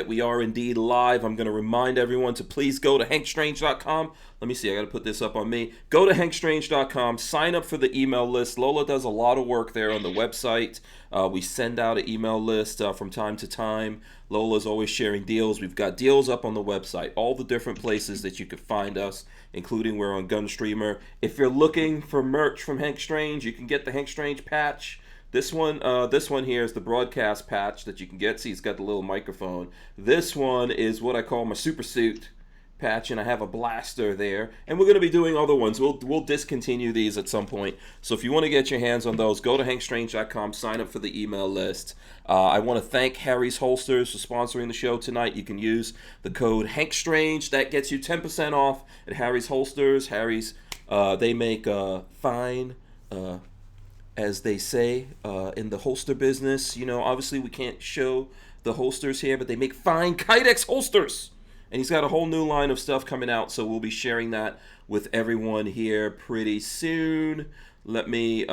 We are indeed live. I'm going to remind everyone to please go to hankstrange.com. Let me see, I got to put this up on me. Go to hankstrange.com, sign up for the email list. Lola does a lot of work there on the website. We send out an email list from time to time. Lola's always sharing deals. We've got deals up on the website, all the different places that you could find us, including we're on Gunstreamer. If you're looking for merch from Hank Strange, you can get the Hank Strange patch. This one here is the broadcast patch that you can get. See, it's got the little microphone. This one is what I call my super suit patch, and I have a blaster there. And we're going to be doing other ones. We'll discontinue these at some point. So if you want to get your hands on those, go to hankstrange.com, sign up for the email list. I want to thank Harry's Holsters for sponsoring the show tonight. You can use the code HankStrange. That gets you 10% off at Harry's Holsters. Harry's, they make fine... as they say in the holster business. You know, obviously we can't show the holsters here, but they make fine Kydex holsters. And he's got a whole new line of stuff coming out, so we'll be sharing that with everyone here pretty soon. Let me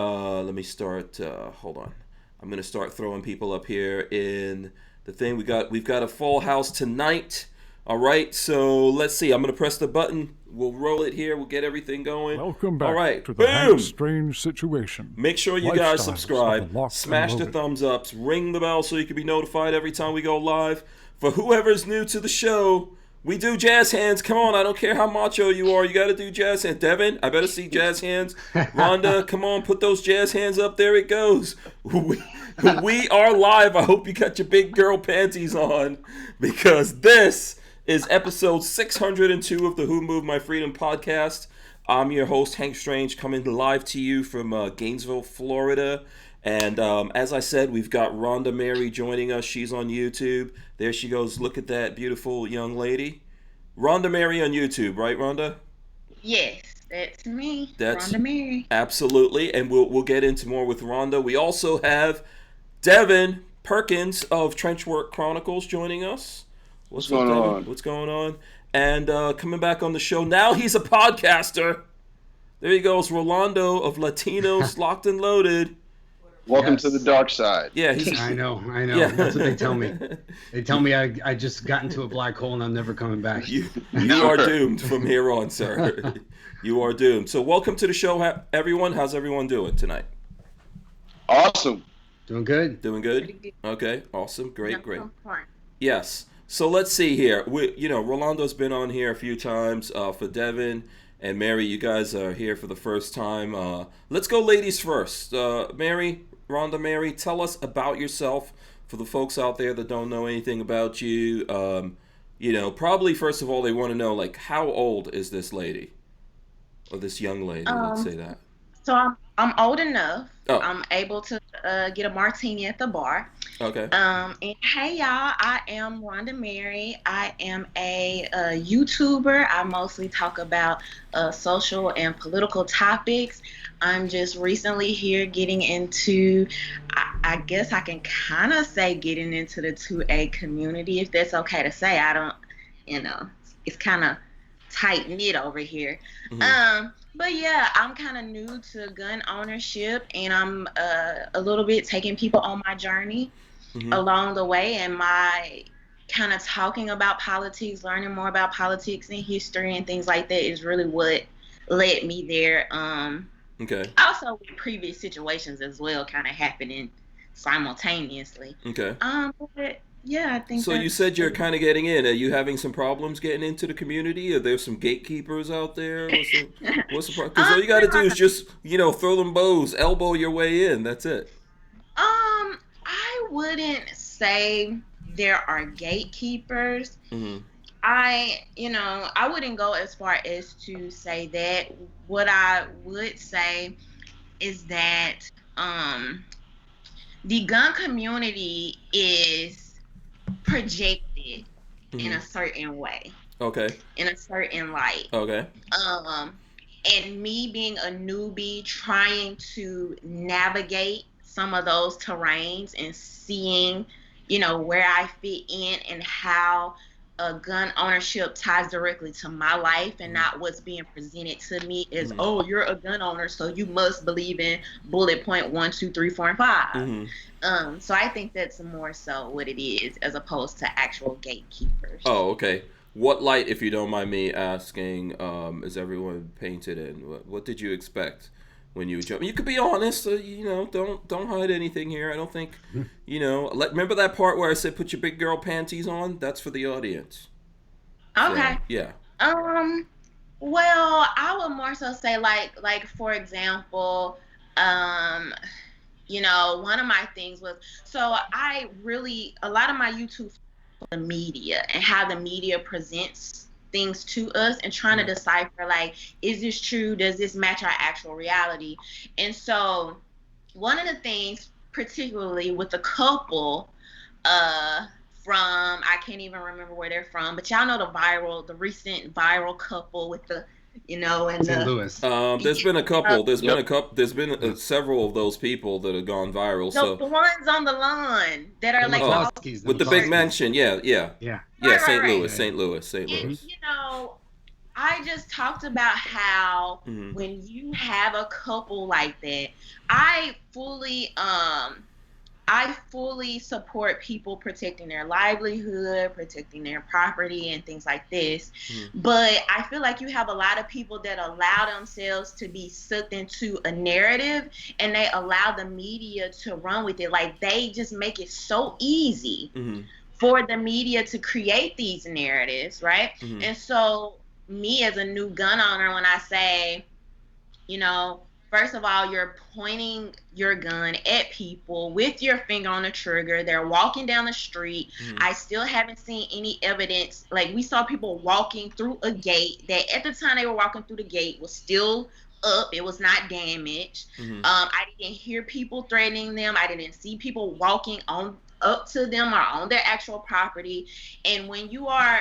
start, hold on. I'm going to start throwing people up here in the thing. We've got a full house tonight. All right, so let's see. I'm going to press the button. We'll roll it here. We'll get everything going. Welcome back All right. to the Boom! Hank Strange Situation. Make sure you guys subscribe, smash the thumbs ups, ring the bell so you can be notified every time we go live. For whoever's new to the show, we do jazz hands. Come on, I don't care how macho you are. You got to do jazz hands. Devin, I better see jazz hands. Rhonda, come on, put those jazz hands up. There it goes. We are live. I hope you got your big girl panties on, because this is episode 602 of the Who Moved My Freedom podcast. I'm your host, Hank Strange, coming live to you from Gainesville, Florida. And as I said, we've got Rhonda Mary joining us. She's on YouTube. There she goes. Look at that beautiful young lady. Rhonda Mary on YouTube, right, Rhonda? Yes, that's me. That's Rhonda Mary. Absolutely. And we'll get into more with Rhonda. We also have Devin Perkins of Trenchwork Chronicles joining us. What's going on? What's going on? And coming back on the show, now he's a podcaster. There he goes, Rolando of Latinos Locked and Loaded. Welcome to the dark side. Yeah, I know. Yeah. That's what they tell me. They tell me I just got into a black hole and I'm never coming back. You are doomed from here on, sir. You are doomed. So welcome to the show, everyone. How's everyone doing tonight? Awesome. Doing good. Doing good? Okay, awesome. Great. Yes. So let's see here. Rolando's been on here a few times. For Devin and Mary, you guys are here for the first time. Let's go ladies first. Rhonda Mary, tell us about yourself for the folks out there that don't know anything about you. Probably first of all, they want to know, like, how old is this lady? Or this young lady, let's say that. So I'm old enough. Oh. I'm able to get a martini at the bar. Okay. And hey, y'all, I am Rhonda Mary. I am a YouTuber. I mostly talk about social and political topics. I'm just recently here getting into, I guess I can kind of say getting into the 2A community, if that's okay to say. I don't, it's kind of tight-knit over here. Mm-hmm. But yeah, I'm kind of new to gun ownership, and I'm a little bit taking people on my journey along the way, and my kind of talking about politics, learning more about politics and history and things like that is really what led me there. Okay. Also, previous situations as well kind of happening simultaneously. Okay. But yeah, I think so. You said you're kind of getting in. Are you having some problems getting into the community? Are there some gatekeepers out there? What's the problem? Because all you got to do is just, throw them bows, elbow your way in. That's it. I wouldn't say there are gatekeepers. Mm-hmm. I wouldn't go as far as to say that. What I would say is that the gun community is projected in a certain way. Okay. In a certain light. Okay. And me being a newbie trying to navigate some of those terrains and seeing, where I fit in and how gun ownership ties directly to my life and not what's being presented to me as, oh, you're a gun owner, so you must believe in bullet point 1, 2, 3, 4, and 5. So I think that's more so what it is as opposed to actual gatekeepers. Oh, okay. What light, if you don't mind me asking, is everyone painted in? What did you expect when you jump? You could be honest. Don't hide anything here. I don't think, remember that part where I said put your big girl panties on? That's for the audience. Okay. So, yeah. Well, I would more so say like for example, one of my things was, so a lot of my YouTube the media and how the media presents things to us and trying to decipher, like, is this true? Does this match our actual reality? And so one of the things, particularly with the couple from, I can't even remember where they're from, but y'all know the recent viral couple with the, and St. Louis. There's been a couple. There's been several of those people that have gone viral. So the ones on the lawn that are like with the big mansion, yeah. St. Louis. And, I just talked about how when you have a couple like that, I fully support people protecting their livelihood, protecting their property, and things like this. But I feel like you have a lot of people that allow themselves to be sucked into a narrative, and they allow the media to run with it. Like, they just make it so easy for the media to create these narratives, right? And so me as a new gun owner, when I say, first of all, you're pointing your gun at people with your finger on the trigger. They're walking down the street. I still haven't seen any evidence. Like, we saw people walking through a gate that at the time they were walking through the gate was still up. It was not damaged. I didn't hear people threatening them. I didn't see people walking up to them or on their actual property. And when you are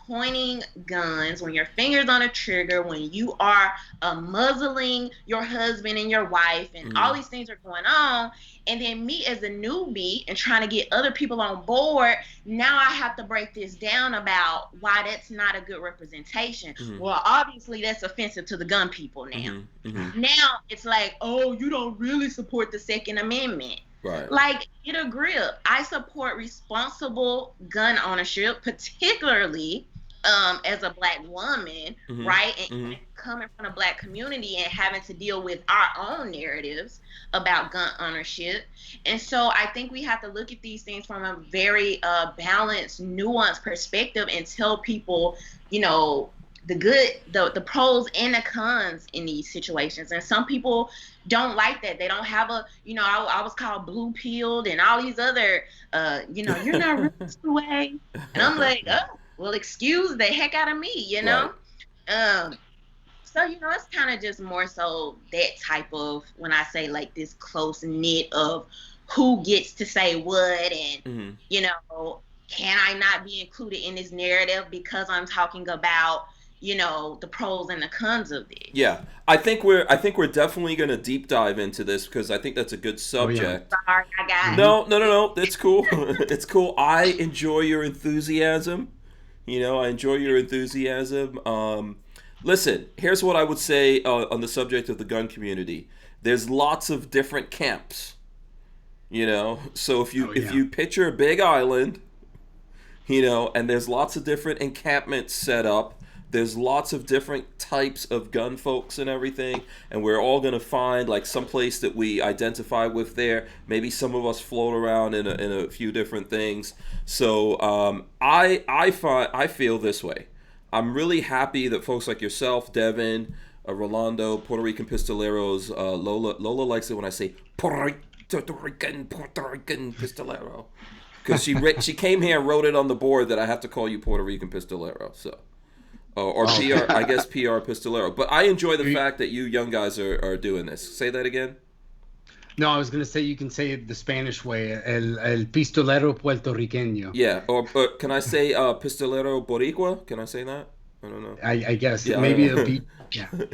pointing guns, when your finger's on a trigger, when you are muzzling your husband and your wife, and all these things are going on, and then me as a newbie and trying to get other people on board, now I have to break this down about why that's not a good representation. Well, obviously that's offensive to the gun people now. Now it's like, oh, you don't really support the Second Amendment. Right. Like, get a grip. I support responsible gun ownership, particularly as a Black woman, right? And coming from a Black community and having to deal with our own narratives about gun ownership. And so I think we have to look at these things from a very balanced, nuanced perspective and tell people, the pros and the cons in these situations. And some people don't like that. They don't have I was called blue pilled and all these other, you're not really this way. And I'm like, oh, well, excuse the heck out of me, Right. So, it's kind of just more so that type of, when I say like this close knit of who gets to say what, and, can I not be included in this narrative because I'm talking about, the pros and the cons of it. Yeah, I think we're definitely going to deep dive into this because I think that's a good subject. Oh, yeah. Sorry, I got No. That's cool. It's cool. I enjoy your enthusiasm. I enjoy your enthusiasm. Listen, here's what I would say on the subject of the gun community. There's lots of different camps. So if you picture a big island, and there's lots of different encampments set up. There's lots of different types of gun folks and everything, and we're all gonna find like some place that we identify with there. Maybe some of us float around in a few different things. So I feel this way. I'm really happy that folks like yourself, Devin, Rolando, Puerto Rican Pistoleros, Lola likes it when I say Puerto Rican Pistolero, because she came here and wrote it on the board that I have to call you Puerto Rican Pistolero. So. Or PR, I guess PR Pistolero. But I enjoy the fact that you young guys are doing this. Say that again. No, I was going to say you can say it the Spanish way, el pistolero puertorriqueño. Yeah, or can I say pistolero boricua? Can I say that? I don't know. I guess. Yeah, maybe it'll be,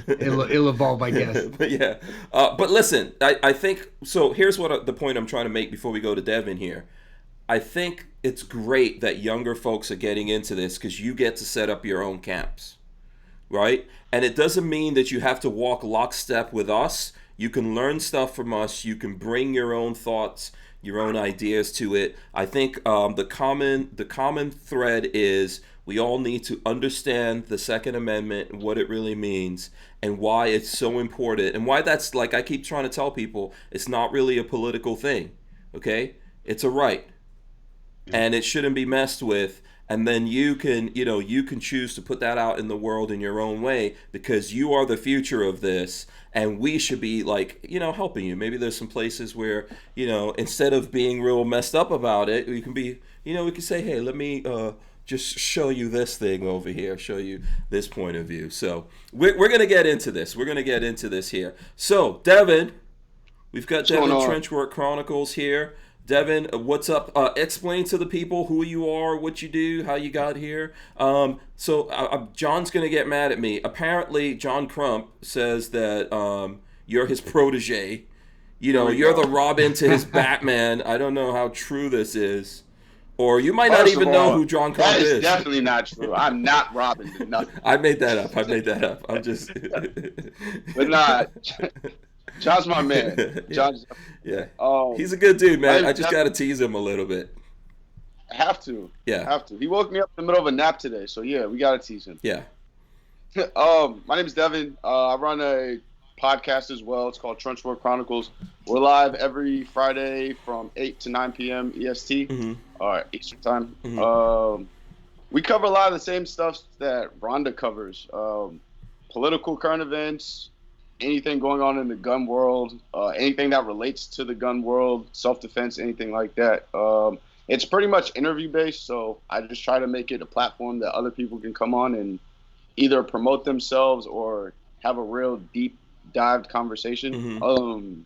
it'll evolve, I guess. But yeah. But listen, I think, so here's what the point I'm trying to make before we go to Devin here. I think it's great that younger folks are getting into this because you get to set up your own camps, right? And it doesn't mean that you have to walk lockstep with us. You can learn stuff from us. You can bring your own thoughts, your own ideas to it. I think the common thread is we all need to understand the Second Amendment and what it really means and why it's so important and why that's, like I keep trying to tell people, it's not really a political thing, okay? It's a right, and it shouldn't be messed with. And then you can choose to put that out in the world in your own way because you are the future of this, and we should be helping you. Maybe there's some places where, instead of being real messed up about it, we can be, we can say, hey, let me just show you this thing over here, show you this point of view. So we're going to get into this. We're going to get into this here. So, Devin, we've got Devin Trenchwork Chronicles here. Devin, what's up? Explain to the people who you are, what you do, how you got here. So John's going to get mad at me. Apparently, John Crump says that you're his protege. You're the Robin to his Batman. I don't know how true this is. Or you might not even know who John Crump is. That is definitely not true. I'm not Robin to nothing. I made that up. I'm just... But not... John's my man. John's, yeah. He's a good dude, man. I just got to tease him a little bit. I have to. Yeah. Have to. He woke me up in the middle of a nap today, so yeah, we got to tease him. Yeah. My name is Devin. I run a podcast as well. It's called Trenchwork Chronicles. We're live every Friday from 8 to 9 p.m. EST, Eastern Time. Mm-hmm. We cover a lot of the same stuff that Rhonda covers. Political current events, anything going on in the gun world, anything that relates to the gun world, self-defense, anything like that. It's pretty much interview-based, so I just try to make it a platform that other people can come on and either promote themselves or have a real deep-dived conversation. Mm-hmm.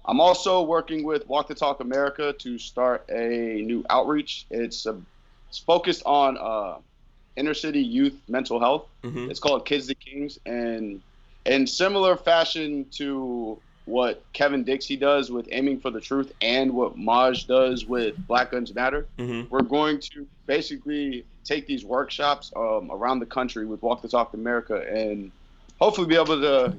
I'm also working with Walk the Talk America to start a new outreach. It's focused on inner-city youth mental health. Mm-hmm. It's called Kids to Kings, and in similar fashion to what Kevin Dixie does with Aiming for the Truth and what Maj does with Black Guns Matter, mm-hmm. we're going to basically take these workshops around the country with Walk the Talk America and hopefully be able to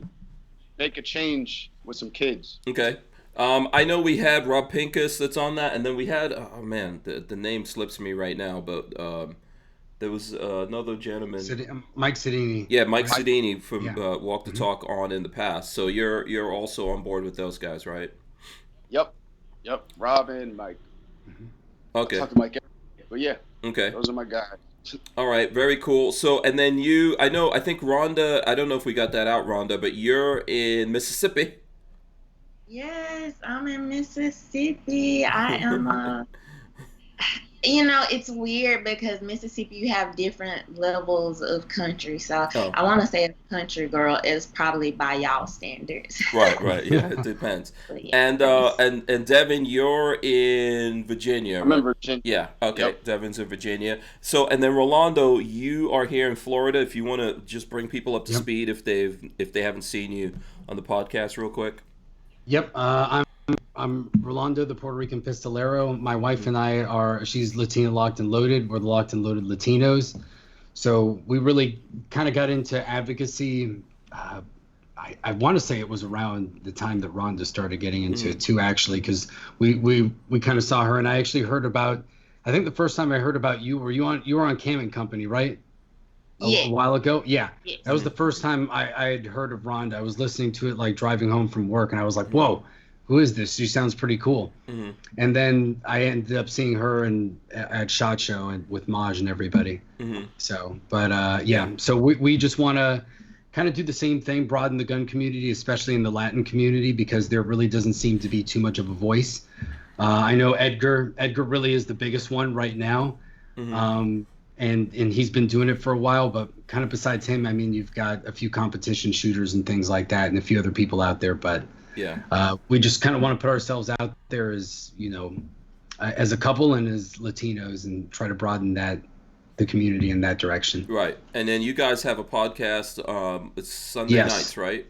make a change with some kids. Okay. I know we had Rob Pincus that's on that, and then we had, the name slips me right now, but there was another gentleman, Mike Sedini. Yeah, Mike Sedini from Walk the Mm-hmm. Talk on in the past. So you're also on board with those guys, right? Yep. Robin, Mike. Mm-hmm. Okay. I talk to Mike, but yeah. Okay. Those are my guys. All right, very cool. So, and then I think Rhonda, I don't know if we got that out, Rhonda, but you're in Mississippi. Yes, I'm in Mississippi. I am it's weird because Mississippi, you have different levels of country. So I want to say a country girl is probably by y'all standards. Right. Yeah, it depends. Yeah. And Devin, you're in Virginia. I'm in Virginia. Yeah. Okay. Yep. Devin's in Virginia. So, and then Rolando, you are here in Florida. If you want to just bring people up to speed, if they haven't seen you on the podcast, real quick. Yep. I'm Rolando, the Puerto Rican pistolero. My wife and she's Latina Locked and Loaded. We're the Locked and Loaded Latinos. So we really kind of got into advocacy. I want to say it was around the time that Rhonda started getting into it too, actually, because we kind of saw her. And I actually heard about, I think the first time I heard about you were on Cam and Company, right? A while ago. Yeah. Yes. That was the first time I had heard of Rhonda. I was listening to it like driving home from work, and I was like, whoa. Who is this? She sounds pretty cool. Mm-hmm. And then I ended up seeing her at SHOT Show and with Maj and everybody. Mm-hmm. So, but so we just want to kind of do the same thing, broaden the gun community, especially in the Latin community, because there really doesn't seem to be too much of a voice. I know Edgar really is the biggest one right now. Mm-hmm. And he's been doing it for a while, but kind of besides him, I mean, you've got a few competition shooters and things like that and a few other people out there, but we just kind of want to put ourselves out there as, as a couple and as Latinos and try to broaden the community in that direction. Right. And then you guys have a podcast. It's Sunday nights, right?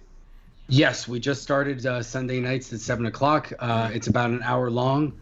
Yes, we just started Sunday nights at 7:00. It's about an hour long.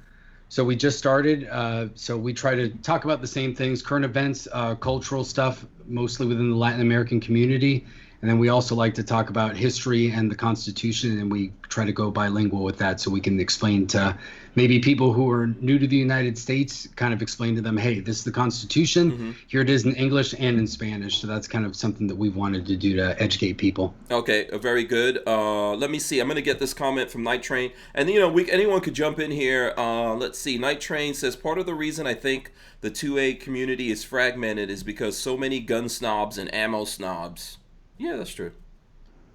So we just started. So we try to talk about the same things, current events, cultural stuff, mostly within the Latin American community. And then we also like to talk about history and the Constitution, and we try to go bilingual with that so we can explain to maybe people who are new to the United States, kind of explain to them, hey, this is the Constitution. Here it is in English and in Spanish. So that's kind of something that we've wanted to do to educate people. Okay, very good. Let me see. I'm going to get this comment from Night Train. And, you know, anyone could jump in here. Let's see. Night Train says, part of the reason I think the 2A community is fragmented is because so many gun snobs and ammo snobs. Yeah, that's true.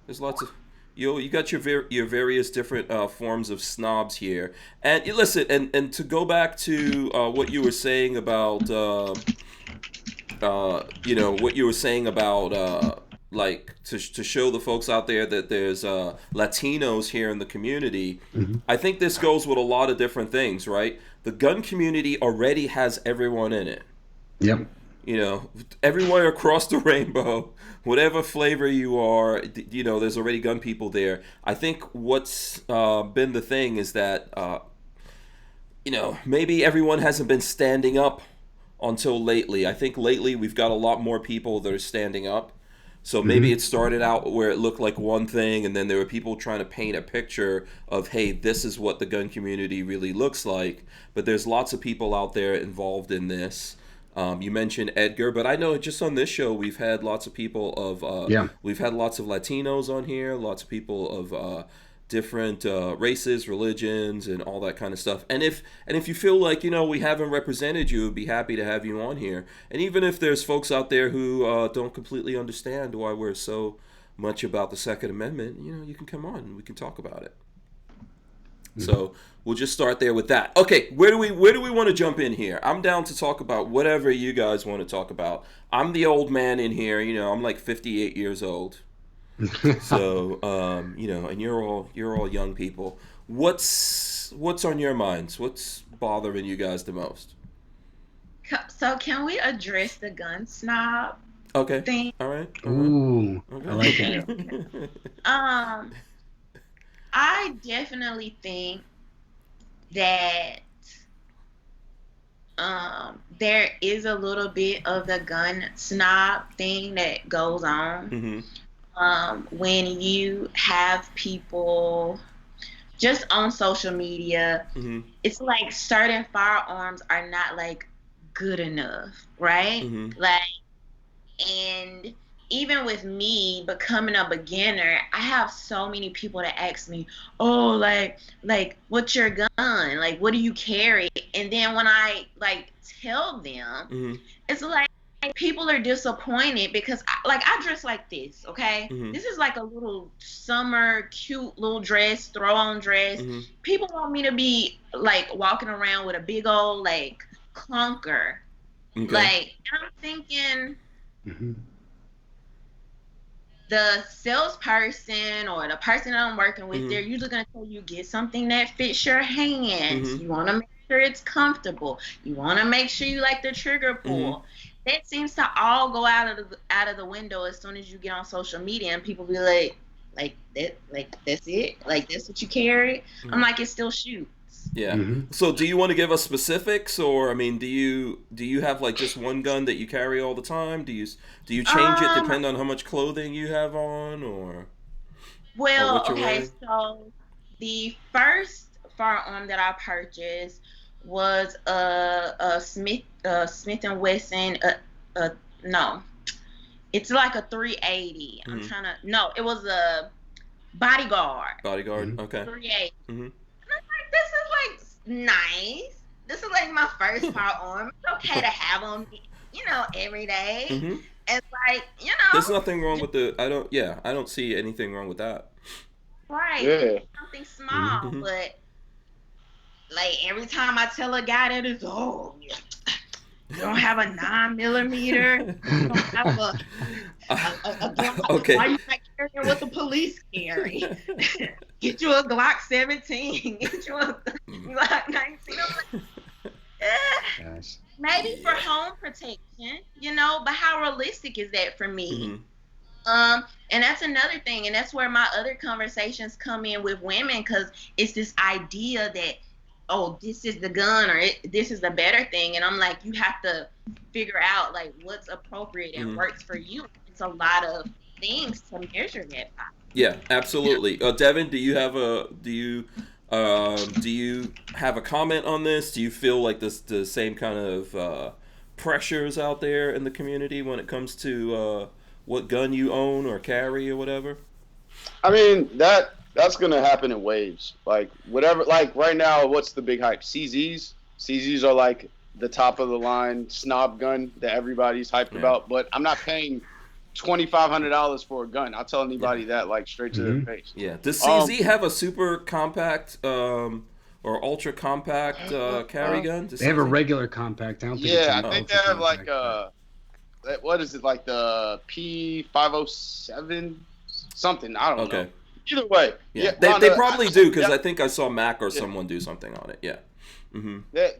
There's lots of you got your various different forms of snobs here. And listen, and to go back to what you were saying about what you were saying about like to show the folks out there that there's Latinos here in the community. I think this goes with a lot of different things, right? The gun community already has everyone in it. Yep. You know, everywhere across the rainbow, whatever flavor you are, you know, there's already gun people there. I think what's been the thing is that, you know, maybe everyone hasn't been standing up until lately. I think lately we've got a lot more people that are standing up. So maybe it started out where it looked like one thing, and then there were people trying to paint a picture of, hey, this is what the gun community really looks like. But there's lots of people out there involved in this. You mentioned Edgar, but I know just on this show we've had lots of people of we've had lots of Latinos on here, lots of people of different races, religions, and all that kind of stuff. And if you feel like, you know, we haven't represented you, we'd be happy to have you on here. And even if there's folks out there who don't completely understand why we're so much about the Second Amendment, you know, you can come on and we can talk about it. So we'll just start there with that. Okay, where do we want to jump in here? I'm down to talk about whatever you guys want to talk about. I'm the old man in here, you know. I'm like 58 years old. So you know, and you're all young people. What's on your minds? What's bothering you guys the most? So can we address the gun snob thing? All right. Ooh, okay. I like it. I definitely think that there is a little bit of the gun snob thing that goes on when you have people just on social media. It's like certain firearms are not like good enough, right? Like, and even with me becoming a beginner, I have so many people that ask me, oh, like, what's your gun? Like, what do you carry? And then when I, like, tell them, it's like people are disappointed because, I dress like this, okay? This is like a little summer, cute little dress, throw-on dress. People want me to be, like, walking around with a big old, like, clunker. Like, I'm thinking... the salesperson or the person that I'm working with, they're usually going to tell you, get something that fits your hands. You want to make sure it's comfortable. You want to make sure you like the trigger pull. That seems to all go out of the window as soon as you get on social media, and people be like that, like that's it, like that's what you carry. I'm like, it still shoots. Yeah. So do you want to give us specifics, or I mean, do you have like just one gun that you carry all the time? Do you change it depending on how much clothing you have on, or? Well, okay, so the first firearm that I purchased was a Smith and Wesson. No, it's like a 380. It was a Bodyguard. Okay. 380. This is like nice. This is like my first firearm. It's okay to have them, you know, every day. It's like, you know. There's nothing wrong with I don't see anything wrong with that. Right. Yeah. Something small, but like every time I tell a guy that it's, you don't have a 9mm. You don't have a gun. Okay. Why you not carrying what the police carry? Get you a Glock 17. Get you a Glock 19. Gosh. Maybe for home protection, you know, but how realistic is that for me? And that's another thing, and that's where my other conversations come in with women, because it's this idea that, oh, this is the gun or this is the better thing. And I'm like, you have to figure out like what's appropriate and works for you. It's a lot of things to measure that by. Yeah, absolutely. Devin, do you have a comment on this? Do you feel like the same kind of pressures out there in the community when it comes to what gun you own or carry or whatever? I mean, that's gonna happen in waves. Like whatever. Like right now, what's the big hype? CZs. CZs are like the top of the line snob gun that everybody's hyped about. But I'm not paying $2,500 for a gun. I'll tell anybody that like straight to their face. Yeah. Does CZ have a super compact or ultra compact carry gun? They have a regular compact. I don't think I think they have like what is it, like the P507 something? I don't know. Either way, they probably do, because I think I saw Mac or someone do something on it. Yeah.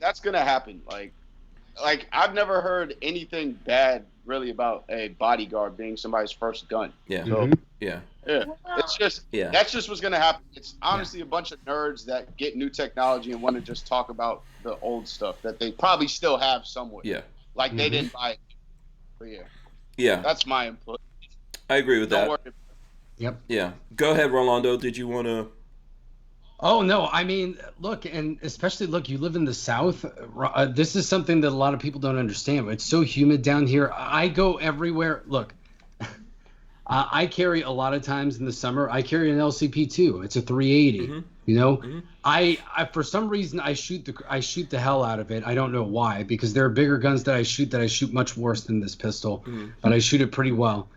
That's gonna happen. Like I've never heard anything bad really about a bodyguard being somebody's first gun. Yeah. So, yeah. It's just that's just what's gonna happen. It's honestly a bunch of nerds that get new technology and want to just talk about the old stuff that they probably still have somewhere. Yeah. Like they didn't buy it. But yeah. That's my input. I agree with that. Yep. Yeah. Go ahead, Rolando. Did you want to? Oh, no. I mean, look, and especially, look, you live in the South. This is something that a lot of people don't understand. It's so humid down here. I go everywhere. Look, I carry a lot of times in the summer. I carry an LCP too. It's a 380. You know, I for some reason I shoot the hell out of it. I don't know why, because there are bigger guns that I shoot much worse than this pistol, but I shoot it pretty well.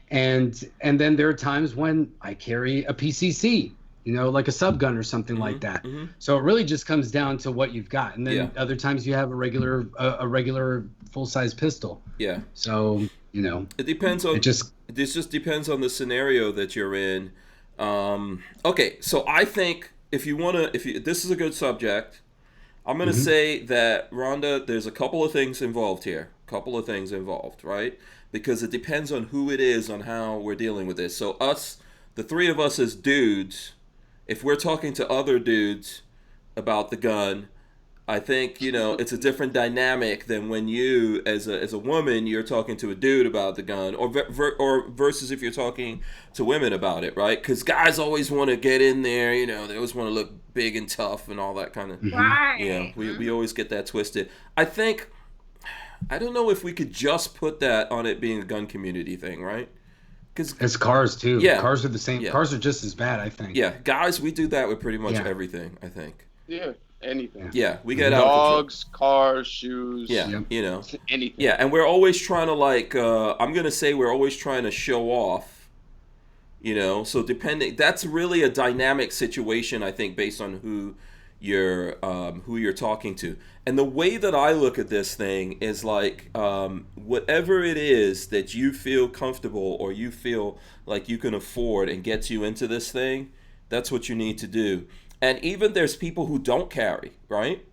And then there are times when I carry a PCC, you know, like a sub gun or something like that. So it really just comes down to what you've got. And then other times you have a regular full-size pistol. Yeah. So, you know, it depends on this just depends on the scenario that you're in. Okay, so I think if this is a good subject, I'm going to say that, Rhonda, there's a couple of things involved here. Right? Because it depends on who it is, on how we're dealing with this. So the three of us as dudes, if we're talking to other dudes about the gun, I think, you know, it's a different dynamic than when you, as a woman, you're talking to a dude about the gun, or versus if you're talking to women about it, right? Because guys always want to get in there, you know, they always want to look big and tough and all that kind of. Right. Yeah, we always get that twisted. I don't know if we could just put that on it being a gun community thing, right? Because it's cars too. Yeah, cars are the same. Yeah. Cars are just as bad, I think. Yeah, guys, we do that with pretty much everything, I think. Yeah, anything. Yeah, we get dogs, cars, shoes. Yeah, you know, anything. Yeah, and we're always trying to I'm gonna say we're always trying to show off. You know, so that's really a dynamic situation, I think, based on who you're talking to. And the way that I look at this thing is like, whatever it is that you feel comfortable or you feel like you can afford and gets you into this thing, that's what you need to do. And even there's people who don't carry, right?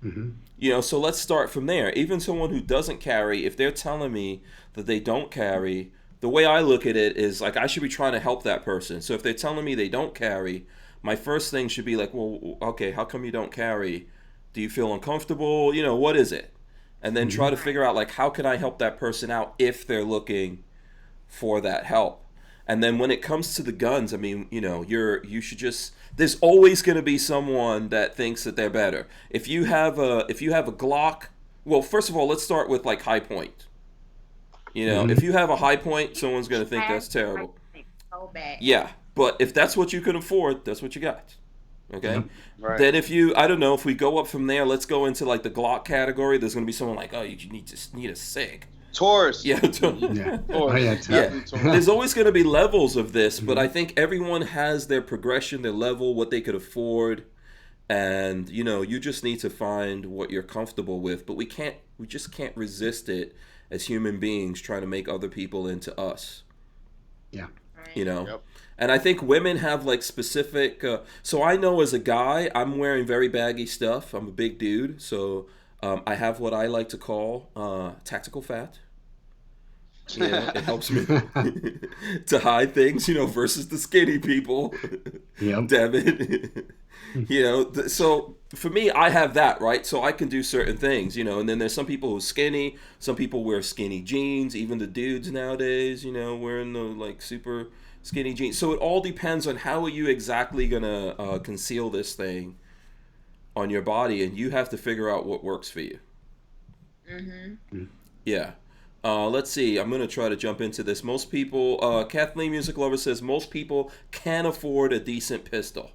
You know, so let's start from there. Even someone who doesn't carry, if they're telling me that they don't carry, the way I look at it is like I should be trying to help that person. So if they're telling me they don't carry, my first thing should be like, well, okay, how come you don't carry? Do you feel uncomfortable? You know, what is it? And then try to figure out, like, how can I help that person out if they're looking for that help? And then when it comes to the guns, I mean, you know, you should just, there's always going to be someone that thinks that they're better. If you have a Glock, well, first of all, let's start with like high point. You know, if you have a high point, someone's going to think that's terrible. So bad. Yeah. But if that's what you can afford, that's what you got. Okay? Right. Then I don't know, if we go up from there, let's go into like the Glock category. There's going to be someone like, oh, you need a SIG. Taurus. Yeah. Taurus. There's always going to be levels of this, but I think everyone has their progression, their level, what they could afford. And, you know, you just need to find what you're comfortable with. But we just can't resist it as human beings trying to make other people into us. Yeah. You know? Yep. And I think women have like specific, so I know as a guy, I'm wearing very baggy stuff. I'm a big dude. So I have what I like to call tactical fat. You know, it helps me to hide things, you know, versus the skinny people. Yep. Devin. You know, so for me, I have that, right? So I can do certain things, you know, and then there's some people who are skinny. Some people wear skinny jeans. Even the dudes nowadays, you know, wearing the like super skinny jeans. So it all depends on how are you exactly gonna conceal this thing on your body, and you have to figure out what works for you. Yeah. Let's see. I'm going to try to jump into this. Most people, Kathleen Music Lover says, most people can afford a decent pistol.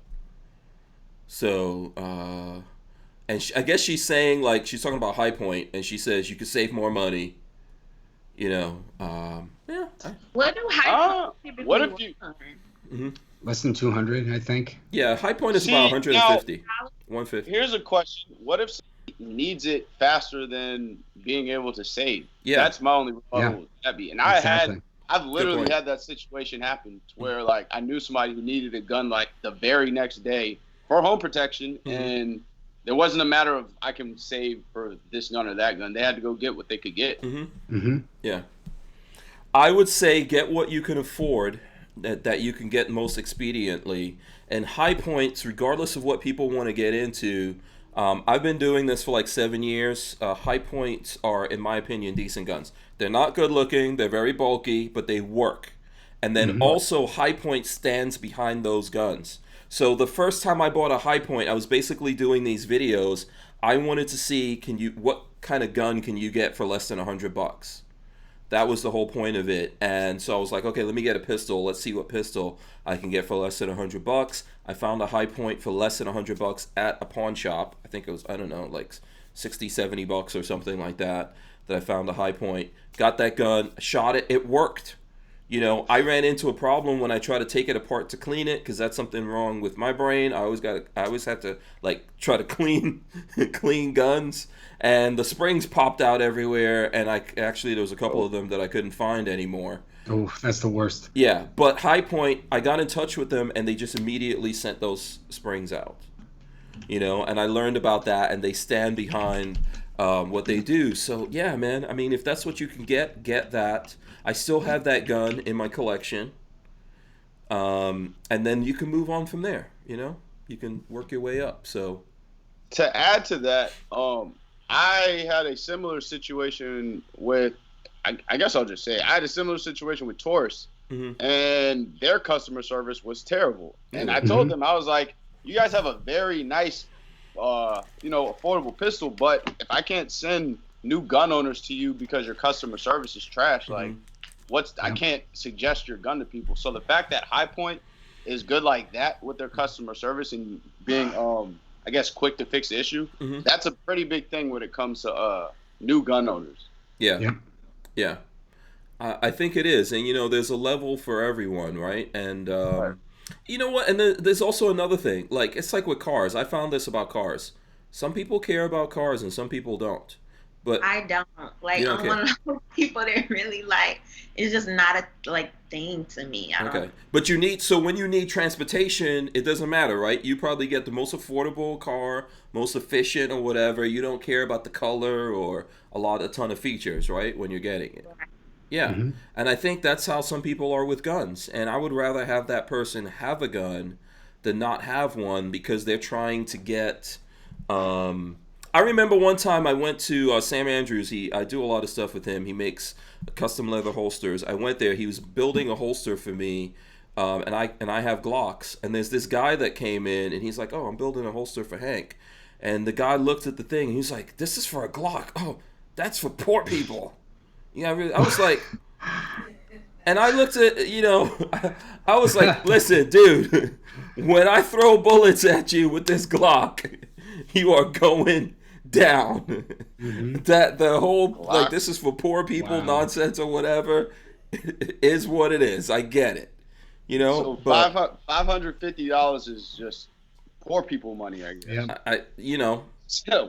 So, and I guess she's saying, like, she's talking about High Point, and she says you could save more money. You know, yeah. What do high typically what if you? Less than 200, I think. Yeah, High Point is See, about 150. now, 150. Here's a question: what if somebody needs it faster than being able to save? Yeah. That's my only rebuttal with that be. And I've literally point. had that situation happen to where like I knew somebody who needed a gun like the very next day for home protection, and there wasn't a matter of I can save for this gun or that gun. They had to go get what they could get. Yeah. I would say get what you can afford, that you can get most expediently. And High Points, regardless of what people want to get into, I've been doing this for like 7 years. High Points are, in my opinion, decent guns. They're not good looking, they're very bulky, but they work. And then also High Point stands behind those guns. So the first time I bought a High Point, I was basically doing these videos. I wanted to see what kind of gun can you get for less than $100. That was the whole point of it. And so I was like, okay, let me get a pistol. Let's see what pistol I can get for less than $100. I found a High Point for less than $100 at a pawn shop. I think it was, I don't know, like 60, $70 or something like that I found a High Point. Got that gun, shot it. It worked. You know, I ran into a problem when I tried to take it apart to clean it, because that's something wrong with my brain. I always have to like try to clean guns, and the springs popped out everywhere, and there was a couple of them that I couldn't find anymore. Oh, that's the worst. Yeah, but High Point, I got in touch with them, and they just immediately sent those springs out. You know, and I learned about that, and they stand behind what they do. So yeah, man. I mean, if that's what you can get that. I still have that gun in my collection, and then you can move on from there. You know, you can work your way up. So, to add to that, I had a similar situation with. I guess I'll just say I had a similar situation with Taurus, and their customer service was terrible. And I told them, I was like, "You guys have a very nice, affordable pistol, but if I can't send new gun owners to you because your customer service is trash, like." I can't suggest your gun to people. So the fact that High Point is good like that with their customer service and being, I guess, quick to fix the issue, that's a pretty big thing when it comes to new gun owners. Yeah. I think it is. And, you know, there's a level for everyone, right? And, you know what? And there's also another thing. Like, it's like with cars. I found this about cars. Some people care about cars and some people don't. But I don't. Like, I'm one of those people that really, like, it's just not a, thing to me. I don't. But when you need transportation, it doesn't matter, right? You probably get the most affordable car, most efficient or whatever. You don't care about the color or a ton of features, right, when you're getting it. Yeah. And I think that's how some people are with guns. And I would rather have that person have a gun than not have one, because they're trying to get... I remember one time I went to Sam Andrews. I do a lot of stuff with him. He makes custom leather holsters. I went there. He was building a holster for me, and I have Glocks. And there's this guy that came in, and he's like, "Oh, I'm building a holster for Hank." And the guy looked at the thing, and he's like, "This is for a Glock. Oh, that's for poor people." Yeah, I was like, and I looked at, I was like, "Listen, dude, when I throw bullets at you with this Glock, you are going down." That the whole this is for poor people nonsense or whatever is what it is. I get it, So $550 is just poor people money, I guess.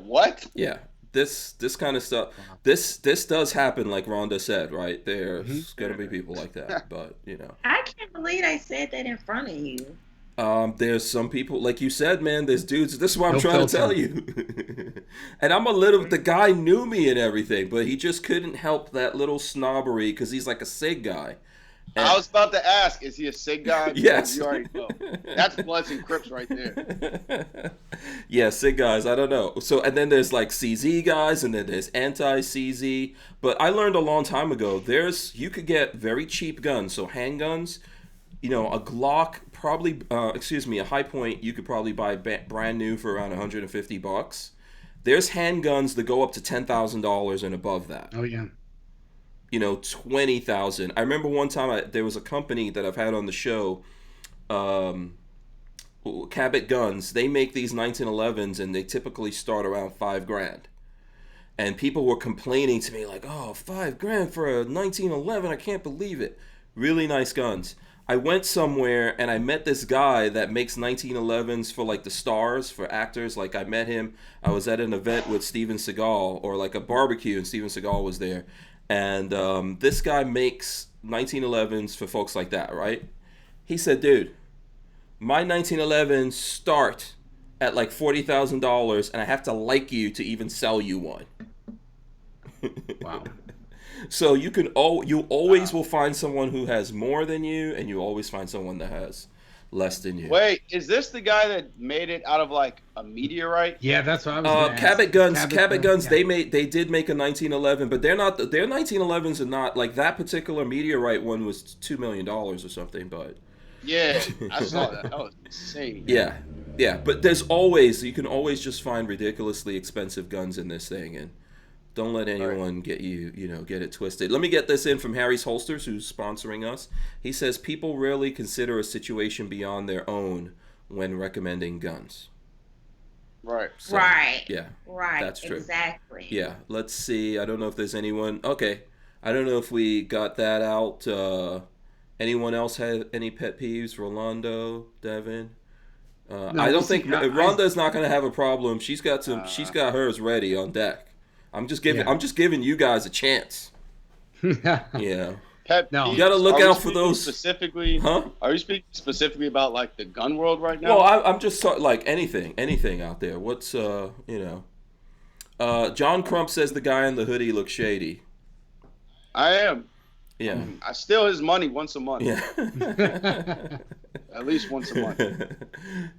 What? Yeah, this kind of stuff. This does happen, like Rhonda said, right? There's gonna be people like that, but I can't believe I said that in front of you. There's some people, like you said, man, there's dudes, this is what I'm No trying to filter. tell you. And the guy knew me and everything, but he just couldn't help that little snobbery because he's like a SIG guy. I was about to ask, is he a SIG guy? Because Yes. You already know. That's Bloods and Crips right there. Yeah, SIG guys, I don't know. So, and then there's like CZ guys, and then there's anti-CZ. But I learned a long time ago, you could get very cheap guns, so handguns, you know, a Glock, probably, a High Point, you could probably buy brand new for around $150. There's handguns that go up to $10,000 and above that. Oh yeah. You know, 20,000. I remember one time there was a company that I've had on the show, Cabot Guns. They make these 1911s, and they typically start around $5,000. And people were complaining to me like, "Oh, $5,000 for a 1911! I can't believe it." Really nice guns. I went somewhere and I met this guy that makes 1911s for like the stars, for actors. Like I met him. I was at an event with Steven Seagal, or like a barbecue, and Steven Seagal was there. And this guy makes 1911s for folks like that, right? He said, "Dude, my 1911s start at like $40,000, and I have to like you to even sell you one." Wow. So you always will find someone who has more than you, and you always find someone that has less than you. Wait, is this the guy that made it out of like a meteorite? Yeah, that's what I was gonna ask. Cabot Guns. Yeah. They did make a 1911, but they're not. Their 1911s are not like that particular meteorite one was $2 million or something. But Yeah, I saw that. That was insane. yeah. But you can always just find ridiculously expensive guns in this thing, and don't let anyone get it twisted. Let me get this in from Harry's Holsters, who's sponsoring us. He says people rarely consider a situation beyond their own when recommending guns. Right. So, Right. Yeah. Right. That's true. Exactly. Yeah. Let's see. I don't know if there's anyone. Okay. I don't know if we got that out. Anyone else have any pet peeves? Rolando, Devin. No, I don't we'll think see. Rhonda's not going to have a problem. She's got She's got hers ready on deck. I'm just giving you guys a chance. Yeah. Pet No. peeves? You gotta look Are we out for speaking those- specifically. Huh? Are you speaking specifically about like the gun world right now? Well, I'm just like anything out there. What's John Crump says the guy in the hoodie looks shady. I am. Yeah. I steal his money once a month. Yeah. At least once a month.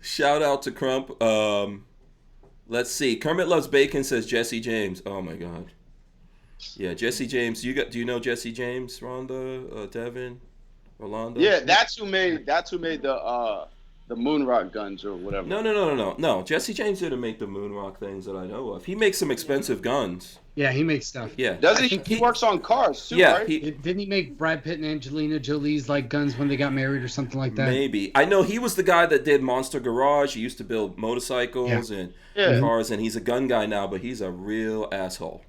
Shout out to Crump. Let's see. Kermit Loves Bacon says Jesse James. Oh my God. Yeah, Jesse James. Do you know Jesse James, Rhonda, Devin, Rolando? Yeah, that's who made the Moonrock guns or whatever. No. Jesse James didn't make the Moonrock things that I know of. He makes some expensive guns. Yeah, he makes stuff. Yeah. Doesn't I he? think He works on cars too, right? Didn't he make Brad Pitt and Angelina Jolie's like guns when they got married or something like that? Maybe. I know he was the guy that did Monster Garage. He used to build motorcycles and cars, and he's a gun guy now, but he's a real asshole.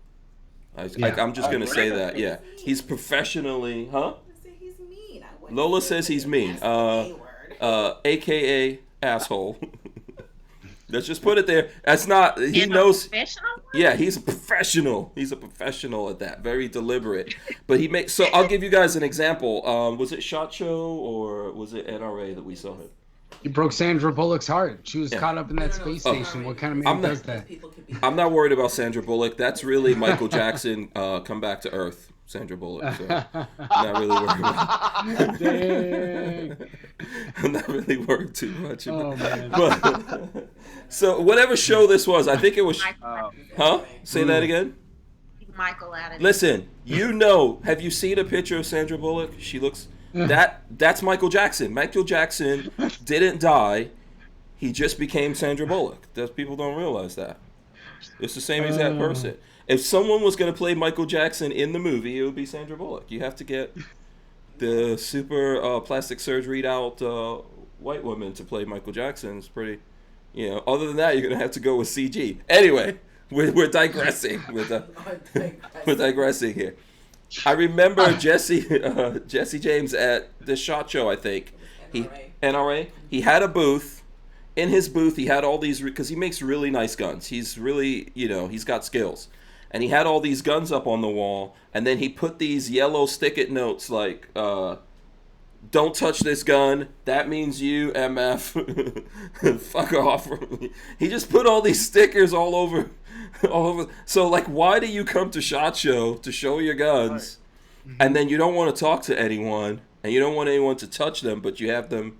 I'm just going to say that. Yeah. He's professionally, huh? He's mean. Lola says he's mean. AKA asshole. Let's just put it there. That's not, he knows. Yeah, he's a professional. He's a professional at that. Very deliberate. But he makes, so I'll give you guys an example. Was it SHOT Show or was it NRA that we saw him? He broke Sandra Bullock's heart. She was caught up in that space station. What kind of man does that? I'm not worried about Sandra Bullock. That's really Michael Jackson, Come Back to Earth. Sandra Bullock. So not really worried about Dang. I'm not really worried too much about man. But, so whatever show this was, I think it was huh? Say that again? Michael out of Listen, have you seen a picture of Sandra Bullock? She looks that's Michael Jackson. Michael Jackson didn't die. He just became Sandra Bullock. People don't realize that. It's the same exact person. If someone was going to play Michael Jackson in the movie, it would be Sandra Bullock. You have to get the super plastic surgeried out white woman to play Michael Jackson. It's pretty, other than that, you're going to have to go with CG. Anyway, we're digressing. We're digressing here. I remember Jesse James at the SHOT Show, I think. NRA. He had a booth. In his booth, he had all these, because he makes really nice guns. He's really, he's got skills. And he had all these guns up on the wall, and then he put these yellow stick-it notes, like, don't touch this gun. That means you, MF. Fuck off. He just put all these stickers all over. So, like, why do you come to SHOT Show to show your guns, and then you don't want to talk to anyone, and you don't want anyone to touch them, but you have them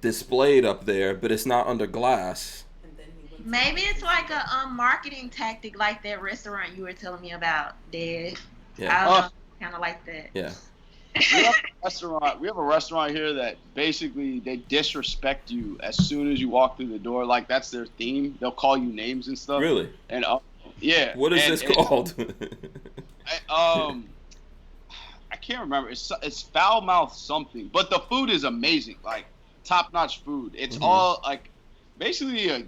displayed up there, but it's not under glass? Maybe it's like a marketing tactic, like that restaurant you were telling me about, Dad. Yeah. Kind of like that. Yeah. We have a restaurant here that basically they disrespect you as soon as you walk through the door. Like, that's their theme. They'll call you names and stuff. Really? And yeah. What is this called? I can't remember. It's foul mouth something, but the food is amazing. Like, top notch food. It's all like basically a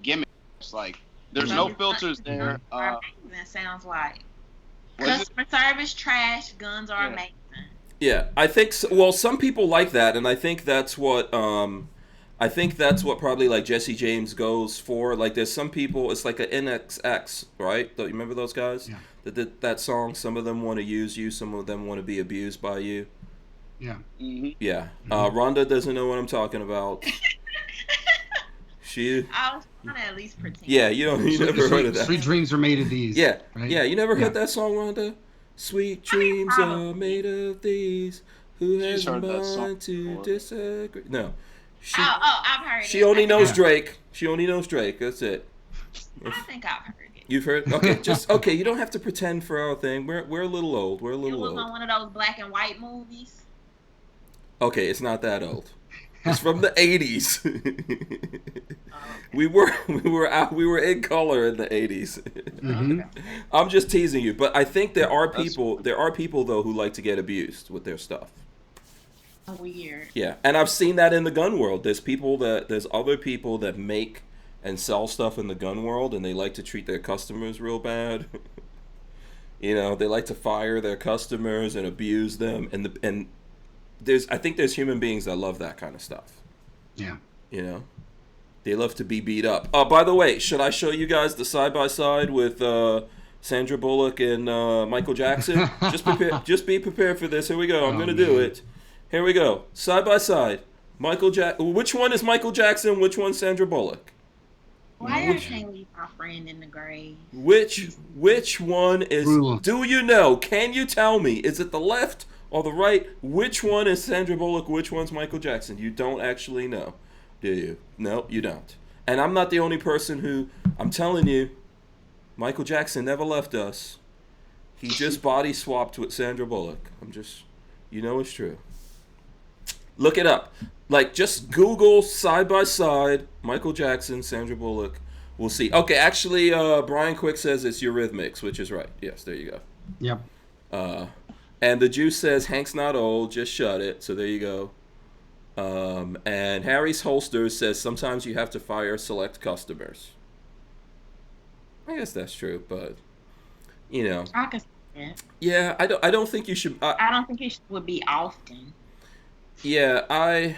gimmick. It's like there's no filters there. That sounds like customer service trash. Guns are amazing. Yeah, I think so. Well, some people like that, and I think that's what probably like Jesse James goes for. Like, there's some people, it's like an NXX, right? Don't you remember those guys? Yeah. That did that song. Some of them want to use you, some of them want to be abused by you. Yeah. Mm-hmm. Yeah. Rhonda doesn't know what I'm talking about. I was trying to at least pretend. Yeah, you never heard of that. Sweet dreams are made of these. Yeah, right? yeah. You never heard that song, Rhonda? Sweet dreams are made of these. Who has a mind to disagree? No. I've heard it. She only knows Drake. She only knows Drake. That's it. I think I've heard it. You've heard? Okay, okay. You don't have to pretend for our thing. We're a little old. We're a little old. It was on one of those black and white movies. Okay, it's not that old. It's from the 80s. We were in color in the 80s. Mm-hmm. I'm just teasing you, but I think there are people though who like to get abused with their stuff. Weird. Yeah, and I've seen that in the gun world. There's other people that make and sell stuff in the gun world, and they like to treat their customers real bad. They like to fire their customers and abuse them, and I think there's human beings that love that kind of stuff. Yeah. They love to be beat up. By the way, should I show you guys the side-by-side with Sandra Bullock and Michael Jackson? Just be prepared for this. Here we go. I'm going to do it. Here we go. Side-by-side. Which one is Michael Jackson? Which one's Sandra Bullock? Why I can't leave my friend in the grave? Which one is... Do you know? Can you tell me? Is it the left or the right? Which one is Sandra Bullock? Which one's Michael Jackson? You don't actually know, do you? No, you don't. And I'm not the only person who... I'm telling you, Michael Jackson never left us. He just body swapped with Sandra Bullock. It's true. Look it up. Like, just Google side-by-side Michael Jackson, Sandra Bullock. We'll see. Okay, actually, Brian Quick says it's Eurythmics, which is right. Yes, there you go. Yep. And the Juice says Hank's not old, just shut it. So there you go. And Harry's Holsters says sometimes you have to fire select customers. I guess that's true, but I can see that. Yeah, I don't think you should. I don't think it would be often. Yeah, I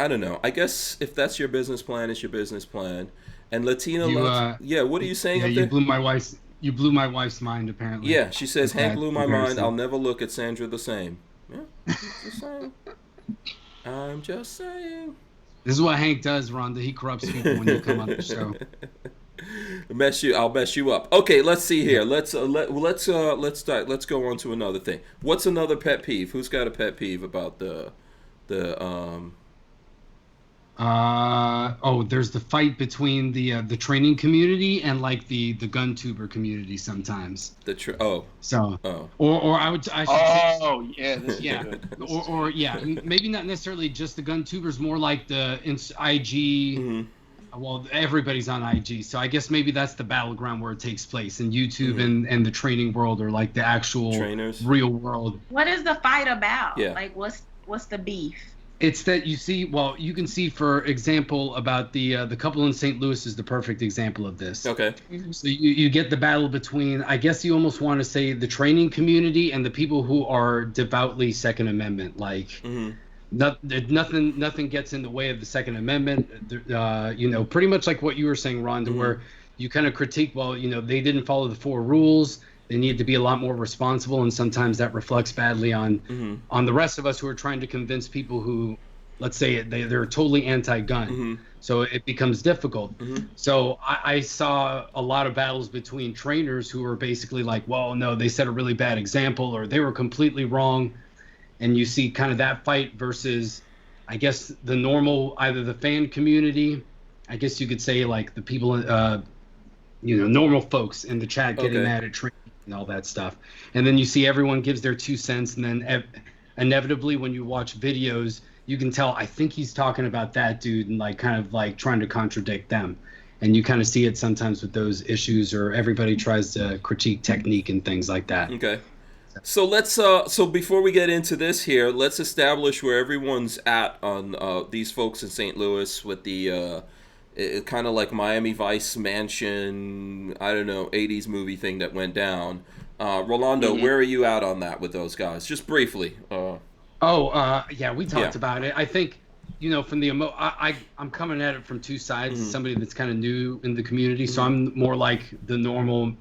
don't know. I guess if that's your business plan, it's your business plan. And Latina loves... what are you saying up there? You blew my wife's mind, apparently. Yeah, she says, Hank blew my mind. I'll never look at Sandra the same. Yeah, just saying. I'm just saying. This is what Hank does, Rhonda. He corrupts people when you come on the show. I'll mess you up. Okay, let's see here. Let's start. Let's go on to another thing. What's another pet peeve? Who's got a pet peeve about there's the fight between the training community and like the gun tuber community sometimes. Or maybe not necessarily just the gun tubers, more like the IG. Mm-hmm. Well, everybody's on IG, so I guess maybe that's the battleground where it takes place, and YouTube and the training world are like the actual trainers, real world. What is the fight about? Yeah. Like, what's the beef? It's that you can see, for example, about the couple in St. Louis is the perfect example of this. Okay. So you get the battle between, I guess you almost want to say, the training community and the people who are devoutly Second Amendment. Like, nothing gets in the way of the Second Amendment. Pretty much like what you were saying, Rhonda, where you kind of critique, they didn't follow the 4 rules. They need to be a lot more responsible, and sometimes that reflects badly on the rest of us who are trying to convince people who, let's say, they're totally anti-gun. So it becomes difficult. So I saw a lot of battles between trainers who were basically like, well, no, they set a really bad example, or they were completely wrong. And you see kind of that fight versus, I guess, the normal, either the fan community, I guess you could say, like the people, normal folks in the chat getting mad at training and all that stuff. And then you see everyone gives their 2 cents, and then inevitably when you watch videos, you can tell, I think he's talking about that dude, and like kind of like trying to contradict them. And you kind of see it sometimes with those issues, or everybody tries to critique technique and things like that. Okay. So let's so before we get into this here, let's establish where everyone's at on these folks in St. Louis with the kind of like Miami Vice mansion, I don't know, 80s movie thing that went down. Rolando, where are you at on that with those guys? Just briefly. Yeah, we talked about it. I think, from the I'm coming at it from 2 sides. Somebody that's kind of new in the community, so I'm more like the normal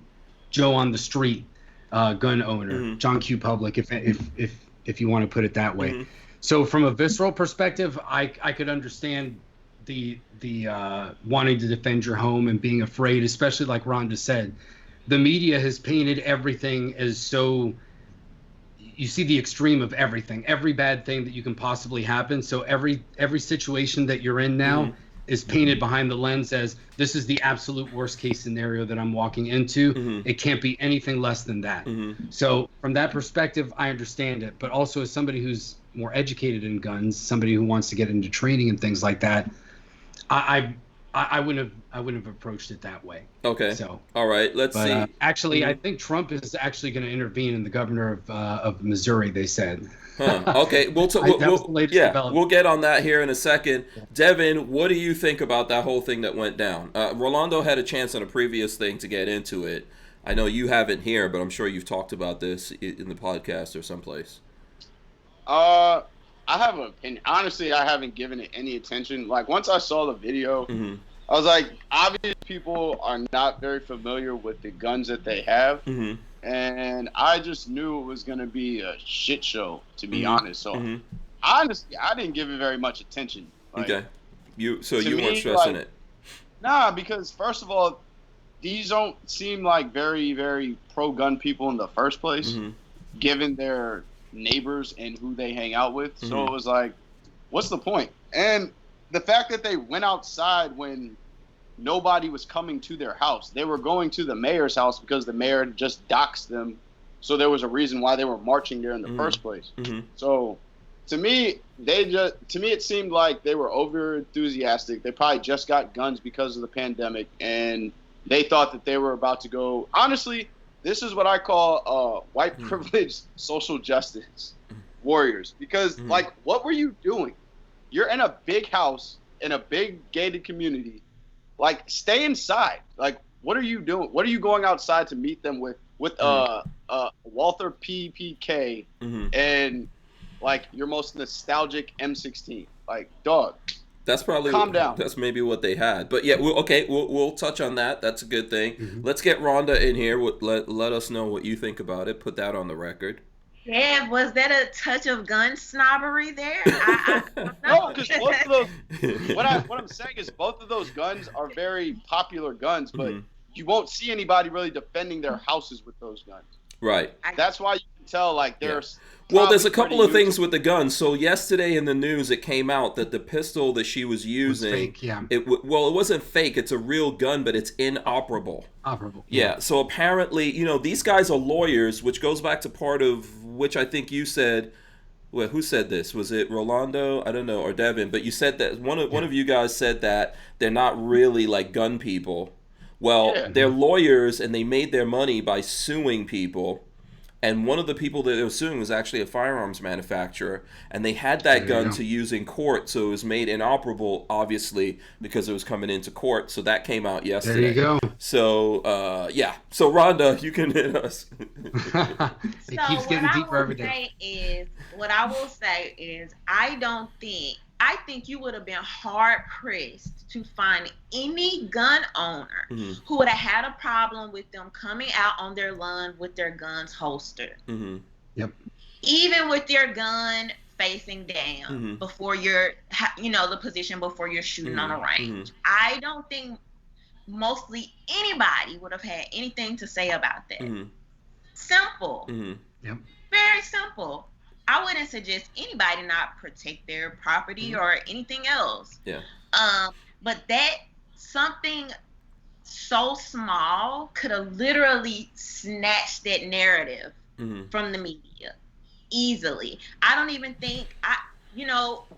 Joe on the street gun owner, John Q. Public, if you want to put it that way. So from a visceral perspective, I could understand the wanting to defend your home and being afraid, especially like Rhonda said. The media has painted everything as so. You see the extreme of everything, every bad thing that you can possibly happen. So every situation that you're in now is painted behind the lens as this is the absolute worst case scenario that I'm walking into. It can't be anything less than that. So from that perspective, I understand it. But also as somebody who's more educated in guns, somebody who wants to get into training and things like that, I wouldn't have approached it that way. Okay. So all right, let's see. Actually, I think Trump is actually going to intervene in the governor of Missouri. They said. Okay, we'll get on that here in a second. Devin, what do you think about that whole thing that went down? Rolando had a chance on a previous thing to get into it. I know you haven't here, but I'm sure you've talked about this in the podcast or someplace. I have an opinion. Honestly, I haven't given it any attention. Like, once I saw the video, I was like, obviously people are not very familiar with the guns that they have. And I just knew it was going to be a shit show, to be honest. So, honestly, I didn't give it very much attention. Like, okay. You weren't stressing it? Nah, because first of all, these don't seem like very, very pro-gun people in the first place, given their neighbors and who they hang out with. So it was like, what's the point? And the fact that they went outside when nobody was coming to their house. They were going to the mayor's house because the mayor just doxed them. So there was a reason why they were marching there in the first place. So to me, it seemed like they were over enthusiastic. They probably just got guns because of the pandemic, and they thought that they were about to go. Honestly, this is what I call white privilege social justice warriors. Because, like, what were you doing? You're in a big house, in a big gated community. Like, stay inside. Like, what are you doing? What are you going outside to meet them with Walther PPK and, like, your most nostalgic M16? Like, dog. That's probably calm down. That's maybe what they had. But yeah, we'll touch on that. That's a good thing. Let's get Rhonda in here. Let us know what you think about it. Put that on the record. Yeah, was that a touch of gun snobbery there? No, because both of those. What I'm saying is both of those guns are very popular guns, but you won't see anybody really defending their houses with those guns. Right. That's why you can tell, like, there's. Well, there's a couple of things with the guns. So yesterday in the news, it came out that the pistol that she was using, it wasn't fake. It's a real gun, but it's inoperable. Yeah. So apparently, these guys are lawyers, which goes back to part of which I think you said. Well, who said this? Was it Rolando? I don't know, or Devin? But you said that one of you guys said that they're not really like gun people. Well, they're lawyers, and they made their money by suing people. And one of the people that they were suing was actually a firearms manufacturer, and they had that gun to use in court, so it was made inoperable, obviously, because it was coming into court. So that came out yesterday. There you go. So, So, Rhonda, you can hit us. It keeps getting deeper every day. What I will say is, I don't think, I think you would have been hard pressed to find any gun owner who would have had a problem with them coming out on their lawn with their guns holstered. Yep. Even with their gun facing down before you're, the position before you're shooting on a range. I don't think mostly anybody would have had anything to say about that. Simple. Yep. Very simple. I wouldn't suggest anybody not protect their property or anything else. Yeah. But that something so small could have literally snatched that narrative from the media easily. I don't even think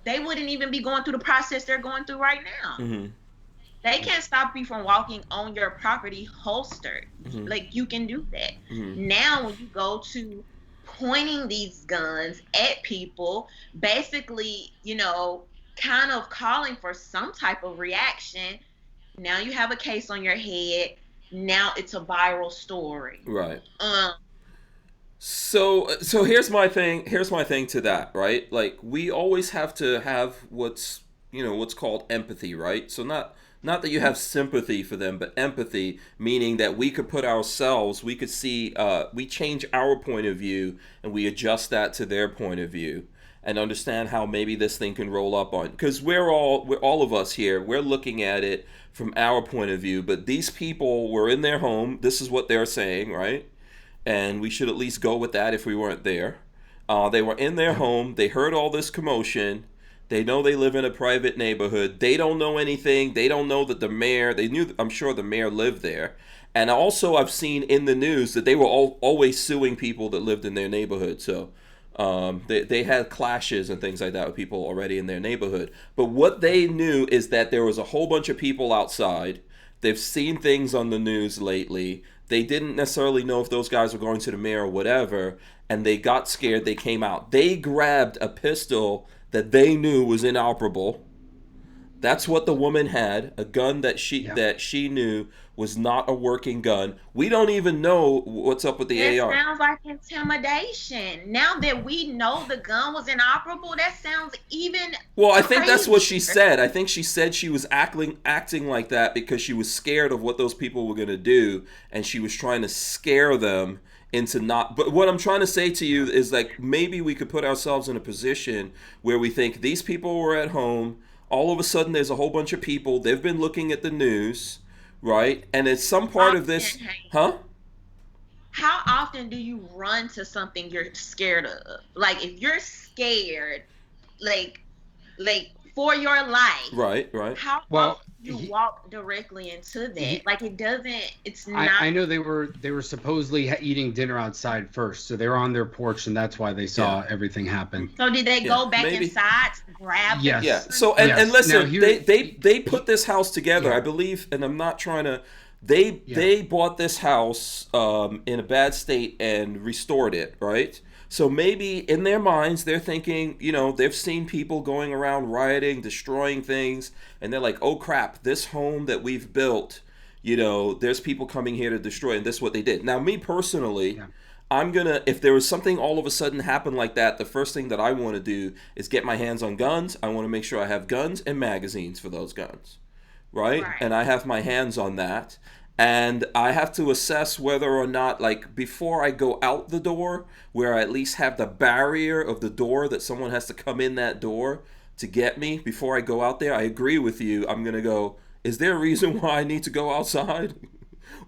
they wouldn't even be going through the process they're going through right now. They can't stop you from walking on your property holstered. Like, you can do that. Now, when you go to pointing these guns at people, basically, kind of calling for some type of reaction, now you have a case on your head. Now it's a viral story. Right. So here's my thing to that, right? Like, we always have to have what's called empathy, right? So not that you have sympathy for them, but empathy, meaning that we could put ourselves, we could see, we change our point of view and we adjust that to their point of view and understand how maybe this thing can roll up on. Because we're all of us here, we're looking at it from our point of view, but these people were in their home. This is what they're saying, right? And we should at least go with that if we weren't there. They were in their home. They heard all this commotion. They know they live in a private neighborhood. They don't know anything. They don't know that the mayor, I'm sure the mayor lived there. And also I've seen in the news that they were always suing people that lived in their neighborhood. So they had clashes and things like that with people already in their neighborhood. But what they knew is that there was a whole bunch of people outside. They've seen things on the news lately. They didn't necessarily know if those guys were going to the mayor or whatever. And they got scared. They came out. They grabbed a pistol that they knew was inoperable. That's what the woman had, a gun that she knew was not a working gun. We don't even know what's up with the AR. It sounds like intimidation. Now that we know the gun was inoperable, that sounds even Well, I think that's what crazier. she said. I think she said she was acting like that because she was scared of what those people were going to do, and she was trying to scare them into not. But what I'm trying to say to you is, like, maybe we could put ourselves in a position where we think these people were at home. All of a sudden, there's a whole bunch of people. They've been looking at the news, right? And it's some part of this, huh? How often do you run to something you're scared of? Like, if you're scared, like for your life, Right. how often do you walk directly into that? Like, it doesn't. It's not. I know they were supposedly eating dinner outside first, so they were on their porch, and that's why they saw everything happen. So did they go back maybe. inside to grab? Yes. the Yeah. gun? So and listen, Now, they put this house together, I believe, and I'm not trying to. They bought this house in a bad state and restored it, right? So maybe in their minds they're thinking, they've seen people going around rioting, destroying things, and they're like, oh crap, this home that we've built, there's people coming here to destroy it, and this is what they did. Now, me personally, if there was something all of a sudden happen like that, the first thing that I want to do is get my hands on guns. I want to make sure I have guns and magazines for those guns, right? And I have my hands on that. And I have to assess whether or not, like, before I go out the door, where I at least have the barrier of the door that someone has to come in that door to get me before I go out there. I agree with you. I'm going to go, is there a reason why I need to go outside?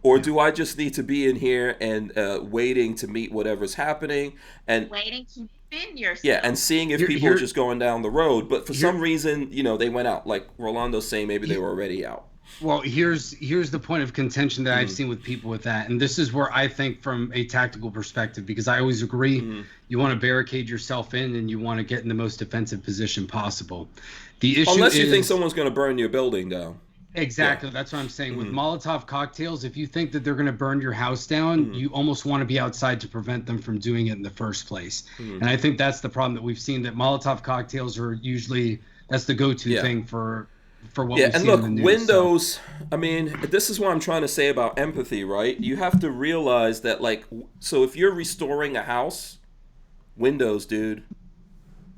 Or do I just need to be in here and waiting to meet whatever's happening? And waiting to defend yourself. Yeah, and seeing if people are just going down the road. But for some reason, they went out. Like Rolando's saying, maybe they were already out. Well, here's the point of contention that I've seen with people with that, and this is where I think from a tactical perspective, because I always agree, you want to barricade yourself in and you want to get in the most defensive position possible. The issue unless you think someone's going to burn your building down. Exactly, that's what I'm saying. With Molotov cocktails, if you think that they're going to burn your house down, you almost want to be outside to prevent them from doing it in the first place. And I think that's the problem that we've seen, that Molotov cocktails are usually, that's the go-to thing for what we've seen in the news. Windows, I mean, this is what I'm trying to say about empathy, right? You have to realize that, like, so if you're restoring a house, windows, dude.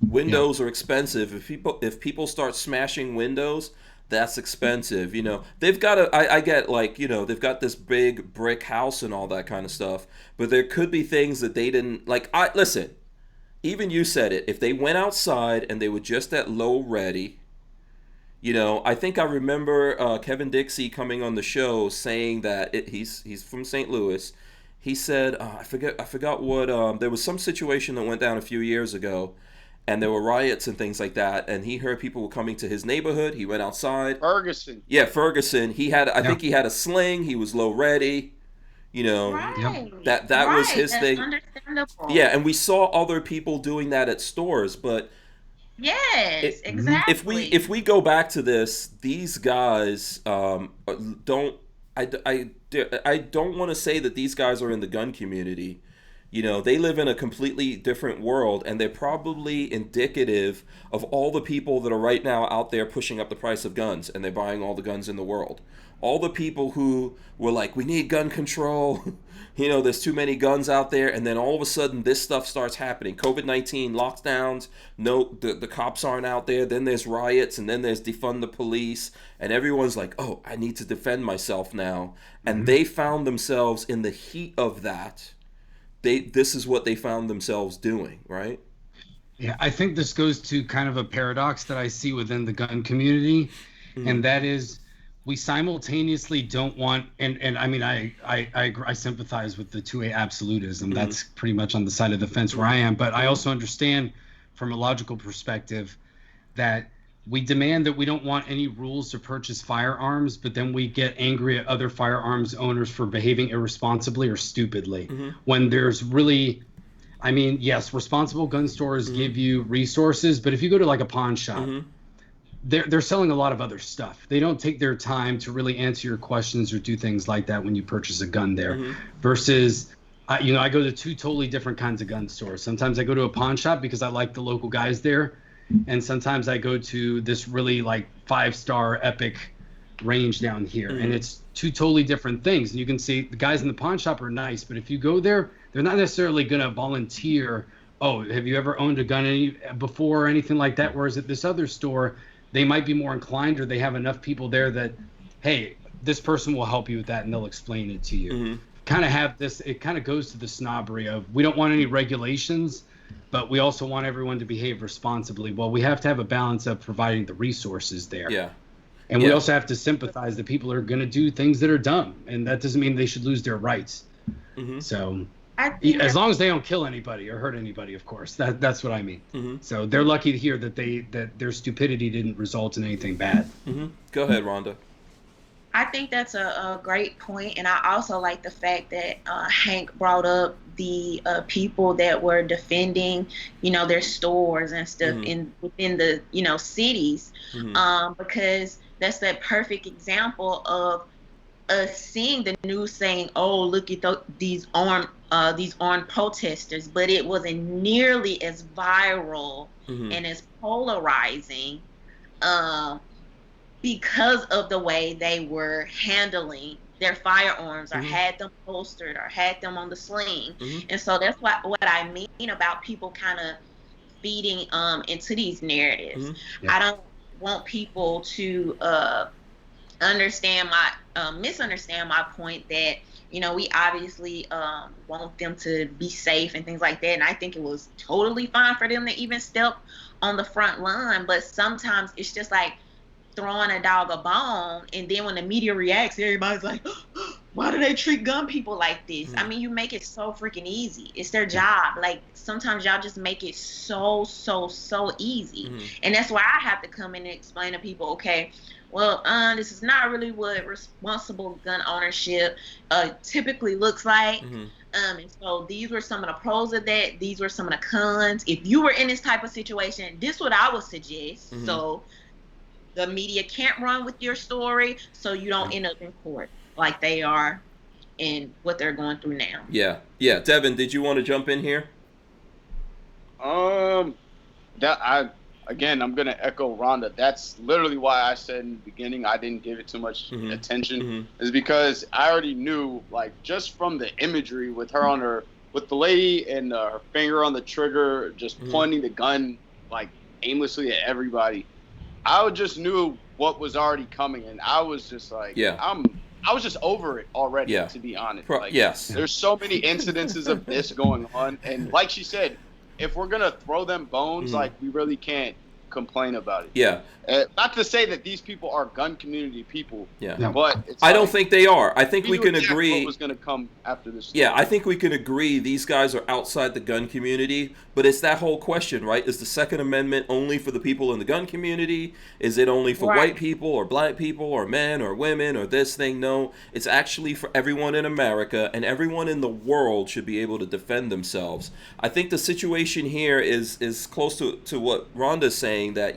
Windows are expensive. If people start smashing windows, that's expensive. They've got I get, like, they've got this big brick house and all that kind of stuff, but there could be things that they didn't like. Listen, even you said it. If they went outside and they were just at low ready, I think I remember Kevin Dixie coming on the show saying that he's from St. Louis. He said, I forgot what, there was some situation that went down a few years ago, and there were riots and things like that, and he heard people were coming to his neighborhood. He went outside. Ferguson. Yeah, Ferguson. I think he had a sling. He was low ready. Right. That was his That's thing. understandable. Yeah, and we saw other people doing that at stores, but Yes, exactly. if we go back to this, these guys don't. I don't want to say that these guys are in the gun community. They live in a completely different world, and they're probably indicative of all the people that are right now out there pushing up the price of guns, and they're buying all the guns in the world. All the people who were like, we need gun control, there's too many guns out there, and then all of a sudden this stuff starts happening. COVID-19 lockdowns, the cops aren't out there, then there's riots, and then there's defund the police, and everyone's like, oh, I need to defend myself now. And they found themselves in the heat of that. This is what they found themselves doing, right? Yeah, I think this goes to kind of a paradox that I see within the gun community, and that is we simultaneously don't want, and I mean, I sympathize with the 2A absolutism. That's pretty much on the side of the fence where I am, but I also understand from a logical perspective that we demand that we don't want any rules to purchase firearms, but then we get angry at other firearms owners for behaving irresponsibly or stupidly. When there's really, I mean, yes, responsible gun stores give you resources, but if you go to like a pawn shop, they're selling a lot of other stuff. They don't take their time to really answer your questions or do things like that when you purchase a gun there. Versus, I go to two totally different kinds of gun stores. Sometimes I go to a pawn shop because I like the local guys there. And sometimes I go to this really like 5-star epic range down here, and it's two totally different things. And you can see the guys in the pawn shop are nice, but if you go there, they're not necessarily going to volunteer, oh, have you ever owned a gun before or anything like that? Whereas at this other store, they might be more inclined, or they have enough people there that, hey, this person will help you with that and they'll explain it to you. Kind of have this, it kind of goes to the snobbery of we don't want any regulations, but we also want everyone to behave responsibly. Well, we have to have a balance of providing the resources there. Yeah. And we also have to sympathize that people are going to do things that are dumb, and that doesn't mean they should lose their rights. So as long as they don't kill anybody or hurt anybody, of course, that's what I mean. So they're lucky to hear that their stupidity didn't result in anything bad. Go ahead, Rhonda. I think that's a great point, and I also like the fact that Hank brought up the people that were defending, their stores and stuff within the, cities, because that's that perfect example of us seeing the news saying, "Oh, look at these armed protesters," but it wasn't nearly as viral and as polarizing. Because of the way they were handling their firearms, or had them holstered, or had them on the sling. And so that's what I mean about people kind of feeding into these narratives. I don't want people to misunderstand my point that, we obviously want them to be safe and things like that. And I think it was totally fine for them to even step on the front line. But sometimes it's just like throwing a dog a bone, and then when the media reacts, everybody's like, why do they treat gun people like this? I mean, you make it so freaking easy. It's their job. Like, sometimes y'all just make it so easy. And that's why I have to come in and explain to people, okay, well, this is not really what responsible gun ownership typically looks like. And so these were some of the pros of that. These were some of the cons. If you were in this type of situation, this is what I would suggest. So the media can't run with your story, so you don't end up in court like they are in what they're going through now. Yeah. Devin, did you want to jump in here? I'm gonna echo Rhonda. That's literally why I said in the beginning I didn't give it too much attention, is because I already knew, like, just from the imagery with her with the lady and her finger on the trigger, just pointing the gun like aimlessly at everybody. I just knew what was already coming, and I was just like, I was just over it already, to be honest. Like, there's so many incidences of this going on, and like she said, if we're gonna throw them bones, like, we really can't complain about it. Yeah. Not to say that these people are gun community people. Yeah. But it's I don't think they are. I think we can agree. What was going to come after this? Yeah, I think we can agree these guys are outside the gun community, but it's that whole question, right? Is the Second Amendment only for the people in the gun community? Is it only for white people or black people or men or women or this thing? No, it's actually for everyone in America, and everyone in the world should be able to defend themselves. I think the situation here is close to what Rhonda's saying, that,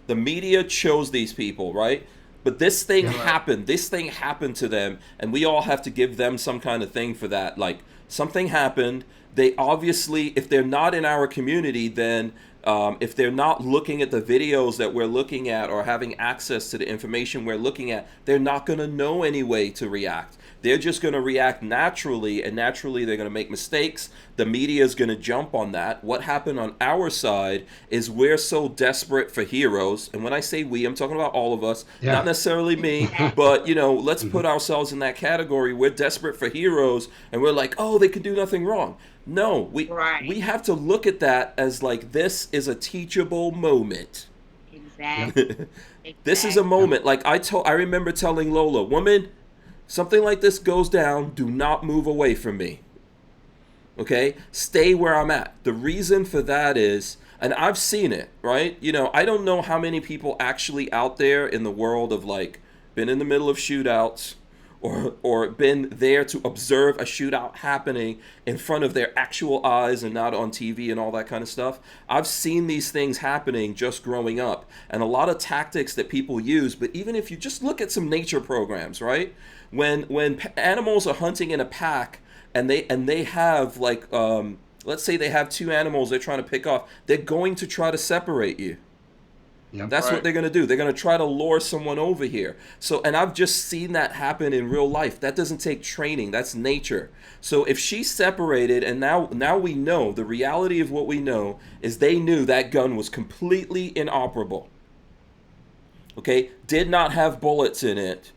the media chose these people, right? But this thing happened. This thing happened to them, and we all have to give them some kind of thing for that. Like, something happened. They obviously, if they're not in our community, then if they're not looking at the videos that we're looking at or having access to the information we're looking at, they're not going to know any way to react. They're just going to react naturally, and naturally they're going to make mistakes. The media is going to jump on that. What happened on our side is we're so desperate for heroes. And when I say we, I'm talking about all of us, not necessarily me, but, let's put ourselves in that category. We're desperate for heroes, and we're like, oh, they could do nothing wrong. No, we have to look at that as like, this is a teachable moment. Exactly. This is a moment. Like I remember telling Lola, woman, something like this goes down, do not move away from me. Okay? Stay where I'm at. The reason for that is, and I've seen it, right? I don't know how many people actually out there in the world of, like, been in the middle of shootouts or been there to observe a shootout happening in front of their actual eyes and not on TV and all that kind of stuff. I've seen these things happening just growing up, and a lot of tactics that people use. But even if you just look at some nature programs, right? When animals are hunting in a pack and they have, like, let's say they have two animals they're trying to pick off, they're going to try to separate you. That's what they're going to do. They're going to try to lure someone over here. So, and I've just seen that happen in real life. That doesn't take training. That's nature. So if she separated, and now we know, the reality of what we know is they knew that gun was completely inoperable. Okay? Did not have bullets in it.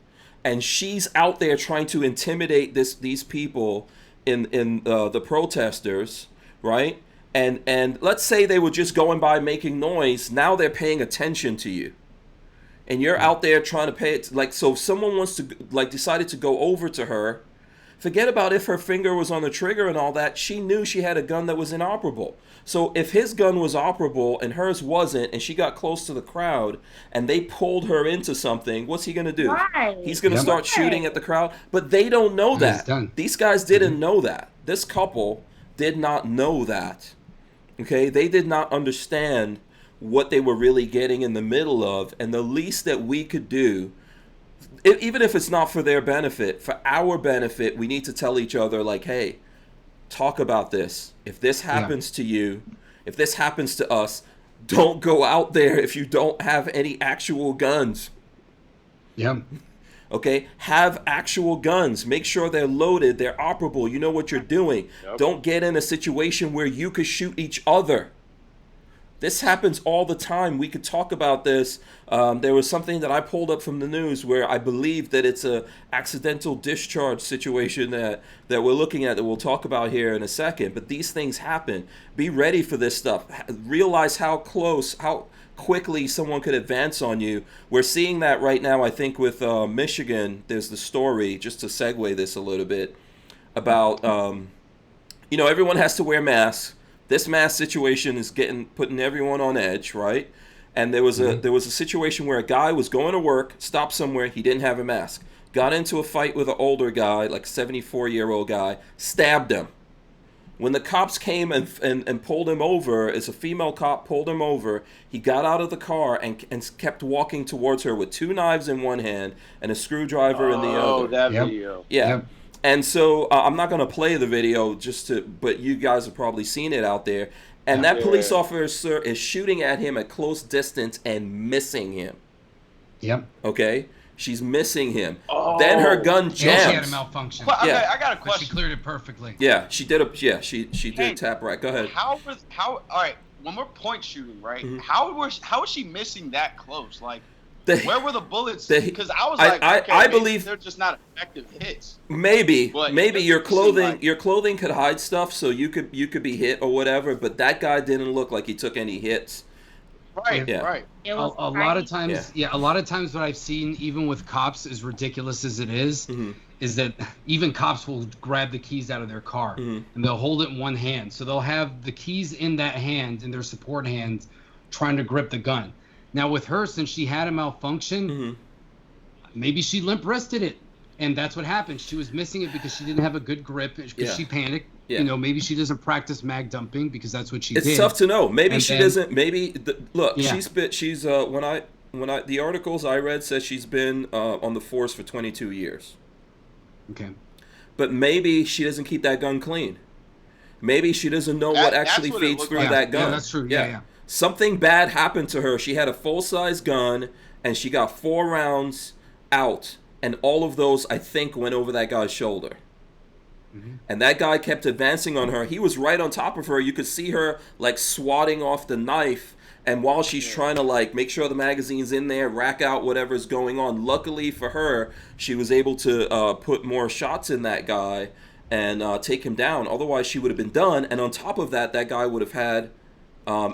And she's out there trying to intimidate these people in the protesters, right? And let's say they were just going by making noise. Now they're paying attention to you. And you're out there trying to pay it. Like, so if someone wants to, like, decided to go over to her, forget about if her finger was on the trigger and all that. She knew she had a gun that was inoperable. So if his gun was operable and hers wasn't, and she got close to the crowd and they pulled her into something, what's he going to do? He's going to start shooting at the crowd. But they don't know that. These guys didn't know that. This couple did not know that. Okay, they did not understand what they were really getting in the middle of, and the least that we could do, even if it's not for their benefit, for our benefit, we need to tell each other, like, hey, talk about this. If this happens to you, if this happens to us, don't go out there if you don't have any actual guns. Okay, have actual guns. Make sure they're loaded, they're operable, you know what you're doing. Don't get in a situation where you could shoot each other. This happens all the time. We could talk about this. There was something that I pulled up from the news where I believe that it's a accidental discharge situation that we're looking at, that we'll talk about here in a second. But these things happen. Be ready for this stuff. Realize how quickly someone could advance on you. We're seeing that right now, I think, with Michigan. There's the story, just to segue this a little bit, about, everyone has to wear masks. This mask situation is putting everyone on edge, right? And there was a situation where a guy was going to work, stopped somewhere, he didn't have a mask. Got into a fight with an older guy, like a 74-year-old guy, stabbed him. When the cops came and pulled him over, as a female cop pulled him over, he got out of the car and kept walking towards her with two knives in one hand and a screwdriver in the other. Oh, that video. Yeah. And so I'm not going to play the video but you guys have probably seen it out there. And that police officer is shooting at him at close distance and missing him. Okay? She's missing him. Then her gun jams. She had a malfunction. Well, okay, I got a question. But she cleared it perfectly. Yeah, she did she did tap right. Go ahead. All right. when we're point shooting, right? Mhm. How is she missing that close? Like, They- where were the bullets? they- Because I was I- like, I- okay, I maybe believe- they're just not effective hits. Maybe But your it seemed clothing like- your clothing could hide stuff, so you could be hit or whatever. But that guy didn't look like he took any hits. Right, Yeah. right. It A was lot of crazy. times, a lot of times what I've seen, even with cops, as ridiculous as it is Mhm. that even cops will grab the keys out of their car Mhm. and they'll hold it in one hand. So they'll have the keys in that hand, in their support hand, trying to grip the gun. Now with her, since she had a malfunction, Mhm. maybe she limp wristed it. And that's what happened. She was missing it because she didn't have a good grip, because Yeah. she panicked. Yeah. You know, maybe she doesn't practice mag dumping because that's what she It's did. tough to know. Maybe And she then- doesn't. Maybe look, Yeah. she's when I the articles I read says she's been on the force for 22 years. Okay. But maybe she doesn't keep that gun clean. Maybe she doesn't know what That's actually what it feeds looked through like. that gun. Yeah, that's true. Yeah. Something bad happened to her. She had a full-size gun, and she got 4 rounds out, and all of those, I think, went over that guy's shoulder. Mm-hmm. And that guy kept advancing on her. He was right on top of her. You could see her, like, swatting off the knife, and while she's trying to, like, make sure the magazine's in there, rack out whatever's going on. Luckily for her, she was able to put more shots in that guy and take him down. Otherwise, she would have been done. And on top of that, that guy would have had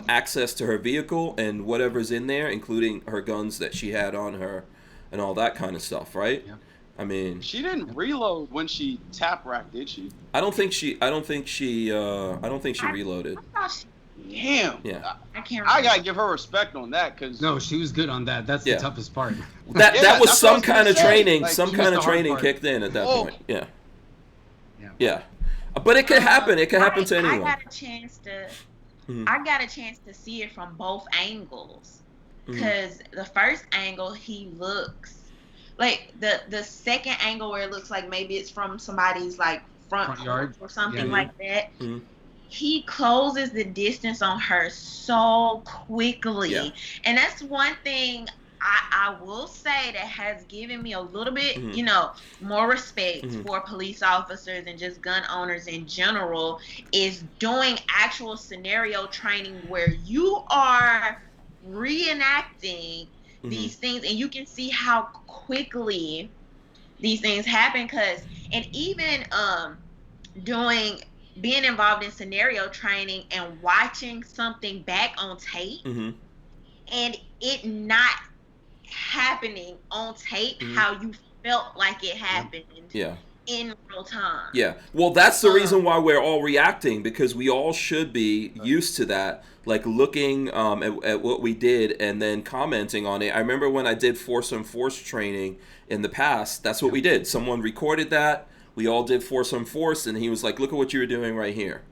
access to her vehicle and whatever's in there, including her guns that she had on her and all that kind of stuff, right? Yeah. I mean, She didn't reload when she tap racked, did she? I don't think she reloaded. I thought she, Damn. Yeah. I can't I remember. gotta give her respect on that, because No, she was good on that. That's Yeah. the toughest part. That Yeah, that was that's what I some was gonna kind of say. training. Like, Some she kind was of the hard training part. kicked in at that Oh. point. Yeah. Yeah. Yeah. But it could happen. It could happen to I anyone. got a chance to. Mhm. I got a chance to see it from both angles, Mhm. because the first angle he looks like the second angle where it looks like maybe it's from somebody's like front yard. or something Yeah. like that. Mhm. He closes the distance on her so quickly, Yeah. and that's one thing I will say that has given me a little bit, Mhm. more respect Mhm. for police officers and just gun owners in general, is doing actual scenario training where you are reenacting Mhm. these things, and you can see how quickly these things happen. And even being involved in scenario training and watching something back on tape, Mhm. and it not happening on tape Mhm. how you felt like it happened Yeah. in real time. Yeah. Well, that's the reason why we're all reacting, because we all should be used to that, like looking at what we did and then commenting on it. I remember when I did Force on Force training in the past, that's what we did. Someone recorded that. We all did Force on Force, and he was like, look at what you were doing right here.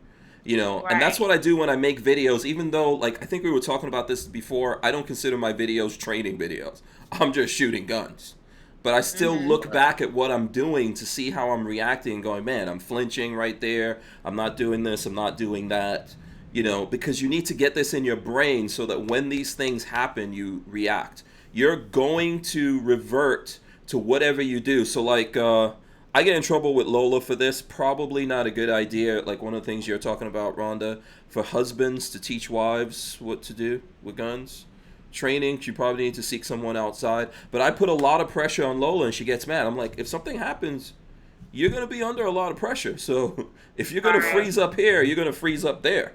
You know, and that's Right. what I do when I make videos, even though, like, I think we were talking about this before, I don't consider my videos training videos. I'm just shooting guns. But I still look back at what I'm doing to see how I'm reacting, going, man, I'm flinching right there. I'm not doing this. I'm not doing that. You know, because you need to get this in your brain so that when these things happen, you react. You're going to revert to whatever you do. So, like, I get in trouble with Lola for this. Probably not a good idea. Like one of the things you're talking about, Rhonda, for husbands to teach wives what to do with guns. Training, you probably need to seek someone outside. But I put a lot of pressure on Lola, and she gets mad. I'm like, if something happens, you're going to be under a lot of pressure. So if you're going to freeze up here, you're going to freeze up there.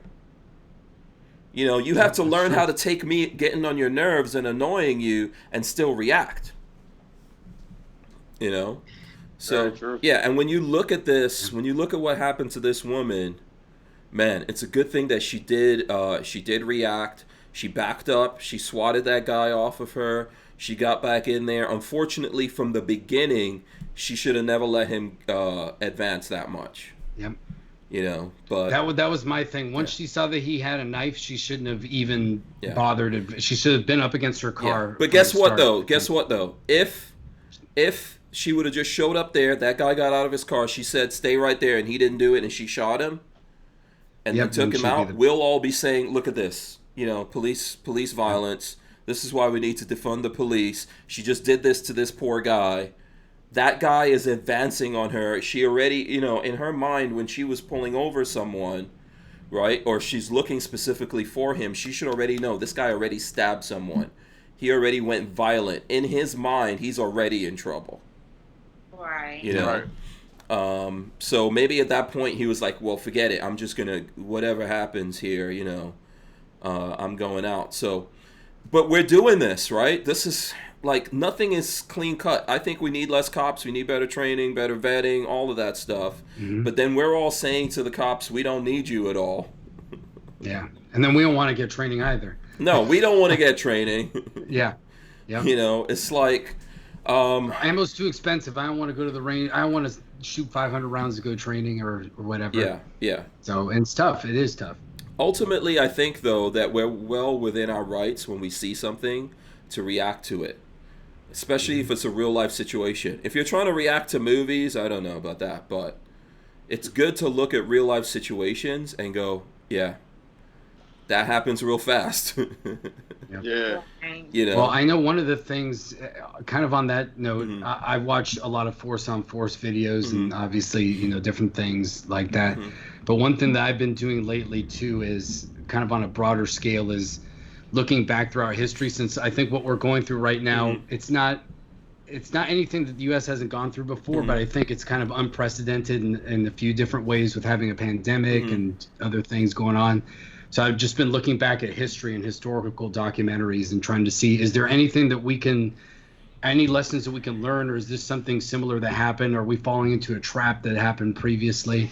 You know, you have to learn how to take me getting on your nerves and annoying you and still react. You know? So, Very true. yeah, and when you look at this, when you look at what happened to this woman, man, it's a good thing that she did react. She backed up. She swatted that guy off of her. She got back in there. Unfortunately, from the beginning, she should have never let him advance that much. Yep. You know, but That was my thing. Once she saw that he had a knife, she shouldn't have even bothered. She should have been up against her car. But guess what though? Guess what though? If she would have just showed up there, that guy got out of his car, she said, stay right there, and he didn't do it, and she shot him, and then took him out, we'll all be saying, look at this. You know, police violence. This is why we need to defund the police. She just did this to this poor guy. That guy is advancing on her. She already, you know, in her mind, when she was pulling over someone, right? Or she's looking specifically for him, she should already know this guy already stabbed someone. He already went violent. In his mind, he's already in trouble. Right. You know? So maybe at that point he was like, well, forget it. I'm just going to, whatever happens here, you know, I'm going out. So, but we're doing this, right? This is like, nothing is clean cut. I think we need less cops. We need better training, better vetting, all of that stuff. Mm-hmm. But then we're all saying to the cops, we don't need you at all. Yeah. And then we don't want to get training either. No, we don't want to get training. Yeah. Yeah. You know, it's like, ammo's too expensive. I don't want to go to the range. I don't want to shoot 500 rounds to go training or whatever. Yeah, yeah. So, and it's tough. It is tough. Ultimately, I think, though, that we're well within our rights when we see something to react to it, especially if it's a real-life situation. If you're trying to react to movies, I don't know about that, but it's good to look at real-life situations and go, yeah, that happens real fast. Yeah. You know? Well, I know one of the things, kind of on that note, I watch a lot of force-on-force videos and obviously, you know, different things like that. But one thing that I've been doing lately, too, is kind of on a broader scale is looking back throughout history, since I think what we're going through right now, it's not anything that the U.S. hasn't gone through before, but I think it's kind of unprecedented in a few different ways with having a pandemic and other things going on. So I've just been looking back at history and historical documentaries and trying to see, is there anything that we can, any lessons that we can learn, or is this something similar that happened? Or are we falling into a trap that happened previously?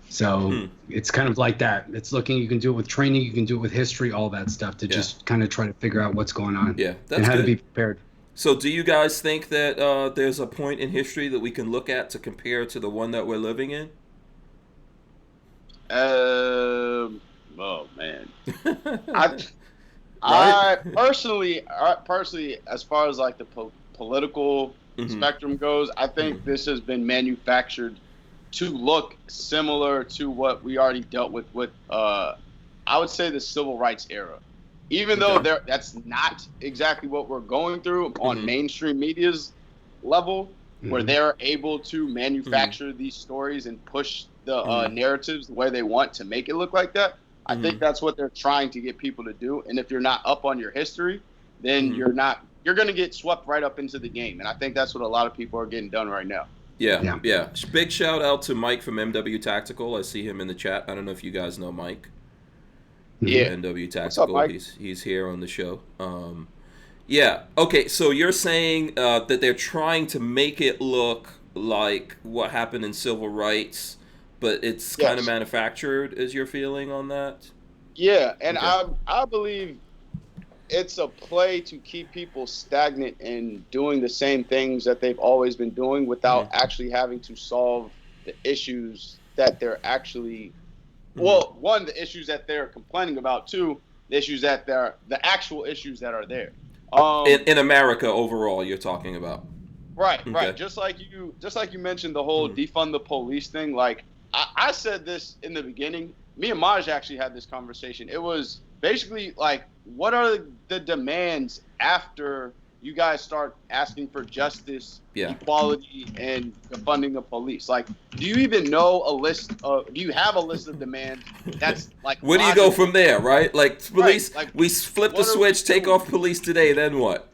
So it's kind of like that. It's looking, you can do it with training, you can do it with history, all that stuff to just kind of try to figure out what's going on. Yeah, that's and how good. to be prepared. So do you guys think that there's a point in history that we can look at to compare to the one that we're living in? Oh man, I personally, as far as like the political spectrum goes, I think this has been manufactured to look similar to what we already dealt with I would say the civil rights era. Even though that's not exactly what we're going through on mainstream media's level, where they're able to manufacture these stories and push the narratives the way they want to make it look like that. I think that's what they're trying to get people to do. And if you're not up on your history, then you're going to get swept right up into the game. And I think that's what a lot of people are getting done right now. Yeah. Big shout out to Mike from MW Tactical. I see him in the chat. I don't know if you guys know Mike. Yeah. MW Tactical. What's up, Mike? He's here on the show. Yeah. Okay. So you're saying that they're trying to make it look like what happened in civil rights, but it's kind of manufactured, is your feeling on that? Yeah, and I believe it's a play to keep people stagnant and doing the same things that they've always been doing without actually having to solve the issues that they're actually well, one, the issues that they're complaining about, two, the issues that the actual issues that are there. In America overall, you're talking about. Right. Just like you mentioned the whole defund the police thing. Like I said this in the beginning. Me and Maj actually had this conversation. It was basically like, what are the demands after you guys start asking for justice, equality, and defunding the police? Like, do you even know do you have a list of demands that's like... Where do you go from there, right? Like, police, we flip the switch, take off police today, then what?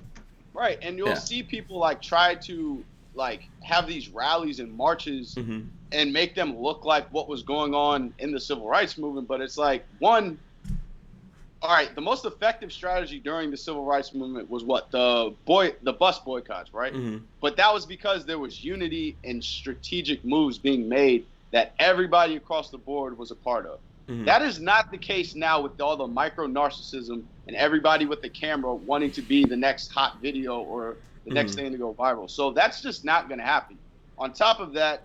Right, and you'll see people like try to like have these rallies and marches and make them look like what was going on in the civil rights movement. But it's like, one, all right, the most effective strategy during the civil rights movement was what? The bus boycotts, right? But that was because there was unity and strategic moves being made that everybody across the board was a part of. That is not the case now with all the micro narcissism and everybody with the camera wanting to be the next hot video or the next thing to go viral. So that's just not going to happen. On top of that,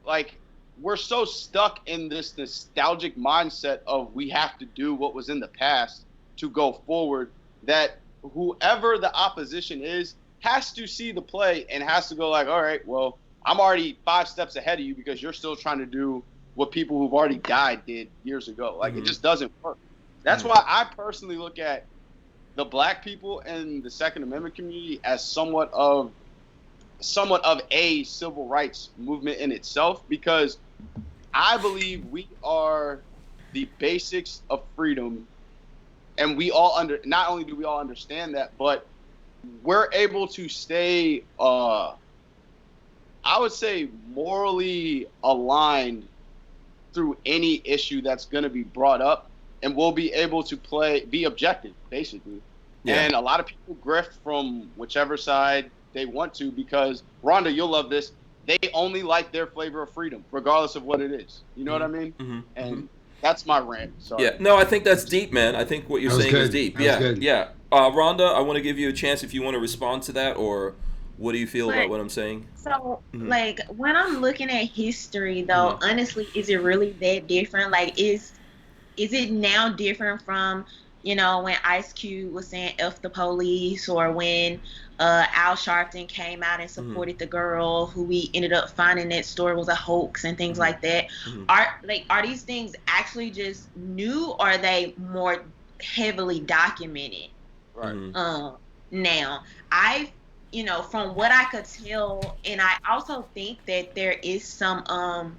like, we're so stuck in this nostalgic mindset of we have to do what was in the past to go forward that whoever the opposition is has to see the play and has to go like, all right, well, I'm already 5 steps ahead of you because you're still trying to do what people who've already died did years ago. Like, it just doesn't work. That's why I personally look at the black people and the Second Amendment community as somewhat of a civil rights movement in itself, because I believe we are the basics of freedom, and we all not only do we all understand that, but we're able to stay, I would say, morally aligned through any issue that's going to be brought up, and we'll be able to be objective, basically. Yeah. And a lot of people grift from whichever side they want to, because, Rhonda, you'll love this, they only like their flavor of freedom, regardless of what it is. You know what I mean? Mm-hmm. And that's my rant. Sorry. Yeah. No, I think that's deep, man. I think what you're saying is deep. Yeah. Rhonda, I want to give you a chance if you want to respond to that, or what do you feel about what I'm saying? So, like, when I'm looking at history, though, honestly, is it really that different? Like, is it now different from, you know, when Ice Cube was saying F the police, or when Al Sharpton came out and supported the girl who we ended up finding that story was a hoax and things like that? Are these things actually just new, or are they more heavily documented? Right. Now, you know, from what I could tell, and I also think that there is some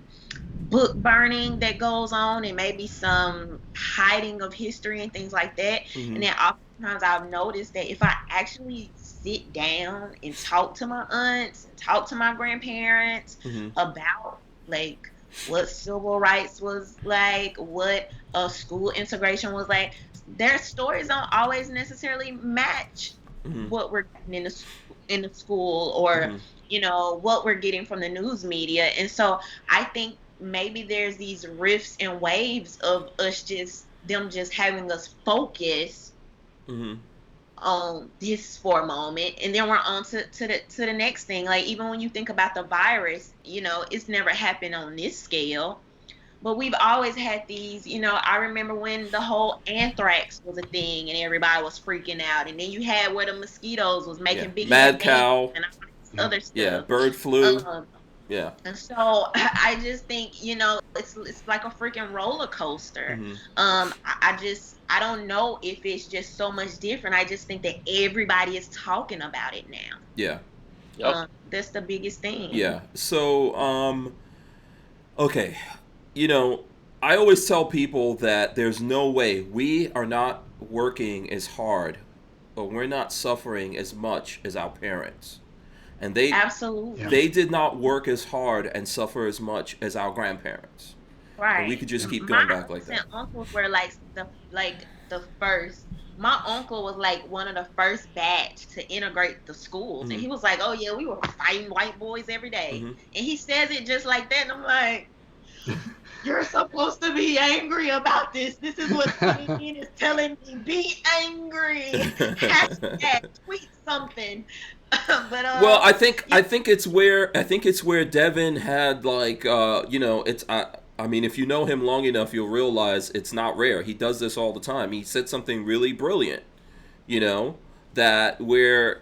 book burning that goes on, and maybe some hiding of history and things like that. And then oftentimes I've noticed that if I actually sit down and talk to my aunts, and talk to my grandparents about, like, what civil rights was like, what school integration was like, their stories don't always necessarily match what we're getting in the school, or you know, what we're getting from the news media. And so I think maybe there's these rifts and waves of them just having us focus on this for a moment, and then we're on to the next thing. Like, even when you think about the virus, you know, it's never happened on this scale, but we've always had these, you know, I remember when the whole anthrax was a thing and everybody was freaking out, and then you had where the mosquitoes was making big mad cow and other stuff. Yeah, bird flu. Yeah. And so I just think, you know, it's like a freaking roller coaster. I don't know if it's just so much different. I just think that everybody is talking about it now. Yeah. That's the biggest thing. Yeah. So, okay. You know, I always tell people that there's no way we are not working as hard, or we're not suffering as much as our parents. And they did not work as hard and suffer as much as our grandparents. Right. And we could just keep going back like that. My uncles were like the first. My uncle was like one of the first batch to integrate the schools, and he was like, "Oh yeah, we were fighting white boys every day." And he says it just like that, and I'm like, "You're supposed to be angry about this. This is what CNN is telling me. Be angry. Hashtag tweet something." But well, I think it's where Devin had, like, you know, it's I mean, if you know him long enough, you'll realize it's not rare. He does this all the time. He said something really brilliant, you know, that we're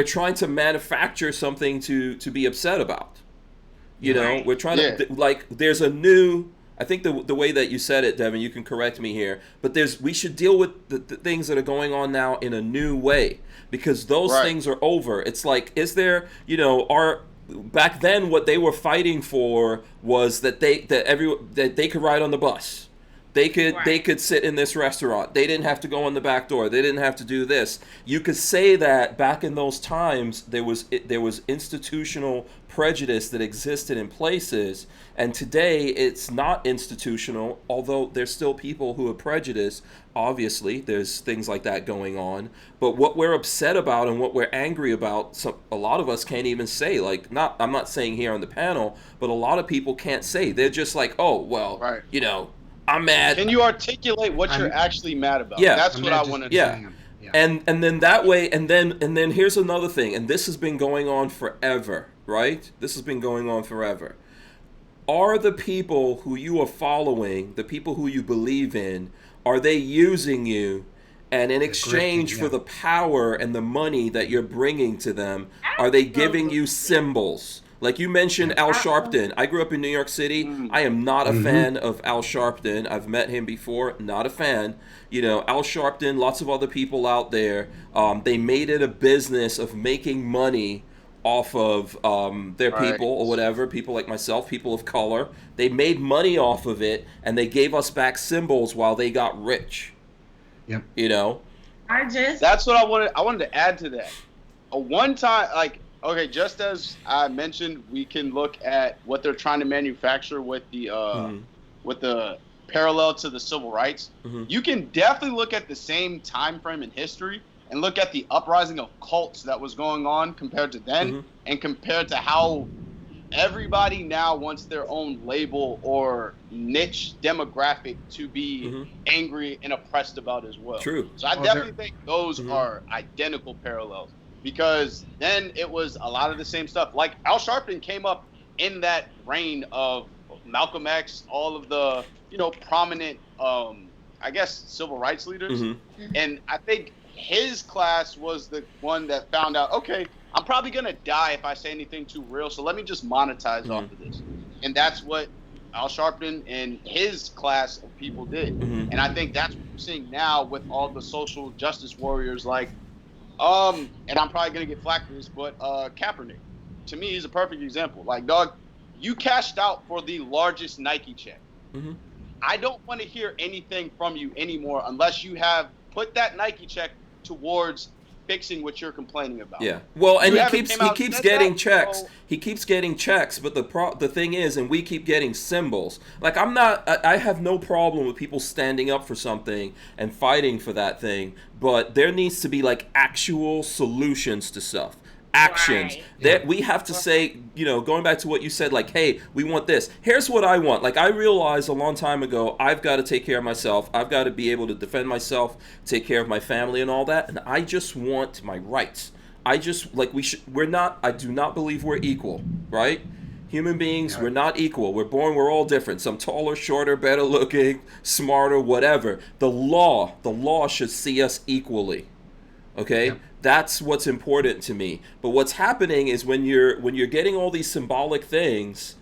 trying to manufacture something to be upset about. You know, we're trying to, like, there's a new, I think the way that you said it, Devin, you can correct me here, but we should deal with the things that are going on now in a new way, because those things are over. It's like, is there, you know, back then what they were fighting for was that they could ride on the bus. They could sit in this restaurant. They didn't have to go in the back door. They didn't have to do this. You could say that back in those times there was institutional prejudice that existed in places, and today it's not institutional, although there's still people who are prejudiced. Obviously, there's things like that going on. But what we're upset about and what we're angry about, a lot of us can't even say. Like, I'm not saying here on the panel, but a lot of people can't say. They're just like, oh, well, you know, I'm mad. Can you articulate what you're actually mad about? Yeah, that's what I want to know. Yeah. And then that way, and then here's another thing, and this has been going on forever, right? This has been going on forever. Are the people who you are following, the people who you believe in, are they using you? And in exchange for the power and the money that you're bringing to them, are they giving you symbols? Like you mentioned Al Sharpton. I grew up in New York City. I am not a fan of Al Sharpton. I've met him before. Not a fan. You know, Al Sharpton, lots of other people out there, they made it a business of making money off of their people or whatever, people like myself, people of color. They made money off of it, and they gave us back symbols while they got rich. Yep. You know? That's what I wanted. I wanted to add to that. A one-time, like, okay, just as I mentioned, we can look at what they're trying to manufacture with the parallel to the civil rights. You can definitely look at the same time frame in history and look at the uprising of cults that was going on compared to then, and compared to how everybody now wants their own label or niche demographic to be angry and oppressed about as well. True. So I definitely think those are identical parallels, because then it was a lot of the same stuff. Like Al Sharpton came up in that reign of Malcolm X, all of the, you know, prominent, I guess, civil rights leaders. And I think his class was the one that found out, okay, I'm probably going to die if I say anything too real, so let me just monetize off of this. And that's what Al Sharpton and his class of people did. And I think that's what we're seeing now with all the social justice warriors like, and I'm probably going to get flack for this, but Kaepernick. To me, he's a perfect example. Like, dog, you cashed out for the largest Nike check. I don't want to hear anything from you anymore unless you have put that Nike check towards fixing what you're complaining about. Yeah. Well, and he keeps getting that, checks. so... He keeps getting checks, but the thing is, and we keep getting symbols. Like, I have no problem with people standing up for something and fighting for that thing, but there needs to be like actual solutions to stuff. Actions that we have to say, you know, going back to what you said, like, hey, we want this. Here's what I want. Like, I realized a long time ago, I've got to take care of myself. I've got to be able to defend myself, take care of my family and all that. And I just want my rights. I just, like, I do not believe we're equal, right? Human beings, we're not equal. We're all different. Some taller, shorter, better looking, smarter, whatever. The law should see us equally. Okay? Yep. That's what's important to me. But what's happening is when you're getting all these symbolic things,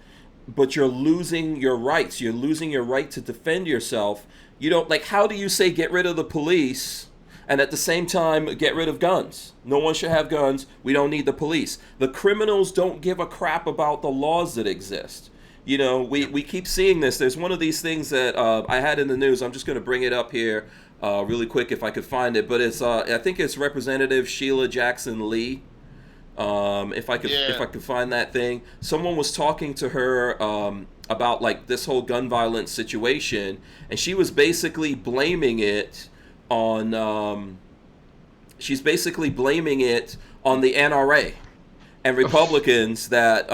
but you're losing your rights. You're losing your right to defend yourself. You don't, like, how do you say get rid of the police and at the same time get rid of guns? No one should have guns. We don't need the police. The criminals don't give a crap about the laws that exist. You know, we keep seeing this. There's one of these things that I had in the news. I'm just going to bring it up here really quick if I could find it. But it's I think it's Representative Sheila Jackson Lee. If I could find that thing. Someone was talking to her about like this whole gun violence situation, and she was basically blaming it on she's basically blaming it on the NRA and Republicans that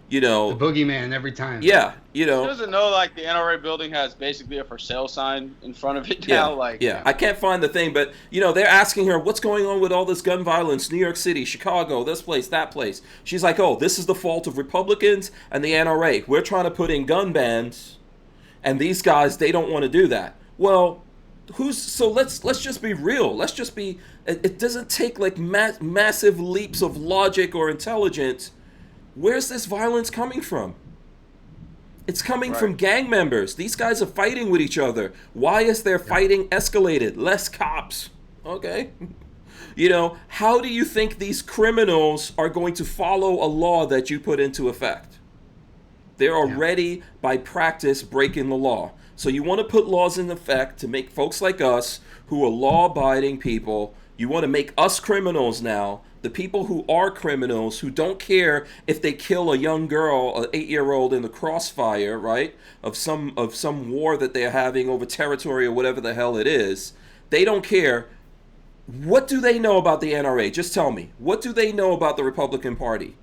you know, the boogeyman every time. Yeah, you know. She doesn't know, like, the NRA building has basically a for sale sign in front of it now. I can't find the thing, but, you know, they're asking her, what's going on with all this gun violence? New York City, Chicago, this place, that place. She's like, oh, this is the fault of Republicans and the NRA. We're trying to put in gun bans, and these guys, they don't want to do that. Well, let's just be real. Let's just be, it doesn't take, like, massive leaps of logic or intelligence. Where's this violence coming from? It's coming from gang members. These guys are fighting with each other. Why is their fighting escalated? Less cops. Okay. You know, how do you think these criminals are going to follow a law that you put into effect? They're already, by practice, breaking the law. So you want to put laws in effect to make folks like us, who are law-abiding people, you want to make us criminals now. The people who are criminals, who don't care if they kill a young girl, an 8-year-old in the crossfire, right, of some war that they're having over territory or whatever the hell it is, they don't care. What do they know about the NRA? Just tell me. What do they know about the Republican Party?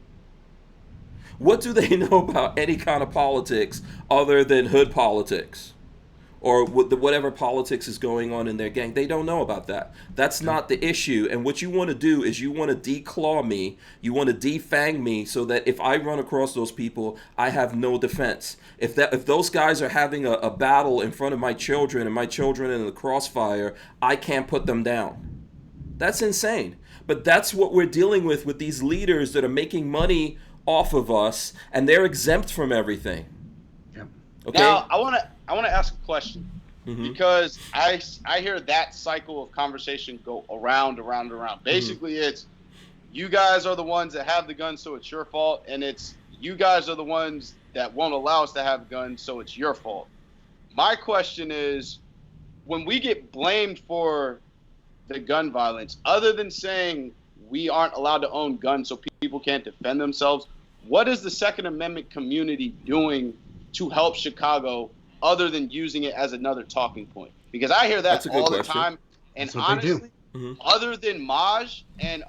What do they know about any kind of politics other than hood politics? Or whatever politics is going on in their gang. They don't know about that. That's not the issue. And what you want to do is you want to declaw me. You want to defang me so that if I run across those people, I have no defense. If those guys are having a battle in front of my children and my children in the crossfire, I can't put them down. That's insane. But that's what we're dealing with these leaders that are making money off of us, and they're exempt from everything. Yep. Okay. Now, I want to ask a question, because I hear that cycle of conversation go around. Basically, it's you guys are the ones that have the guns, so it's your fault, and it's you guys are the ones that won't allow us to have guns, so it's your fault. My question is, when we get blamed for the gun violence, other than saying we aren't allowed to own guns so people can't defend themselves, what is the Second Amendment community doing to help Chicago other than using it as another talking point? Because I hear that all the time. And honestly, other than Maj and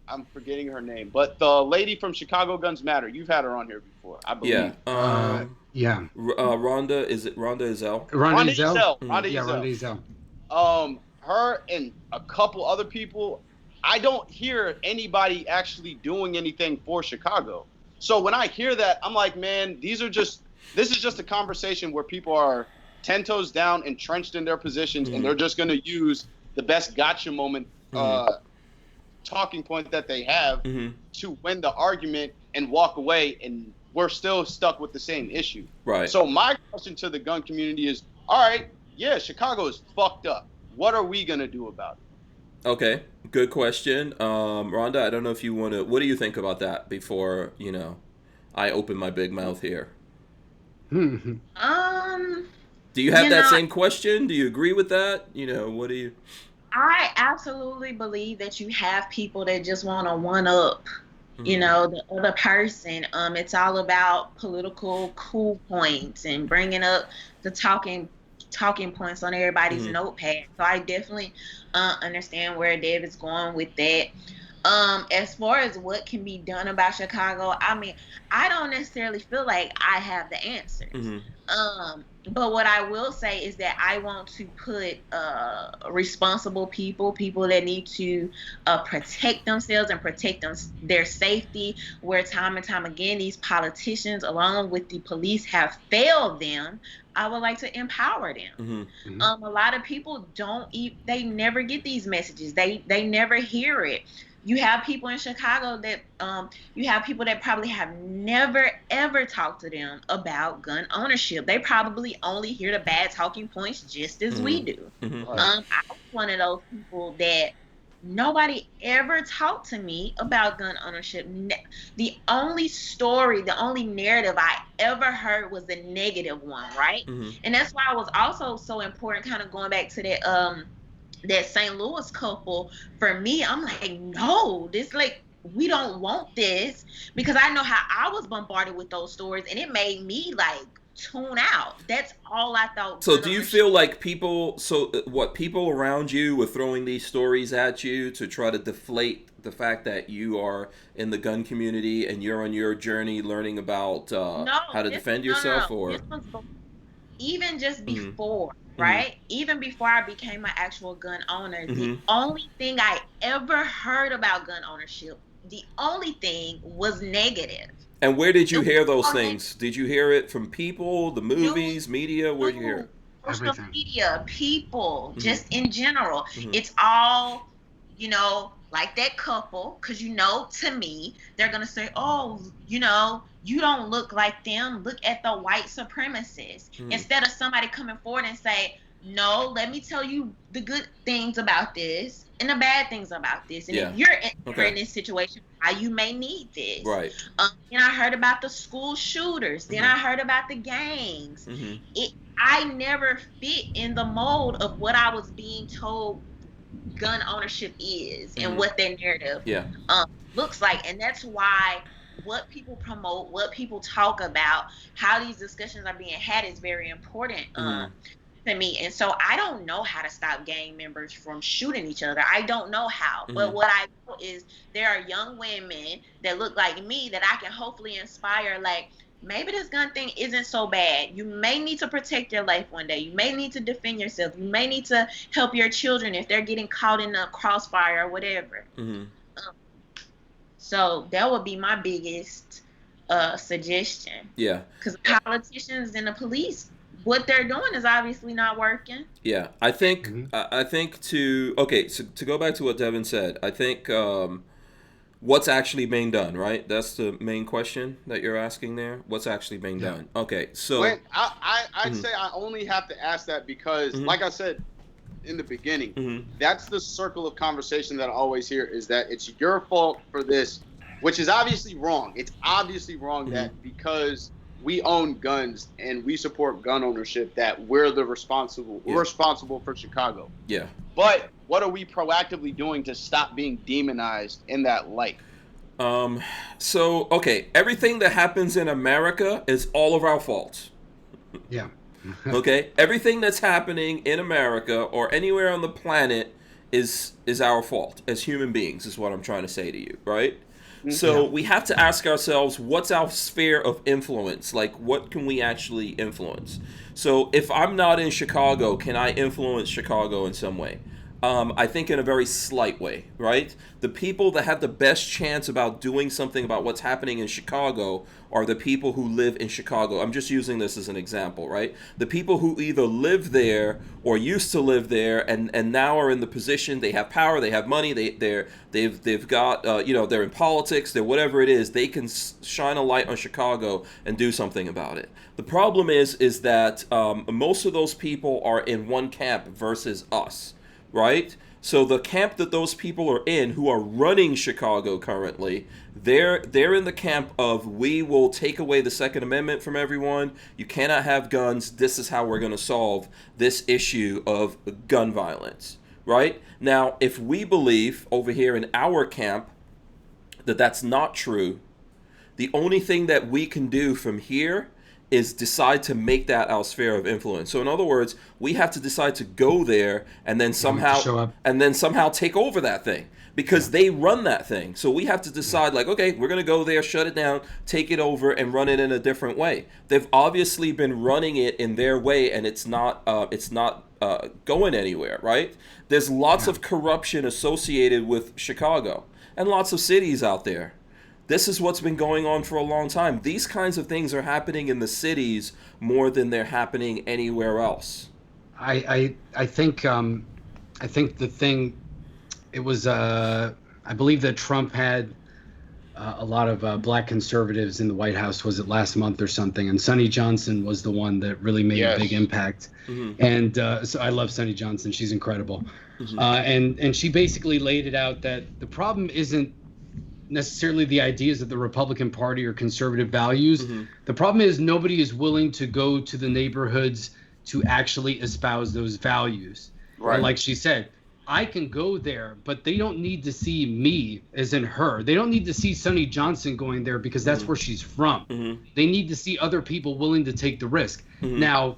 I'm forgetting her name, but the lady from Chicago Guns Matter, you've had her on here before, I believe. Rhonda, is it Rhonda Ezell? Rhonda Ezell. Rhonda Ezell. Her and a couple other people, I don't hear anybody actually doing anything for Chicago. So when I hear that, I'm like, man, this is just a conversation where people are 10 toes down, entrenched in their positions, and they're just going to use the best gotcha moment talking point that they have to win the argument and walk away, and we're still stuck with the same issue. Right. So my question to the gun community is, all right, yeah, Chicago is fucked up. What are we going to do about it? Okay, good question. Rhonda, I don't know if you want to, what do you think about that before, I open my big mouth here? Do you have that same question? Do you agree with that? What do you... I absolutely believe that you have people that just want to one-up, the other person. It's all about political cool points and bringing up the talking points on everybody's notepad. So I definitely understand where Dev is going with that. As far as what can be done about Chicago, I mean, I don't necessarily feel like I have the answers. But what I will say is that I want to put responsible people that need to protect themselves and protect their safety, where time and time again these politicians, along with the police, have failed them. I would like to empower them. A lot of people they never get these messages. They never hear it. You have people in Chicago that you have people that probably have never ever talked to them about gun ownership. They probably only hear the bad talking points just as we do. I was one of those people that nobody ever talked to me about gun ownership. The only story, the only narrative I ever heard was the negative one, right? And that's why it was also so important, kind of going back to that St. Louis couple. For me, I'm like, no, we don't want this, because I know how I was bombarded with those stories, and it made me tune out. That's all I thought. So do you feel like people around you were throwing these stories at you to try to deflate the fact that you are in the gun community and you're on your journey learning about how to defend yourself? Or this was even just before, right? Even before I became an actual gun owner, the only thing I ever heard about gun ownership, the only thing was negative. And where did you hear those things? Did you hear it from people, the movies, media? Where did you hear it? Social media, people, just in general. It's all, like that couple, because, to me, they're going to say, oh, you don't look like them. Look at the white supremacists. Instead of somebody coming forward and say, no, let me tell you the good things about this and the bad things about this. And if you're in this situation, how you may need this. Right. Then I heard about the school shooters. Then I heard about the gangs. I never fit in the mold of what I was being told gun ownership is and what that narrative looks like. And that's why what people promote, what people talk about, how these discussions are being had is very important to me. And so I don't know how to stop gang members from shooting each other. I don't know how. But what I know is there are young women that look like me that I can hopefully inspire, maybe this gun thing isn't so bad. You may need to protect your life one day. You may need to defend yourself. You may need to help your children if they're getting caught in a crossfire or whatever. So that would be my biggest suggestion. Yeah. Because politicians and the police, what they're doing is obviously not working. Yeah, I think to go back to what Devin said, I think what's actually being done, right? That's the main question that you're asking there. What's actually being done? Okay, so I'd say I only have to ask that because, like I said, in the beginning, Mm-hmm. that's the circle of conversation that I always hear, is that it's your fault for this, which is obviously wrong. It's obviously wrong Mm-hmm. that because we own guns and we support gun ownership, that we're responsible for Chicago. Yeah. But what are we proactively doing to stop being demonized in that light? So, okay, everything that happens in America is all of our fault. Yeah. Okay? Everything that's happening in America or anywhere on the planet is our fault as human beings, is what I'm trying to say to you, right? So we have to ask ourselves, what's our sphere of influence? Like, what can we actually influence? So if I'm not in Chicago, can I influence Chicago in some way? I think in a very slight way, right? The people that have the best chance about doing something about what's happening in Chicago are the people who live in Chicago. I'm just using this as an example, right? The people who either live there or used to live there and now are in the position, they have power, they have money, they've got they're in politics, they're whatever it is, they can shine a light on Chicago and do something about it. The problem is that most of those people are in one camp versus us. Right? So the camp that those people are in who are running Chicago currently, they're in the camp of, we will take away the Second Amendment from everyone. You cannot have guns. This is how we're going to solve this issue of gun violence. Right? Now, if we believe over here in our camp that that's not true, the only thing that we can do from here is decide to make that our sphere of influence. So in other words, we have to decide to go there and then somehow take over that thing, because they run that thing. So we have to decide, like, okay, we're going to go there, shut it down, take it over, and run it in a different way. They've obviously been running it in their way, and it's not going anywhere, right? There's lots of corruption associated with Chicago and lots of cities out there. This is what's been going on for a long time. These kinds of things are happening in the cities more than they're happening anywhere else. I think the thing, it was I believe that Trump had a lot of black conservatives in the White House. Was it last month or something? And Sonny Johnson was the one that really made a big impact. Mm-hmm. And so I love Sonny Johnson. She's incredible. Mm-hmm. And she basically laid it out that the problem isn't necessarily the ideas of the Republican Party or conservative values. Mm-hmm. The problem is nobody is willing to go to the neighborhoods to actually espouse those values. Right. And like she said, I can go there, but they don't need to see me, as in her. They don't need to see Sonny Johnson going there because that's where she's from. Mm-hmm. They need to see other people willing to take the risk. Mm-hmm. Now,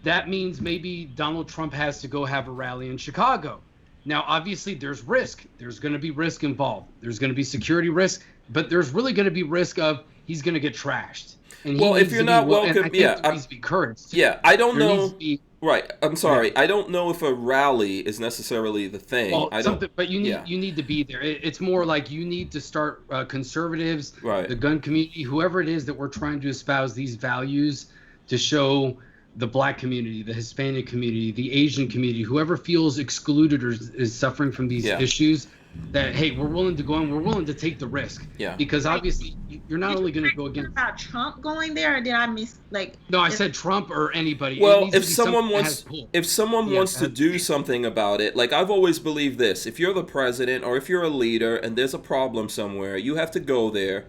that means maybe Donald Trump has to go have a rally in Chicago. Now, obviously, there's risk. There's going to be risk involved. There's going to be security risk, but there's really going to be risk of he's going to get trashed. And well, if you're not welcome, there needs to be courage. Yeah, I don't know. Right, I'm sorry. Yeah. I don't know if a rally is necessarily the thing. Well, but you need to be there. It's more like you need to start conservatives, right, the gun community, whoever it is that we're trying to espouse these values to show the black community, the Hispanic community, the Asian community, whoever feels excluded or is suffering from these issues, that, hey, we're willing to go and we're willing to take the risk. Yeah. Because obviously you're not only going to go against about Trump going there, or did I miss No, I said Trump or anybody. Well, if someone wants to do something about it, like I've always believed this, if you're the president or if you're a leader and there's a problem somewhere, you have to go there.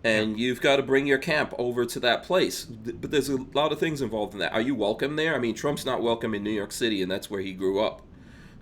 And you've got to bring your camp over to that place. But there's a lot of things involved in that. Are you welcome there? I mean, Trump's not welcome in New York City, and that's where he grew up.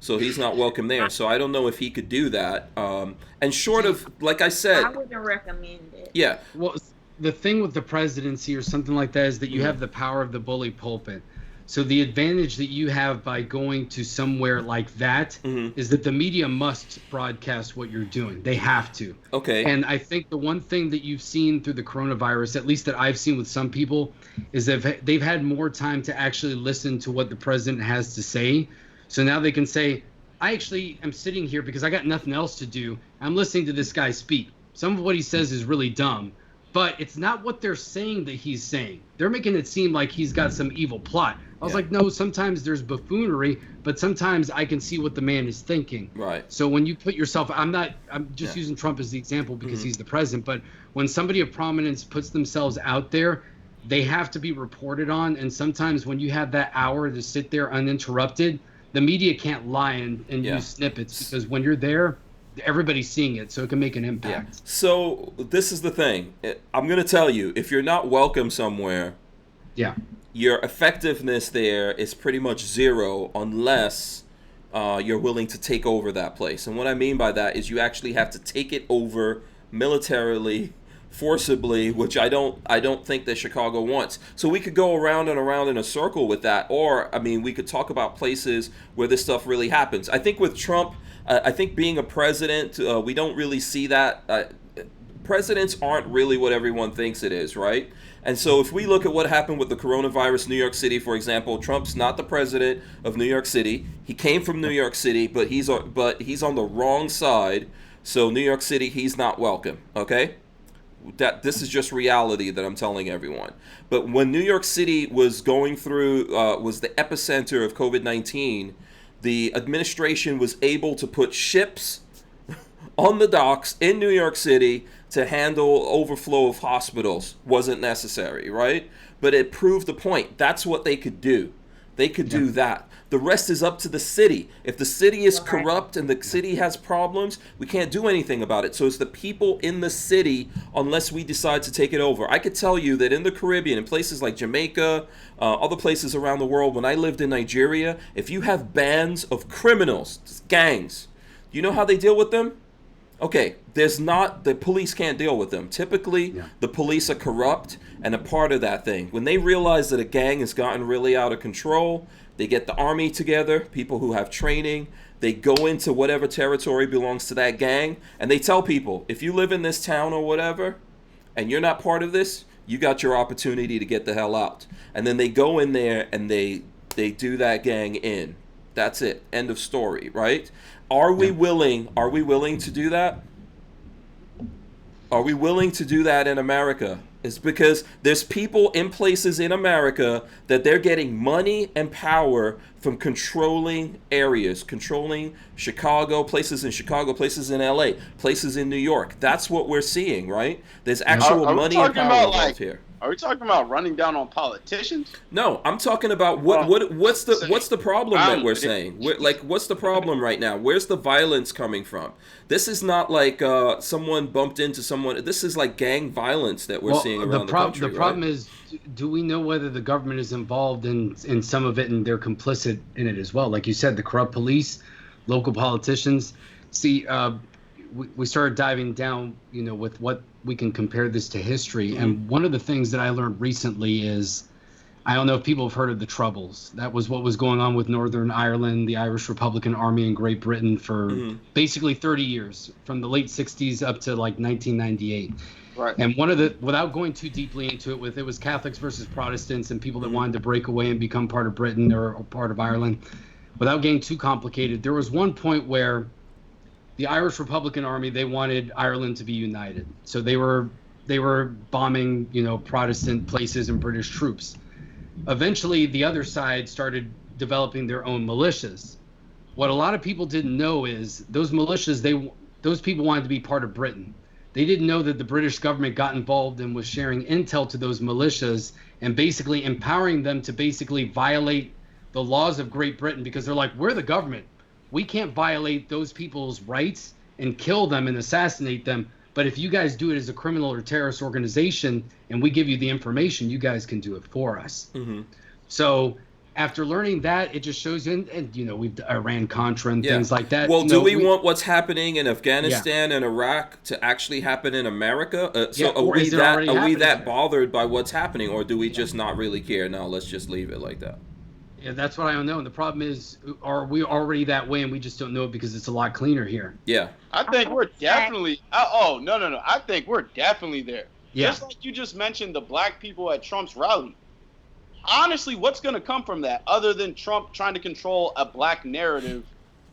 So he's not welcome there. So I don't know if he could do that. And short of, like I said... I wouldn't recommend it. Yeah. Well, the thing with the presidency or something like that is that you have the power of the bully pulpit. So the advantage that you have by going to somewhere like that is that the media must broadcast what you're doing. They have to. Okay. And I think the one thing that you've seen through the coronavirus, at least that I've seen with some people, is that they've had more time to actually listen to what the president has to say. So now they can say, I actually am sitting here because I got nothing else to do. I'm listening to this guy speak. Some of what he says is really dumb, but it's not what they're saying that he's saying. They're making it seem like he's got some evil plot. I was like, no, sometimes there's buffoonery, but sometimes I can see what the man is thinking. Right. So when you put yourself, I'm just using Trump as the example because he's the president, but when somebody of prominence puts themselves out there, they have to be reported on. And sometimes when you have that hour to sit there uninterrupted, the media can't lie and Yeah. use snippets, because when you're there, everybody's seeing it, so it can make an Yeah. impact. So this is the thing. I'm going to tell you, if you're not welcome somewhere, Yeah. your effectiveness there is pretty much zero unless you're willing to take over that place. And what I mean by that is you actually have to take it over militarily, forcibly, which I don't think that Chicago wants. So we could go around and around in a circle with that, or I mean, we could talk about places where this stuff really happens. I think with Trump, I think being a president, we don't really see that. Presidents aren't really what everyone thinks it is, right? And so if we look at what happened with the coronavirus, New York City, for example, Trump's not the president of New York City. He came from New York City, but he's on the wrong side. So New York City, he's not welcome. Okay, this is just reality that I'm telling everyone. But when New York City was going through, was the epicenter of COVID-19, the administration was able to put ships on the docks in New York City to handle overflow of hospitals. Wasn't necessary, right? But it proved the point. That's what they could do. They could do that. The rest is up to the city. If the city is corrupt and the city has problems, we can't do anything about it. So it's the people in the city, unless we decide to take it over. I could tell you that in the Caribbean, in places like Jamaica, other places around the world, when I lived in Nigeria, if you have bands of criminals, gangs, you know how they deal with them? Okay, the police can't deal with them. Typically, the police are corrupt and a part of that thing. When they realize that a gang has gotten really out of control, they get the army together, people who have training. They go into whatever territory belongs to that gang, and they tell people, if you live in this town or whatever, and you're not part of this, you got your opportunity to get the hell out. And then they go in there and they do that gang in. That's it. End of story, right? Are we willing to do that? Are we willing to do that in America? It's because there's people in places in America that they're getting money and power from controlling areas, controlling Chicago, places in LA, places in New York. That's what we're seeing, right? There's actual money and power involved here. Are we talking about running down on politicians? No, I'm talking about what's the problem that we're saying? What's the problem right now? Where's the violence coming from? This is not like someone bumped into someone. This is like gang violence that we're seeing around the country. The problem is, do we know whether the government is involved in some of it and they're complicit in it as well? Like you said, the corrupt police, local politicians. See, we started diving down, with what we can compare this to history. Mm-hmm. And one of the things that I learned recently is, I don't know if people have heard of the Troubles. That was what was going on with Northern Ireland, the Irish Republican Army in Great Britain for basically 30 years, from the late 60s up to like 1998. Right. And without going too deeply into it, it was Catholics versus Protestants and people that wanted to break away and become part of Britain or part of Ireland. Without getting too complicated, there was one point where the Irish Republican Army, they wanted Ireland to be united. So they were bombing, Protestant places and British troops. Eventually, the other side started developing their own militias. What a lot of people didn't know is those militias, those people wanted to be part of Britain. They didn't know that the British government got involved and was sharing intel to those militias and basically empowering them to basically violate the laws of Great Britain, because they're like, we're the government. We can't violate those people's rights and kill them and assassinate them. But if you guys do it as a criminal or terrorist organization and we give you the information, you guys can do it for us. Mm-hmm. So after learning that, it just shows you, and we've Iran-Contra and things like that. Well, do we want what's happening in Afghanistan and Iraq to actually happen in America? Are we that bothered by what's happening, or do we just not really care? No, let's just leave it like that. Yeah, that's what I don't know. And the problem is, are we already that way and we just don't know it because it's a lot cleaner here? Yeah. I think we're definitely no. I think we're definitely there. Yeah. Just like you just mentioned the black people at Trump's rally. Honestly, what's going to come from that other than Trump trying to control a black narrative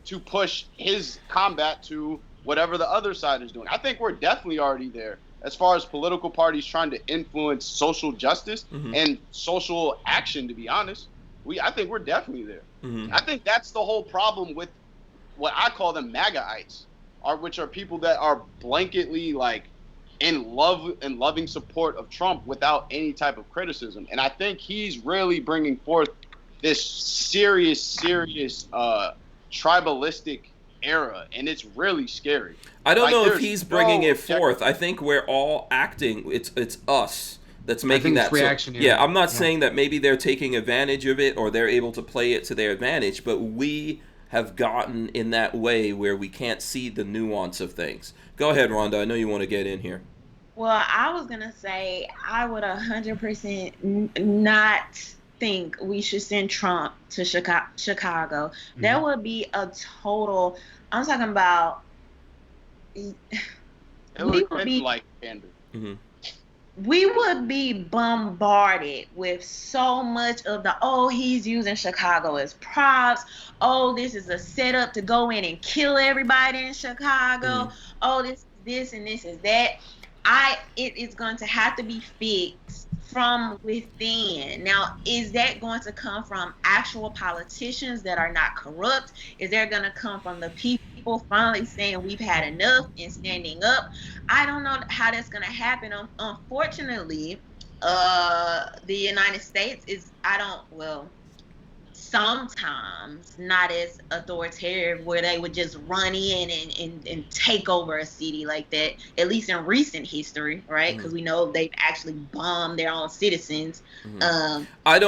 to push his combat to whatever the other side is doing? I think we're definitely already there as far as political parties trying to influence social justice and social action, to be honest. I think we're definitely there. Mm-hmm. I think that's the whole problem with what I call them MAGAites, which are people that are blanketly like in love and loving support of Trump without any type of criticism. And I think he's really bringing forth this serious tribalistic era, and it's really scary. I don't Like, know if there's he's bringing no it forth. I think we're all acting. It's us that's making think that. it's reactionary. Yeah, I'm not Yeah. saying that maybe they're taking advantage of it or they're able to play it to their advantage, but we have gotten in that way where we can't see the nuance of things. Go ahead, Rhonda. I know you want to get in here. Well, I was gonna say I would 100% not think we should send Trump to Chicago. That would be a total. I'm talking about. It We would would be be like Andrew. Hmm. we would be bombarded with so much of he's using Chicago as props. Oh, this is a setup to go in and kill everybody in Chicago. Oh, this and this is that. It is going to have to be fixed from within. Now, is that going to come from actual politicians that are not corrupt? Is that going to come from the people finally saying we've had enough and standing up? I don't know how that's going to happen. Unfortunately, the United States is, sometimes not as authoritarian where they would just run in and take over a city like that, at least in recent history, right? Because we know they've actually bombed their own citizens. I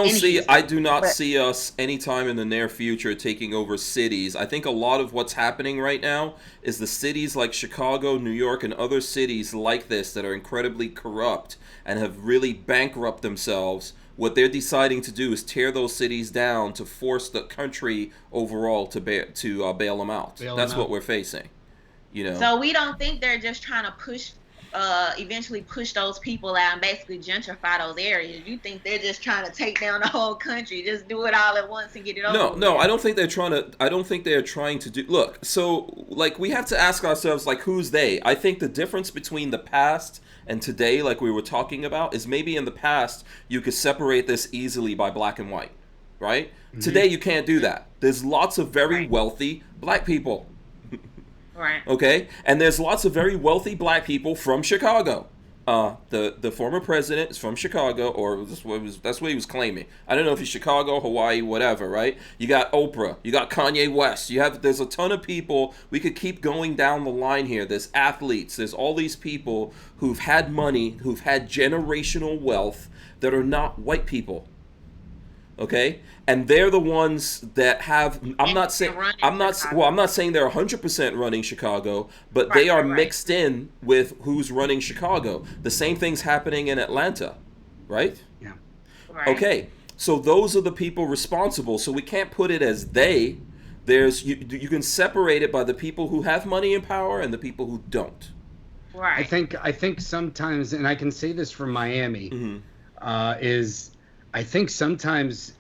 do not see us anytime in the near future taking over cities. I think a lot of what's happening right now is the cities like Chicago, New York, and other cities like this that are incredibly corrupt and have really bankrupted themselves. What they're deciding to do is tear those cities down to force the country overall to bail them out. That's what we're facing. So we don't think they're just trying to eventually push those people out and basically gentrify those areas. You think they're just trying to take down the whole country, just do it all at once and get it over with? No, I don't think they're trying to. I don't think they're trying to do. Look, so like we have to ask ourselves, like, who's they? I think the difference between the past and today, like we were talking about, is maybe in the past you could separate this easily by black and white, right? Today you can't do that. There's lots of very wealthy black people. Right. Okay, and there's lots of very wealthy black people from Chicago. The former president is from Chicago, or that's what he was claiming. I don't know if he's Chicago, Hawaii, whatever, right? You got Oprah, you got Kanye West. There's a ton of people. We could keep going down the line here. There's athletes. There's all these people who've had money, who've had generational wealth that are not white people. Okay, and they're the ones that have. I'm not saying they're 100% running Chicago, but they are mixed in with who's running Chicago. The same thing's happening in Atlanta, right? Yeah. Right. Okay, so those are the people responsible. So we can't put it as they. You can separate it by the people who have money and power and the people who don't. Right. I think sometimes, and I can say this from Miami, is I think sometimes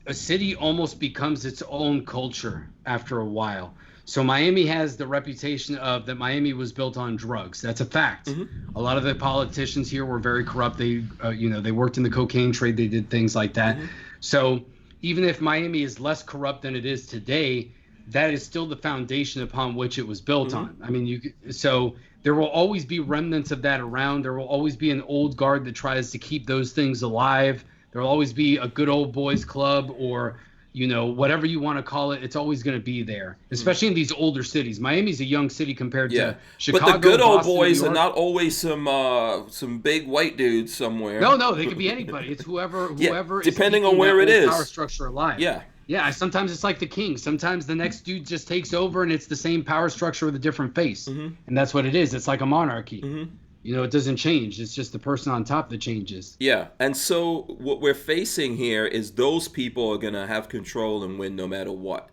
a city almost becomes its own culture after a while. So Miami has the reputation of that Miami was built on drugs. That's a fact. A lot of the politicians here were very corrupt. They, they worked in the cocaine trade. They did things like that. So even if Miami is less corrupt than it is today, that is still the foundation upon which it was built on. I mean, so there will always be remnants of that around. There will always be an old guard that tries to keep those things alive. There will always be a good old boys club or, whatever you want to call it. It's always going to be there, especially in these older cities. Miami's a young city compared to Chicago. But the good old Boston, boys are not always some big white dudes somewhere. No, they could be anybody. It's whoever is depending on keeping where that it old is. Power structure alive. Yeah, sometimes it's like the king. Sometimes the next dude just takes over and it's the same power structure with a different face. And that's what it is. It's like a monarchy. It doesn't change. It's just the person on top that changes. Yeah, and so what we're facing here is those people are going to have control and win no matter what.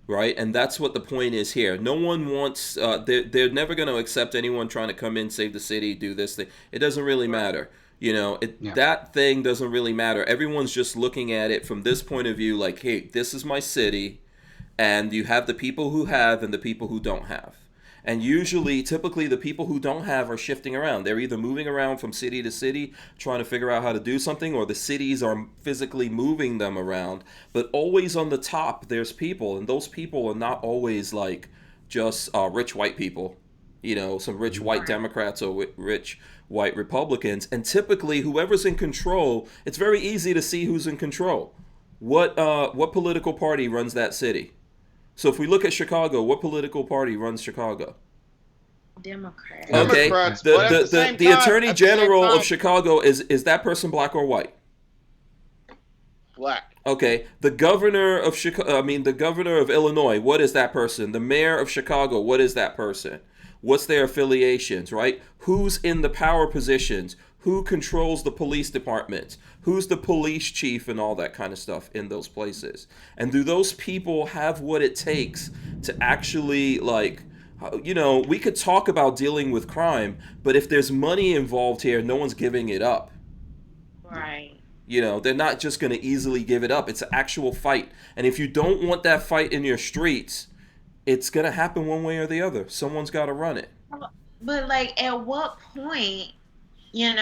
Right? And that's what the point is here. No one wants, they're never going to accept anyone trying to come in, save the city, do this thing. It doesn't really matter. That thing doesn't really matter. Everyone's just looking at it from this point of view, like, hey, this is my city, and you have the people who have and the people who don't have. And typically, the people who don't have are shifting around. They're either moving around from city to city, trying to figure out how to do something, or the cities are physically moving them around. But always on the top, there's people, and those people are not always like just rich white people. some rich white Democrats or rich white Republicans. And typically, whoever's in control, it's very easy to see who's in control. What political party runs that city? So if we look at Chicago, what political party runs Chicago? Democrats. Okay. Democrats, but at the same The time- Attorney at the same General time- of Chicago, is that person black or white? Black. Okay. The governor of the governor of Illinois, what is that person? The mayor of Chicago, what is that person? What's their affiliations, right? Who's in the power positions? Who controls the police departments? Who's the police chief and all that kind of stuff in those places? And do those people have what it takes to actually, we could talk about dealing with crime, but if there's money involved here, no one's giving it up. Right. They're not just going to easily give it up. It's an actual fight. And if you don't want that fight in your streets, it's going to happen one way or the other. Someone's got to run it. But at what point, and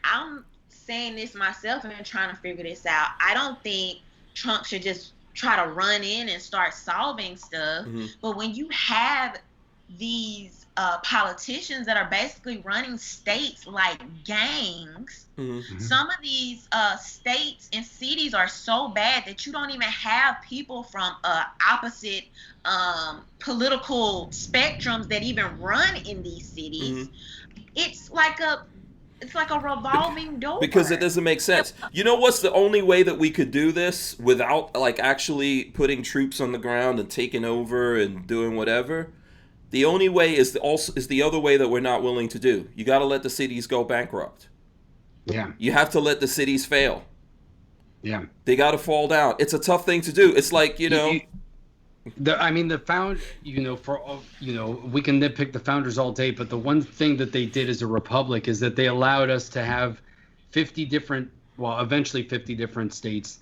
I'm saying this myself and trying to figure this out. I don't think Trump should just try to run in and start solving stuff. Mm-hmm. But when you have these politicians that are basically running states like gangs, mm-hmm. some of these states and cities are so bad that you don't even have people from opposite political spectrums that even run in these cities. Mm-hmm. It's like a revolving door. Because it doesn't make sense. You know what's the only way that we could do this without actually putting troops on the ground and taking over and doing whatever? The only way is the other way that we're not willing to do. You got to let the cities go bankrupt. Yeah. You have to let the cities fail. Yeah. They got to fall down. It's a tough thing to do. It's like, we can nitpick the founders all day, but the one thing that they did as a republic is that they allowed us to have eventually 50 different states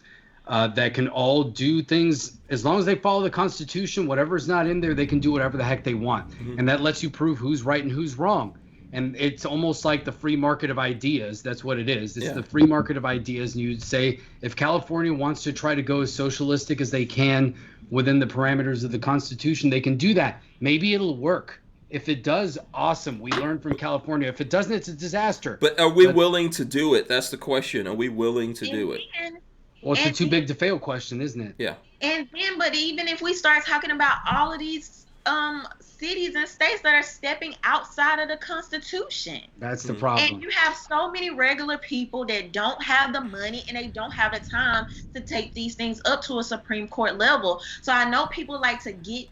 that can all do things as long as they follow the Constitution. Whatever's not in there, they can do whatever the heck they want. Mm-hmm. And that lets you prove who's right and who's wrong. And it's almost like the free market of ideas. That's what it is. It's the free market of ideas. And you'd say if California wants to try to go as socialistic as they can within the parameters of the Constitution, they can do that. Maybe it'll work. If it does, awesome. We learned from California. If it doesn't, it's a disaster. But are we willing to do it? That's the question. Are we willing to do it? Well, it's a too big to fail question, isn't it? Yeah. But even if we start talking about all of these cities and states that are stepping outside of the Constitution. That's the problem. And you have so many regular people that don't have the money and they don't have the time to take these things up to a Supreme Court level. So I know people like to get,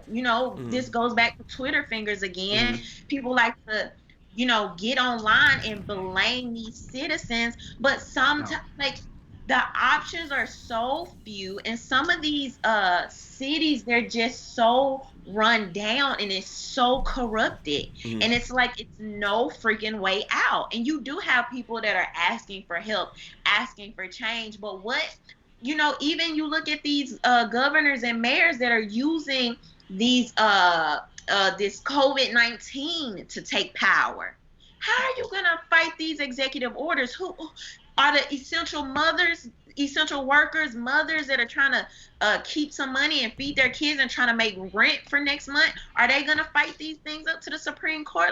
this goes back to Twitter fingers again. Mm-hmm. People like to, get online and blame these citizens. But sometimes, the options are so few, and some of these cities, they're just so run down and it's so corrupted. Mm-hmm. And it's like it's no freaking way out. And you do have people that are asking for help, asking for change. But even you look at these governors and mayors that are using these this COVID-19 to take power. How are you gonna fight these executive orders? Who are the essential workers, mothers that are trying to keep some money and feed their kids and trying to make rent for next month? Are they going to fight these things up to the Supreme Court?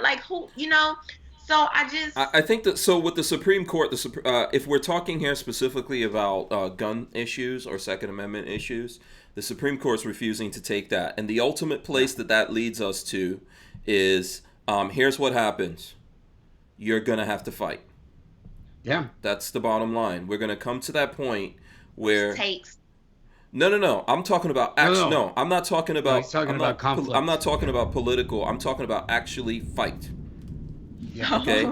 So I think that, so with the Supreme Court, if we're talking here specifically about gun issues or Second Amendment issues, the Supreme Court's refusing to take that. And the ultimate place that leads us to is, here's what happens. You're going to have to fight. Yeah. That's the bottom line. We're going to come to that point where... Takes. No. I'm talking about... No, I'm not talking about... He's talking about conflict. I'm not talking about political. I'm talking about actually fight. Yeah. Okay?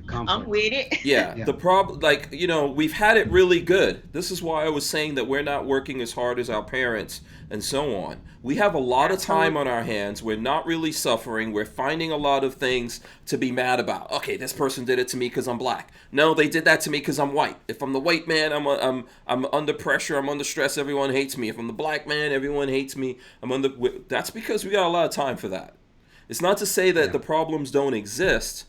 I'm with it. Yeah. The problem... we've had it really good. This is why I was saying that we're not working as hard as our parents and so on. We have a lot of time on our hands. We're not really suffering. We're finding a lot of things to be mad about. Okay, this person did it to me because I'm black. No, they did that to me because I'm white. If I'm the white man, I'm under pressure. I'm under stress. Everyone hates me. If I'm the black man, everyone hates me. That's because we got a lot of time for that. It's not to say that the problems don't exist,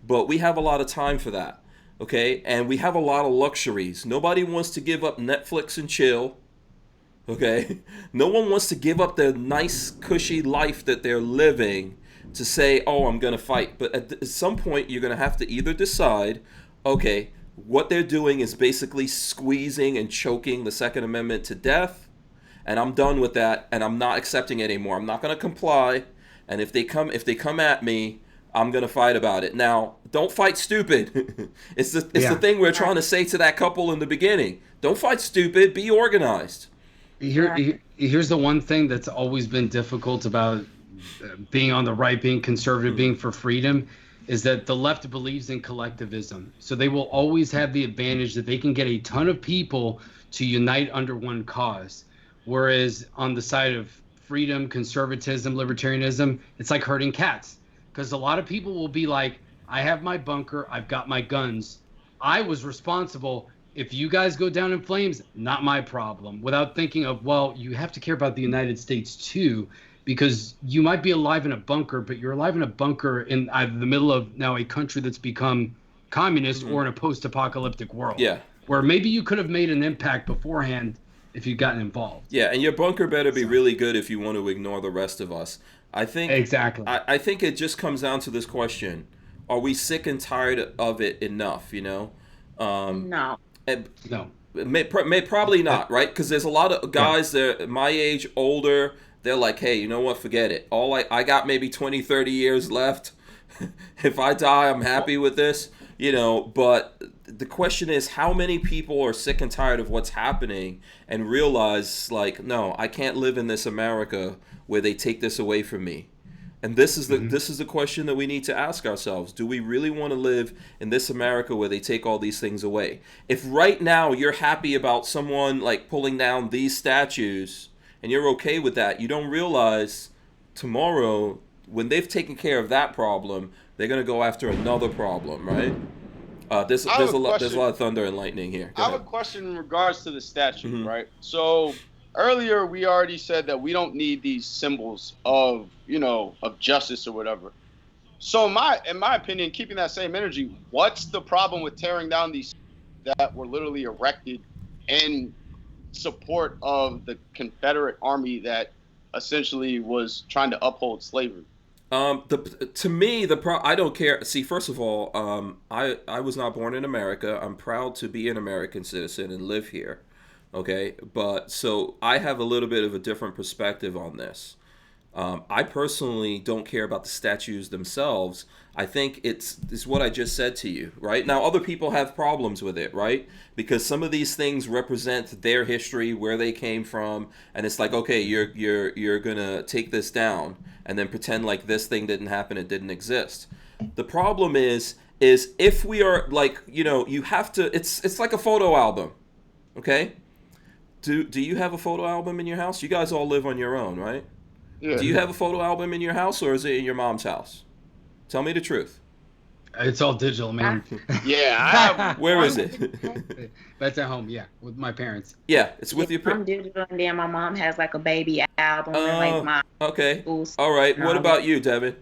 but we have a lot of time for that. Okay, and we have a lot of luxuries. Nobody wants to give up Netflix and chill. Okay? No one wants to give up their nice, cushy life that they're living to say, oh, I'm going to fight. But at some point, you're going to have to either decide, okay, what they're doing is basically squeezing and choking the Second Amendment to death, and I'm done with that, and I'm not accepting it anymore. I'm not going to comply, and if they come at me, I'm going to fight about it. Now, don't fight stupid. It's the thing we're trying to say to that couple in the beginning. Don't fight stupid, be organized. Here's the one thing that's always been difficult about being on the right, being conservative, being for freedom, is that the left believes in collectivism. So they will always have the advantage that they can get a ton of people to unite under one cause. Whereas on the side of freedom, conservatism, libertarianism, it's like herding cats. Because a lot of people will be like, I have my bunker, I've got my guns. I was responsible. If you guys go down in flames, not my problem. Without thinking of, well, you have to care about the United States too, because you might be alive in a bunker, but you're alive in a bunker in either the middle of now a country that's become communist or in a post-apocalyptic world. Yeah. Where maybe you could have made an impact beforehand if you'd gotten involved. Yeah, and your bunker better be really good if you want to ignore the rest of us. I think exactly. I think it just comes down to this question: are we sick and tired of it enough? You know? No. No. May probably not, right? Because there's a lot of guys that my age, older. They're like, hey, you know what? Forget it. I got maybe 20, 30 years left. If I die, I'm happy with this. You know, but the question is, how many people are sick and tired of what's happening and realize, like, no, I can't live in this America where they take this away from me. And this is the question that we need to ask ourselves. Do we really want to live in this America where they take all these things away? If right now you're happy about someone like pulling down these statues and you're okay with that, you don't realize tomorrow when they've taken care of that problem, they're going to go after another problem, right? There's a lot of thunder and lightning here. I have a question in regards to the statue, right? So earlier we already said that we don't need these symbols of, of justice or whatever. So in my opinion, keeping that same energy, what's the problem with tearing down these that were literally erected in support of the Confederate Army that essentially was trying to uphold slavery? To me, I don't care. See, first of all, I was not born in America. I'm proud to be an American citizen and live here. Okay, but so I have a little bit of a different perspective on this. I personally don't care about the statues themselves. I think it's what I just said to you, right? Now, other people have problems with it, right? Because some of these things represent their history, where they came from, and it's like, okay, you're gonna take this down and then pretend like this thing didn't happen, it didn't exist. The problem is if we are like, you have to. It's like a photo album, okay? Do you have a photo album in your house? You guys all live on your own, right? Yeah. Do you have a photo album in your house, or is it in your mom's house? Tell me the truth. It's all digital, man. Yeah, I have. Where is it? That's at home, yeah, with my parents. Yeah, it's with your I'm parents. digital, and then my mom has like a baby album and like my Okay. school. All right. What about you, Devin?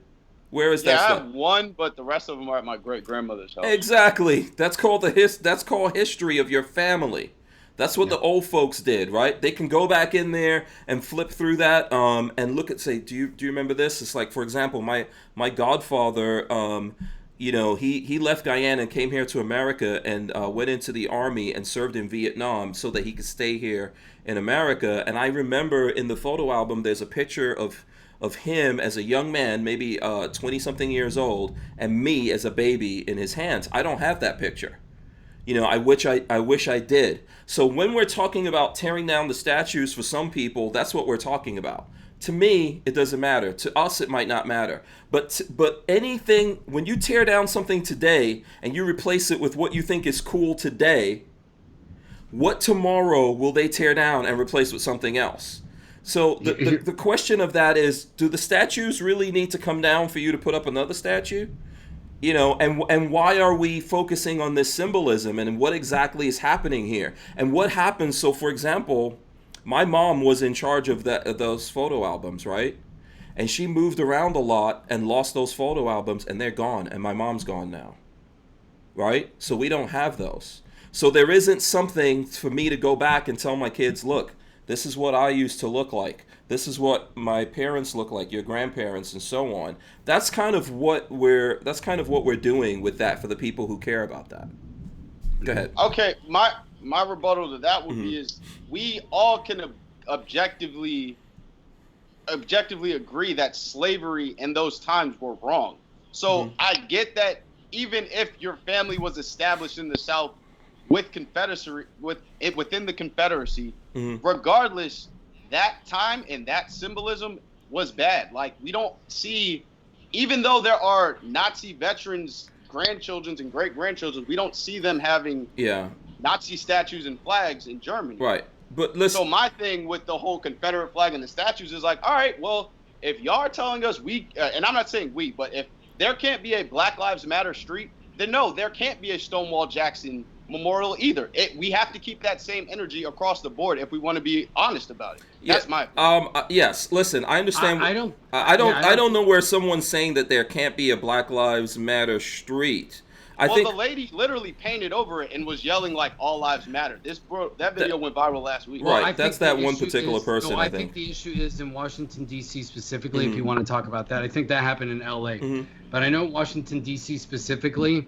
Where is that I stuff? have one, but the rest of them are at my great grandmother's house. Exactly. That's called That's called history of your family. That's what the old folks did, right? They can go back in there and flip through that and look at, say, do you remember this? It's like, for example, my godfather, he left Guyana and came here to America and went into the Army and served in Vietnam so that he could stay here in America. And I remember in the photo album, there's a picture of him as a young man, maybe 20-something years old, and me as a baby in his hands. I don't have that picture. I wish I did. So when we're talking about tearing down the statues for some people, that's what we're talking about. To me, it doesn't matter. To us, it might not matter. But anything, when you tear down something today and you replace it with what you think is cool today, what tomorrow will they tear down and replace with something else? So the question of that is, do the statues really need to come down for you to put up another statue? And why are we focusing on this symbolism, and what exactly is happening here? And what happens? So, for example, my mom was in charge of those photo albums, right? And she moved around a lot and lost those photo albums, and they're gone, and my mom's gone now, right? So we don't have those. So there isn't something for me to go back and tell my kids, look, This is what I used to look like. This is what my parents look like, your grandparents, and so on. That's kind of what we're doing with that for the people who care about that. Go ahead. Okay, my rebuttal to that would be is we all can objectively agree that slavery in those times were wrong. So I get that even if your family was established in the South with Confederacy, within the Confederacy, regardless, that time and that symbolism was bad. Like, we don't see, even though there are Nazi veterans, grandchildren and great grandchildren, we don't see them having Nazi statues and flags in Germany. Right. But listen. So my thing with the whole Confederate flag and the statues is like, all right, well, if y'all are telling us and I'm not saying we, but if there can't be a Black Lives Matter street, then no, there can't be a Stonewall Jackson memorial either. We have to keep that same energy across the board if we want to be honest about it. That's my opinion. Yes. Listen, I understand. I don't know where someone's saying that there can't be a Black Lives Matter street. I think the lady literally painted over it and was yelling like "All lives matter." That video went viral last week. Right, well, that's that one particular person. I think the issue is in Washington D.C. specifically. If you want to talk about that, I think that happened in L.A. But I know Washington D.C. specifically,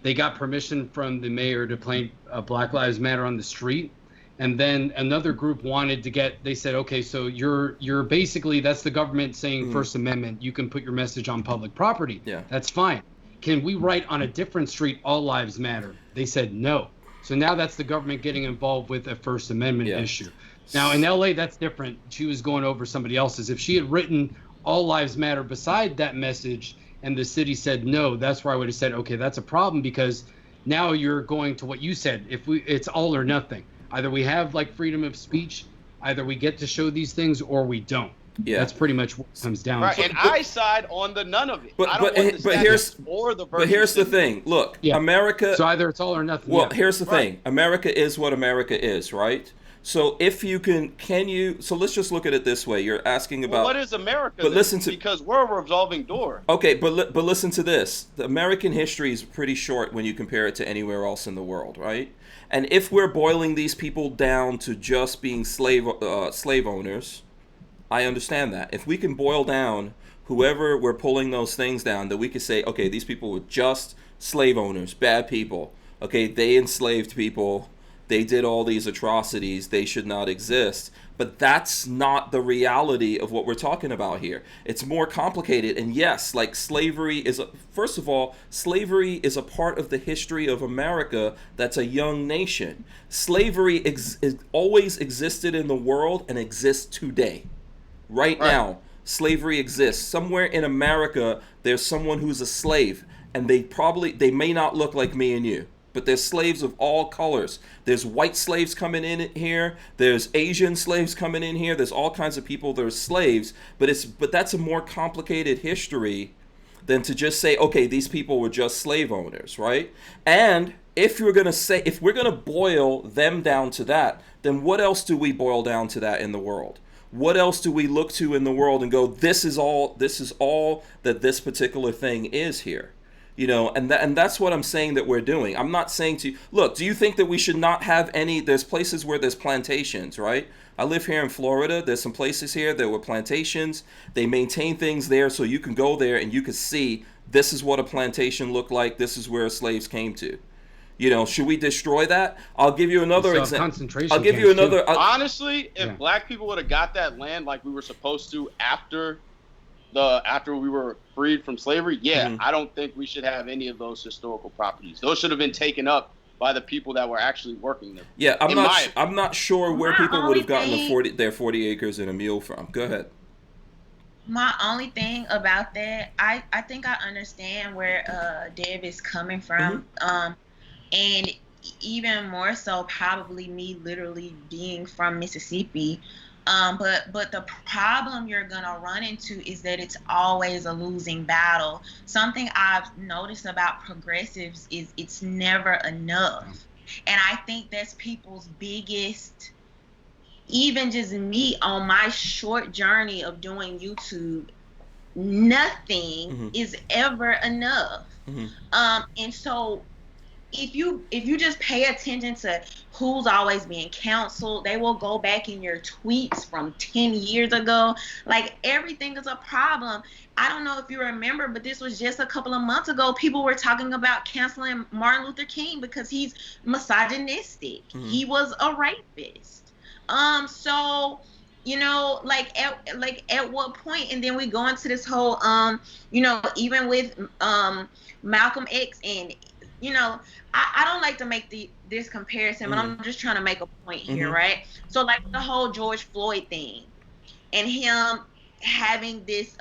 they got permission from the mayor to paint Black Lives Matter on the street, and then another group wanted to get. They said, okay, so you're basically, that's the government saying First Amendment. You can put your message on public property. Yeah, that's fine. Can we write on a different street, all lives matter? They said no. So now that's the government getting involved with a First Amendment issue. Now in LA, that's different. She was going over somebody else's. If she had written all lives matter beside that message and the city said no, that's where I would have said, okay, that's a problem, because now you're going to what you said. It's all or nothing. Either we have like freedom of speech, either we get to show these things or we don't. Yeah, that's pretty much what it comes down to. And I side on the none of it. But here's the thing. Look, America. So either it's all or nothing. Well, here's the thing. America is what America is, right? So if you can you? So let's just look at it this way. You're asking about what is America? But listen to, because we're a revolving door. Okay, but listen to this. The American history is pretty short when you compare it to anywhere else in the world, right? And if we're boiling these people down to just being slave owners, I understand that. If we can boil down whoever we're pulling those things down, that we could say, okay, these people were just slave owners, bad people. Okay, they enslaved people. They did all these atrocities. They should not exist. But that's not the reality of what we're talking about here. It's more complicated. And yes, like slavery is, first of all, slavery is a part of the history of America that's a young nation. Slavery always existed in the world and exists today. Right now, slavery exists. Somewhere in America, there's someone who's a slave, and they may not look like me and you, but there's slaves of all colors. There's white slaves coming in here. There's Asian slaves coming in here. There's all kinds of people that are slaves, but that's a more complicated history than to just say, okay, these people were just slave owners, right? And if we're going to boil them down to that, then what else do we boil down to that in the world? What else do we look to in the world and go, this is all that this particular thing is here? You know, and that's what I'm saying that we're doing. I'm not saying to you, look, do you think that we should not have there's places where there's plantations, right? I live here in Florida. There's some places here that were plantations. They maintain things there so you can go there and you can see this is what a plantation looked like. This is where slaves came to. You know, should we destroy that? I'll give you another example. I'll give you another. Honestly, if black people would have got that land like we were supposed to after we were freed from slavery, I don't think we should have any of those historical properties. Those should have been taken up by the people that were actually working them. Yeah, I'm not sure where people would have gotten their 40 acres and a mule from. Go ahead. My only thing about that, I think I understand where Dev is coming from. And even more so, probably me literally being from Mississippi. But the problem you're going to run into is that it's always a losing battle. Something I've noticed about progressives is it's never enough. And I think that's people's biggest, even just me on my short journey of doing YouTube, nothing is ever enough. And so if you just pay attention to who's always being counseled, they will go back in your tweets from 10 years ago. Like, everything is a problem. I don't know if you remember, but this was just a couple of months ago. People were talking about canceling Martin Luther King because he's misogynistic. Mm-hmm. He was a rapist. So, you know, at what point? And then we go into this whole, you know, even with Malcolm X, and, you know, I don't like to make this comparison, but I'm just trying to make a point here, right? So, like, the whole George Floyd thing and him having this,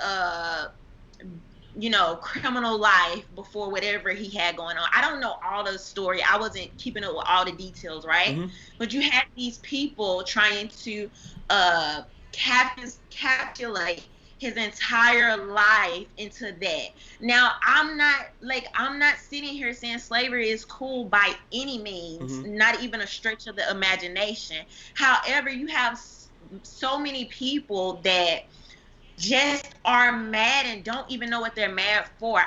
you know, criminal life before whatever he had going on. I don't know all the story. I wasn't keeping up with all the details, right? But you had these people trying to capitulate his entire life into that. Now, I'm not sitting here saying slavery is cool by any means, not even a stretch of the imagination. However, you have so many people that just are mad and don't even know what they're mad for.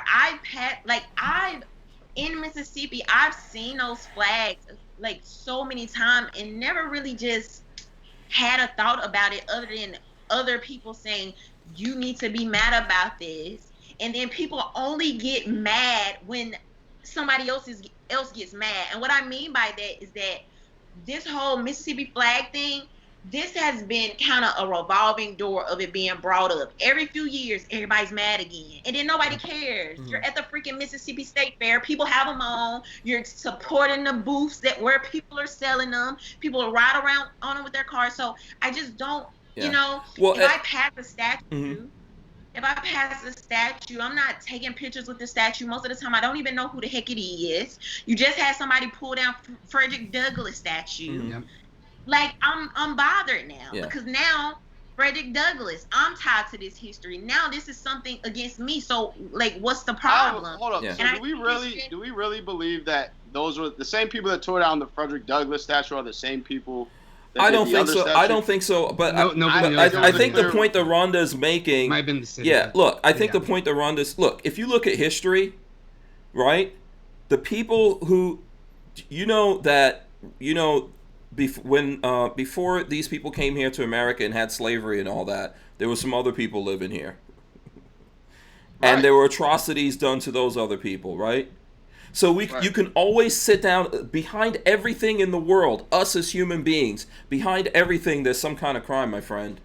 In Mississippi, I've seen those flags like so many times and never really just had a thought about it, other than other people saying, you need to be mad about this. And then people only get mad when somebody else gets mad. And what I mean by that is that this whole Mississippi flag thing, this has been kind of a revolving door of it being brought up. Every few years, everybody's mad again. And then nobody cares. You're at the freaking Mississippi State Fair. People have them on. You're supporting the booths where people are selling them. People ride around on them with their cars. So I just don't, you know, if I pass a statue, I'm not taking pictures with the statue. Most of the time, I don't even know who the heck it is. You just had somebody pull down Frederick Douglass statue. Like, I'm bothered now because now Frederick Douglass, I'm tied to this history. Now this is something against me. So, like, what's the problem? Hold up. Yeah. So do we really believe that those were the same people that tore down the Frederick Douglass statue are the same people? I don't think so. I don't think so. But I think the point that Rhonda's making might have been the city. Yeah. Look, I think the point that Rhonda's if you look at history, right? The people who, before these people came here to America and had slavery and all that, there were some other people living here. Right. And there were atrocities done to those other people, right? So you can always sit down behind everything in the world, us as human beings, behind everything there's some kind of crime, my friend.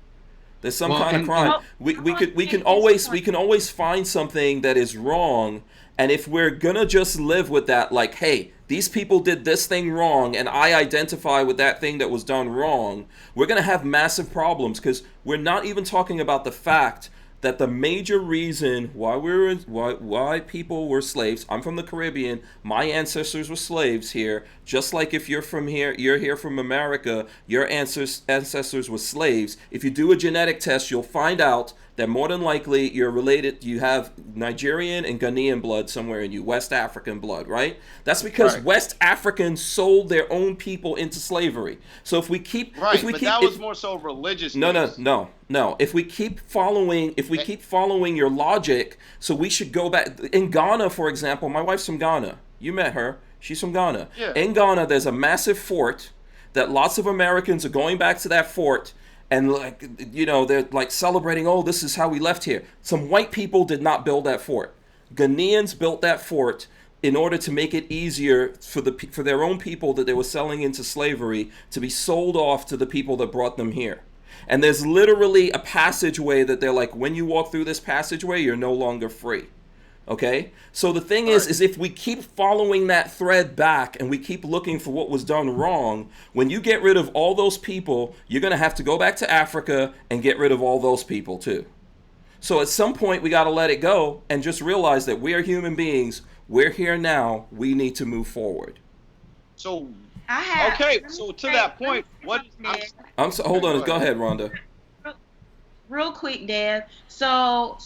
There's some kind of crime. We can always find something that is wrong, and if we're gonna just live with that, like, hey, these people did this thing wrong, and I identify with that thing that was done wrong, we're gonna have massive problems, because we're not even talking about the fact that the major reason why people were slaves. I'm from the Caribbean. My ancestors were slaves here. Just like if you're from here, you're here from America, your ancestors were slaves. If you do a genetic test, you'll find out that more than likely you're related. You have Nigerian and Ghanaian blood somewhere in you, West African blood, right? That's because West Africans sold their own people into slavery. So if we keep that was more so religious. No. If we keep following your logic, so we should go back in Ghana, for example. My wife's from Ghana. You met her. She's from Ghana. Yeah. In Ghana, there's a massive fort that lots of Americans are going back to that fort. And, they're like celebrating, oh, this is how we left here. Some white people did not build that fort. Ghanaians built that fort in order to make it easier for their own people that they were selling into slavery to be sold off to the people that brought them here. And there's literally a passageway that they're like, when you walk through this passageway, you're no longer free. Okay? So the thing is if we keep following that thread back and we keep looking for what was done wrong, when you get rid of all those people, you're going to have to go back to Africa and get rid of all those people too. So at some point, we got to let it go and just realize that we are human beings. We're here now. We need to move forward. So, so to that point, hold on. Go ahead, Rhonda. Real quick, Dev. So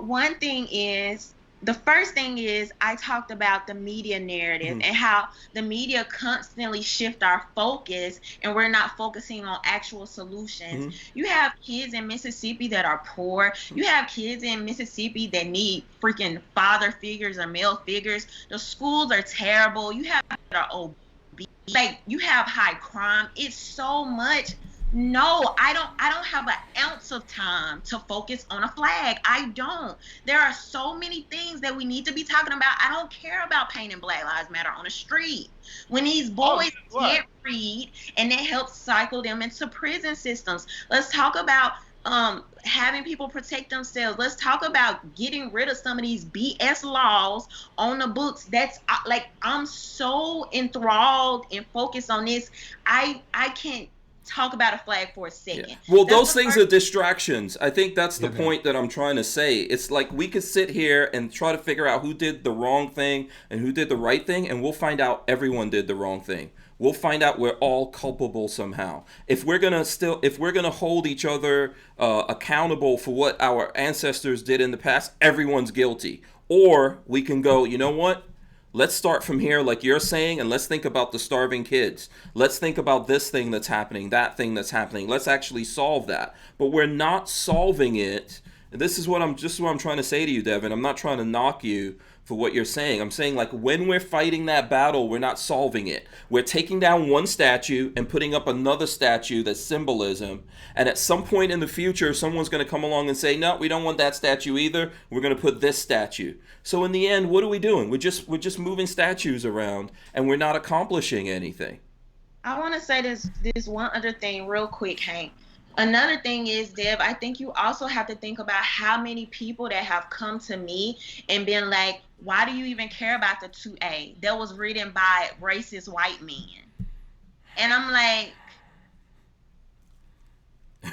one thing is, the first thing is I talked about the media narrative and how the media constantly shift our focus and we're not focusing on actual solutions. You have kids in Mississippi that are poor. You have kids in Mississippi that need freaking father figures or male figures. The schools are terrible. You have that are obese. Like, you have high crime. It's so much. No, I don't have an ounce of time to focus on a flag. I don't. There are so many things that we need to be talking about. I don't care about painting Black Lives Matter on the street. When these boys can't read and it helps cycle them into prison systems. Let's talk about having people protect themselves. Let's talk about getting rid of some of these BS laws on the books. That's like, I'm so enthralled and focused on this. I can't talk about a flag for a second. Yeah. Well, those things are distractions. I think that's the point that I'm trying to say. It's like we could sit here and try to figure out who did the wrong thing and who did the right thing, and we'll find out everyone did the wrong thing. We'll find out we're all culpable somehow. If we're gonna hold each other accountable for what our ancestors did in the past, everyone's guilty. Or we can go, you know what? Let's start from here, like you're saying, and let's think about the starving kids. Let's think about this thing that's happening, that thing that's happening. Let's actually solve that. But we're not solving it. And this is what I'm trying to say to you, Devin. I'm not trying to knock you for what you're saying. I'm saying, like, when we're fighting that battle, we're not solving it. We're taking down one statue and putting up another statue that's symbolism. And at some point in the future, someone's going to come along and say, no, we don't want that statue either. We're going to put this statue. So in the end, what are we doing? We're just moving statues around, and we're not accomplishing anything. I want to say this one other thing real quick, Hank. Another thing is, Dev, I think you also have to think about how many people that have come to me and been like, why do you even care about the 2A? That was written by racist white men. And I'm like,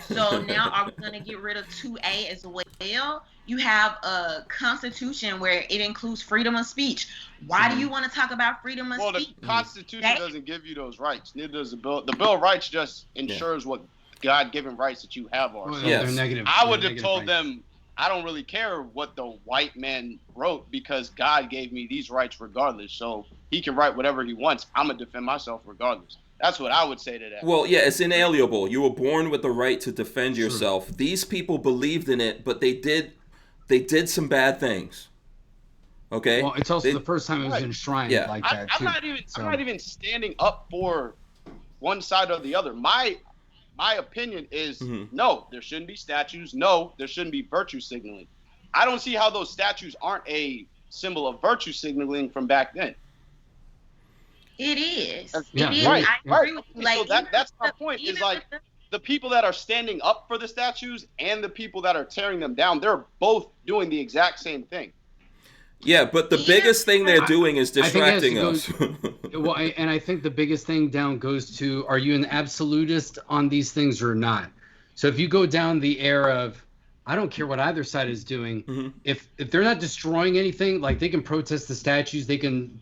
so now are we going to get rid of 2A as well? You have a constitution where it includes freedom of speech. Why do you want to talk about freedom of speech? Well, the Constitution doesn't give you those rights. Neither does the Bill. The Bill of Rights just ensures what God-given rights that you have are. So yes. I would have told them, I don't really care what the white man wrote because God gave me these rights regardless. So he can write whatever he wants. I'm going to defend myself regardless. That's what I would say to that. Well, yeah, it's inalienable. You were born with the right to defend yourself. These people believed in it, but they did some bad things. Okay? Well, it's also the first time it was enshrined like that, I'm not even standing up for one side or the other. My opinion is no, there shouldn't be statues. No, there shouldn't be virtue signaling. I don't see how those statues aren't a symbol of virtue signaling from back then. It is. Yeah, it is. Right. I agree with you. So that's my point. Is like the people that are standing up for the statues and the people that are tearing them down, they're both doing the exact same thing. Yeah, but the biggest thing they're doing is distracting us. Well, and I think the biggest thing down goes to, are you an absolutist on these things or not? So if you go down the air of, I don't care what either side is doing, if they're not destroying anything, like they can protest the statues, they can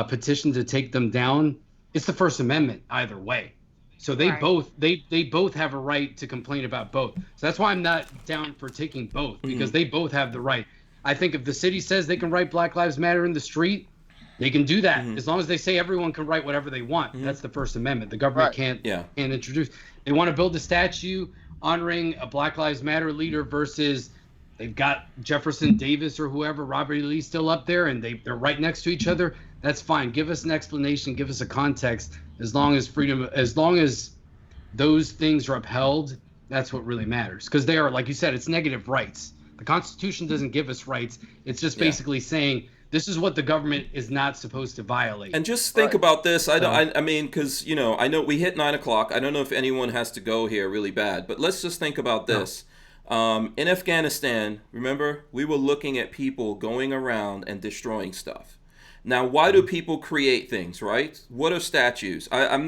petition to take them down. It's the First Amendment either way. So they both have a right to complain about both. So that's why I'm not down for taking both, because they both have the right. I think if the city says they can write Black Lives Matter in the street, they can do that. As long as they say everyone can write whatever they want. That's the First Amendment. The government can't introduce. They want to build a statue honoring a Black Lives Matter leader versus they've got Jefferson Davis or whoever, Robert E. Lee still up there, and they're right next to each other. That's fine. Give us an explanation. Give us a context. As long as those things are upheld, that's what really matters. Because they are, like you said, it's negative rights. The Constitution doesn't give us rights. It's just basically saying this is what the government is not supposed to violate. And just think about this. I mean, because, I know we hit 9 o'clock. I don't know if anyone has to go here really bad, but let's just think about this. In Afghanistan, remember, we were looking at people going around and destroying stuff. Now, why do people create things, right? What are statues? I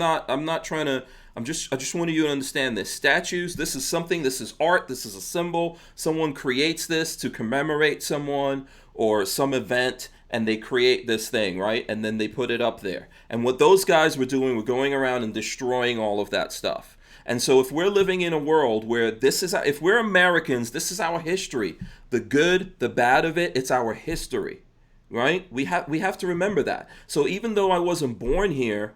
just want you to understand this. Statues, this is art, this is a symbol. Someone creates this to commemorate someone or some event, and they create this thing, right? And then they put it up there. And what those guys were doing were going around and destroying all of that stuff. And so if we're living in a world where if we're Americans, this is our history. The good, the bad of it, it's our history, right? We have to remember that. So even though I wasn't born here,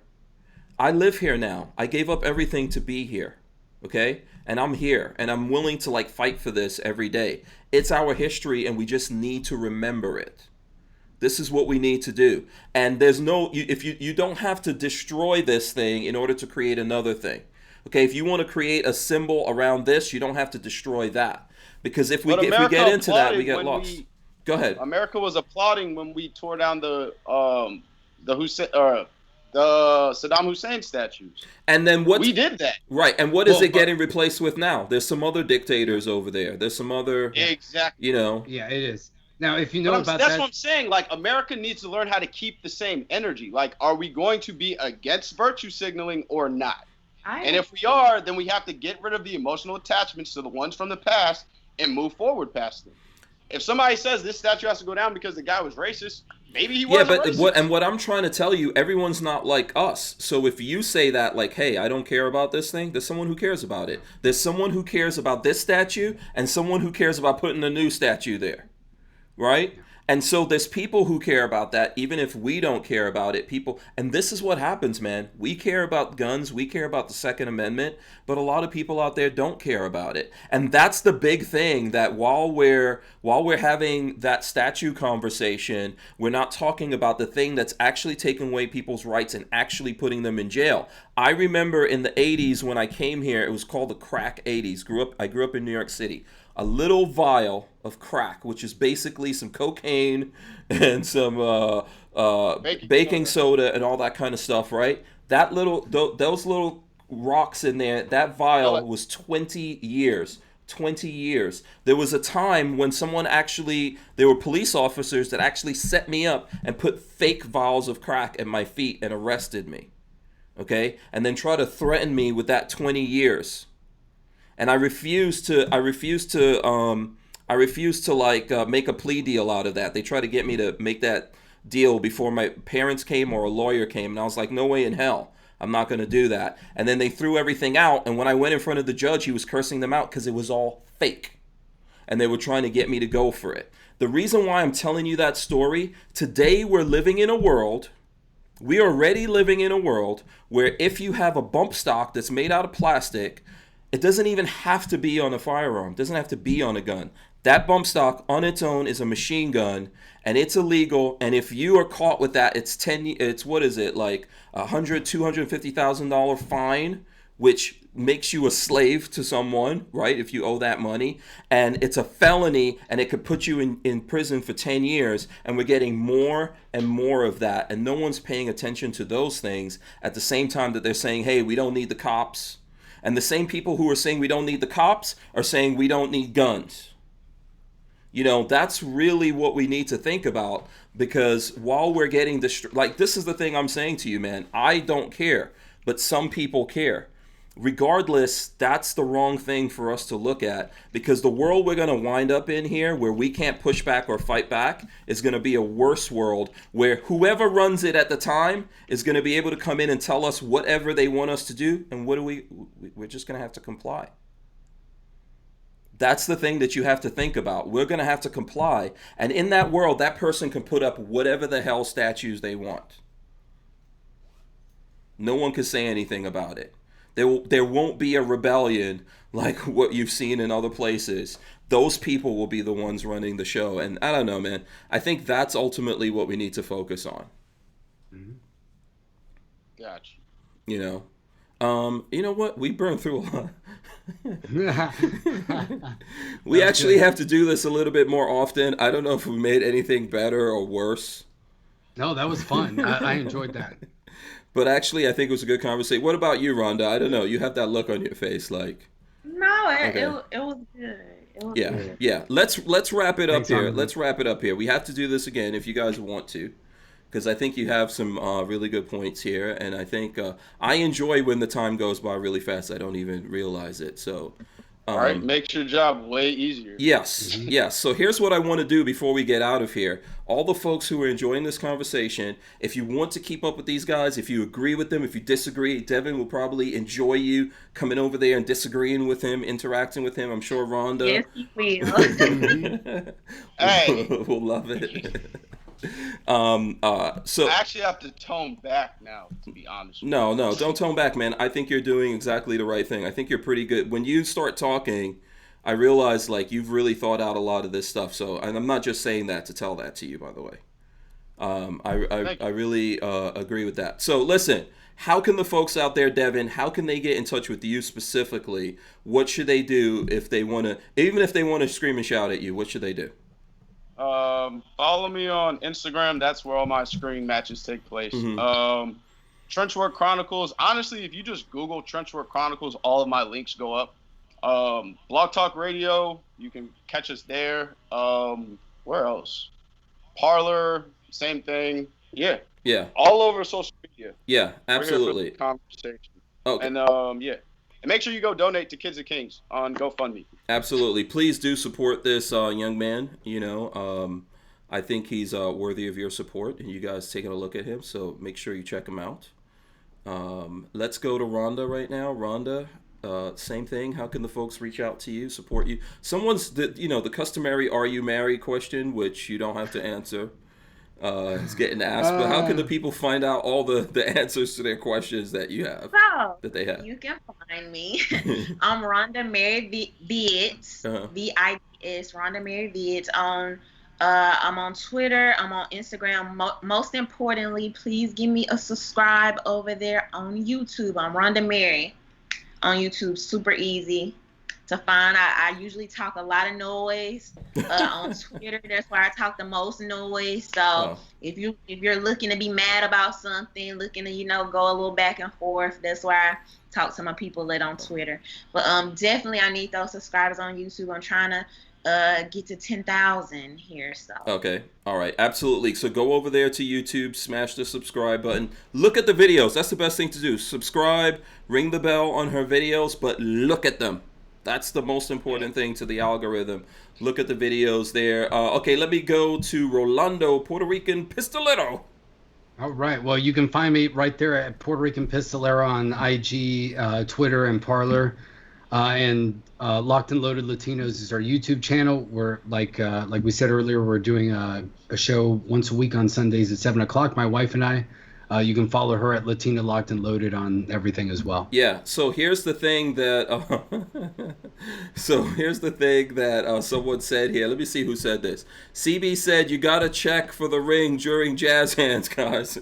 I live here now. I gave up everything to be here, okay? And I'm here, and I'm willing to like fight for this every day. It's our history, and we just need to remember it. This is what we need to do. And there's you don't have to destroy this thing in order to create another thing. Okay, if you want to create a symbol around this, you don't have to destroy that. Because if we get into that, we get lost. Go ahead. America was applauding when we tore down the Saddam Hussein statues. And then we did that. Right. And what is it getting replaced with now? There's some other dictators over there. There's some other exactly. Yeah, it is. Now, if you know about that's what I'm saying. Like, America needs to learn how to keep the same energy. Like, are we going to be against virtue signaling or not? And if we are, then we have to get rid of the emotional attachments to the ones from the past and move forward past them. If somebody says this statue has to go down because the guy was racist, maybe he was racist. What I'm trying to tell you, everyone's not like us. So if you say that, like, hey, I don't care about this thing, there's someone who cares about it. There's someone who cares about this statue and someone who cares about putting a new statue there. Right? And so there's people who care about that, even if we don't care about it. And this is what happens, man. We care about guns, we care about the Second Amendment, but a lot of people out there don't care about it. And that's the big thing, that while we're having that statue conversation, we're not talking about the thing that's actually taking away people's rights and actually putting them in jail. I remember in the 80s when I came here, it was called the crack 80s. I grew up in New York City. A little vial of crack, which is basically some cocaine and some baking soda and all that kind of stuff, right? Those little rocks in there, that vial was 20 years. 20 years. There was a time when there were police officers that actually set me up and put fake vials of crack at my feet and arrested me. Okay? And then try to threaten me with that 20 years. And I refused to make a plea deal out of that. They tried to get me to make that deal before my parents came or a lawyer came. And I was like, no way in hell. I'm not going to do that. And then they threw everything out. And when I went in front of the judge, he was cursing them out because it was all fake. And they were trying to get me to go for it. The reason why I'm telling you that story, today we're living in a world, we are already living in a world where if you have a bump stock that's made out of plastic, it doesn't even have to be on a firearm. It doesn't have to be on a gun. That bump stock on its own is a machine gun, and it's illegal. And if you are caught with that, it's what is it, like $250,000 fine, which makes you a slave to someone, right? If you owe that money, and it's a felony, and it could put you in prison for 10 years. And we're getting more and more of that, and no one's paying attention to those things. At the same time that they're saying, hey, we don't need the cops. And the same people who are saying we don't need the cops are saying we don't need guns. You know, that's really what we need to think about, because while we're getting this is the thing I'm saying to you, man. I don't care, but some people care. Regardless, that's the wrong thing for us to look at, because the world we're going to wind up in here, where we can't push back or fight back, is going to be a worse world, where whoever runs it at the time is going to be able to come in and tell us whatever they want us to do, and we're just going to have to comply. That's the thing that you have to think about. We're going to have to comply, and in that world, that person can put up whatever the hell statues they want. No one can say anything about it. There won't be a rebellion like what you've seen in other places. Those people will be the ones running the show. And I don't know, man. I think that's ultimately what we need to focus on. Mm-hmm. Gotcha. You know what? We burned through a lot. We actually have to do this a little bit more often. I don't know if we made anything better or worse. No, that was fun. I enjoyed that. But actually, I think it was a good conversation. What about you, Rhonda? I don't know. You have that look on your face, like. No, it was good. It was good. Yeah. Let's wrap it up here. Let's wrap it up here. We have to do this again if you guys want to, because I think you have some really good points here, and I think I enjoy when the time goes by really fast. I don't even realize it. So, All right, makes your job way easier. Yes, yes. So here's what I want to do before we get out of here. All the folks who are enjoying this conversation, if you want to keep up with these guys, if you agree with them, if you disagree, Devin will probably enjoy you coming over there and disagreeing with him, interacting with him. I'm sure Rhonda. Yes, he will. Hey, will love it. So I actually have to tone back now, to be honest. No, don't tone back, man. I think you're doing exactly the right thing. I think you're pretty good. When you start talking, I realize like you've really thought out a lot of this stuff. So, and I'm not just saying that to tell that to you, by the way. I really agree with that. So, listen, how can the folks out there, Devin? How can they get in touch with you specifically? What should they do if they want to, even if they want to scream and shout at you? What should they do? Follow me on Instagram. That's where all my screen matches take place. Trenchwork Chronicles. Honestly, if you just Google Trenchwork Chronicles, all of my links go up. Blog Talk Radio, you can catch us there. Where else? Parlor, same thing. Yeah. All over social media. Yeah, absolutely. We're here for the conversation. Okay. And and make sure you go donate to Kids of Kings on GoFundMe. Absolutely. Please do support this young man. You know, I think he's worthy of your support, and you guys taking a look at him. So make sure you check him out. Let's go to Rhonda right now. Rhonda, same thing. How can the folks reach out to you, support you? The customary "Are you married?" question, which you don't have to answer. Is getting asked, but how can the people find out all the answers to their questions that you have, that they have? You can find me. I'm Rhonda Mary Vids. V-I-D-S, Rhonda Mary Vids. I'm on Twitter. I'm on Instagram. Most importantly, please give me a subscribe over there on YouTube. I'm Rhonda Mary on YouTube. Super easy to find. I usually talk a lot of noise on Twitter. That's where I talk the most noise. So if you're looking to be mad about something, looking to go a little back and forth, that's where I talk to my people on Twitter. But definitely I need those subscribers on YouTube. I'm trying to get to 10,000 here. So okay, all right, absolutely. So go over there to YouTube, smash the subscribe button, look at the videos. That's the best thing to do. Subscribe, ring the bell on her videos, but look at them. That's the most important thing to the algorithm. Look at the videos there. Okay, let me go to Rolando, Puerto Rican Pistolero. All right. Well, you can find me right there at Puerto Rican Pistolero on IG, Twitter, and Parler. And Locked and Loaded Latinos is our YouTube channel. We're like we said earlier, we're doing a show once a week on Sundays at 7 o'clock. My wife and I. You can follow her at Latina Locked and Loaded on everything as well. Yeah. So here's the thing that someone said here. Let me see who said this. CB said you gotta check for the ring during jazz hands, guys.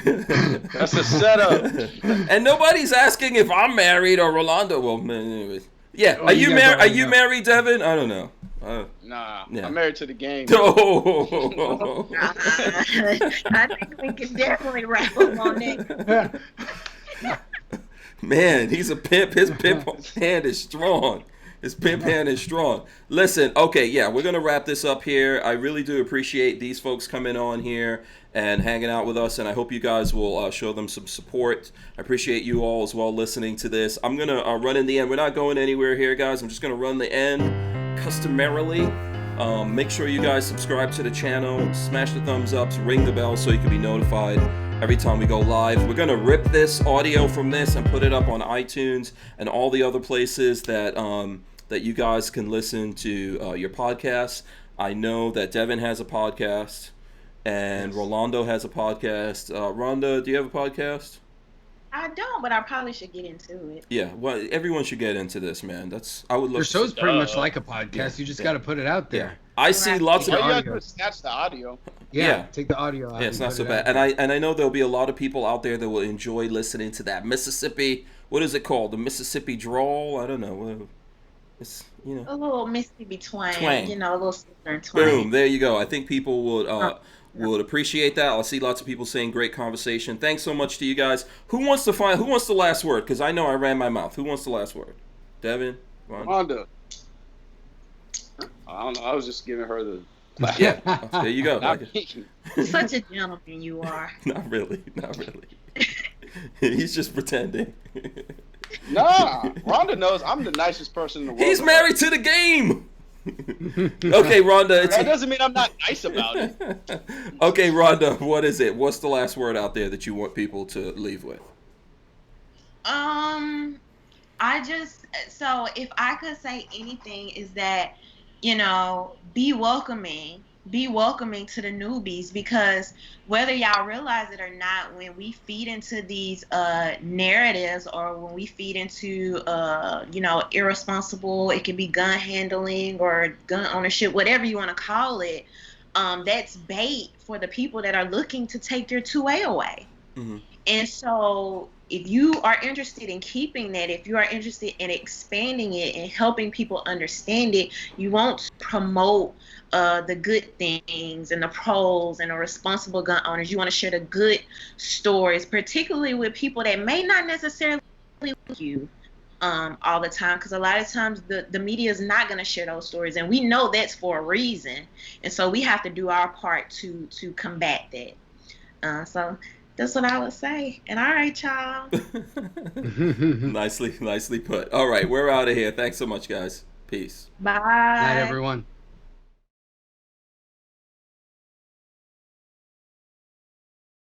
That's a setup. And nobody's asking if I'm married or Rolando. Well, anyways. Yeah. Are you married? Are you married, Devin? I don't know. Nah, yeah. I'm married to the game. Oh. I think we can definitely wrap up on that. Man, he's a pimp. His pimp hand is strong. Listen, okay, yeah, we're going to wrap this up here. I really do appreciate these folks coming on here and hanging out with us, and I hope you guys will show them some support. I appreciate you all as well listening to this. I'm going to run in the end. We're not going anywhere here, guys. I'm just going to run the end customarily. Make sure you guys subscribe to the channel, smash the thumbs ups, ring the bell so you can be notified every time we go live. We're going to rip this audio from this and put it up on iTunes and all the other places that you guys can listen to your podcasts. I know that Devin has a podcast and Rolando has a podcast. Rhonda, do you have a podcast? I don't, but I probably should get into it. Yeah, well, everyone should get into this, man. I would love. Your show's pretty much like a podcast. Yeah. You just got to put it out there. Yeah. I see lots of. All you got to do is snatch the audio. Yeah, take the audio out. Yeah, it's not so bad. And I know there'll be a lot of people out there that will enjoy listening to that Mississippi. What is it called? The Mississippi drawl? I don't know. It's a little Mississippi twang. A little southern twang. Boom! There you go. I think people would appreciate that. I'll see lots of people saying great conversation. Thanks so much to you guys. Who wants the last word? Because I know I ran my mouth. Who wants the last word? Devin? Rhonda. I don't know. I was just giving her the... Yeah. There you go. Such a gentleman you are. Not really. He's just pretending. Nah, Rhonda knows I'm the nicest person in the world. He's married to the game. Okay, Rhonda. That doesn't mean I'm not nice about it. Okay, Rhonda, what is it? What's the last word out there that you want people to leave with? So if I could say anything is that, be welcoming. Be welcoming to the newbies, because whether y'all realize it or not, when we feed into these narratives, or when we feed into irresponsible, it can be gun handling or gun ownership, whatever you want to call it, that's bait for the people that are looking to take your 2A away. Mm-hmm. And so if you are interested in keeping that, if you are interested in expanding it and helping people understand it, you won't promote the good things and the pros and the responsible gun owners. You want to share the good stories, particularly with people that may not necessarily like you all the time, because a lot of times the media is not going to share those stories, and we know that's for a reason. And so we have to do our part to combat that. So that's what I would say. And all right, y'all. Nicely put. All right, we're out of here. Thanks so much, guys. Peace. Bye. Night, everyone.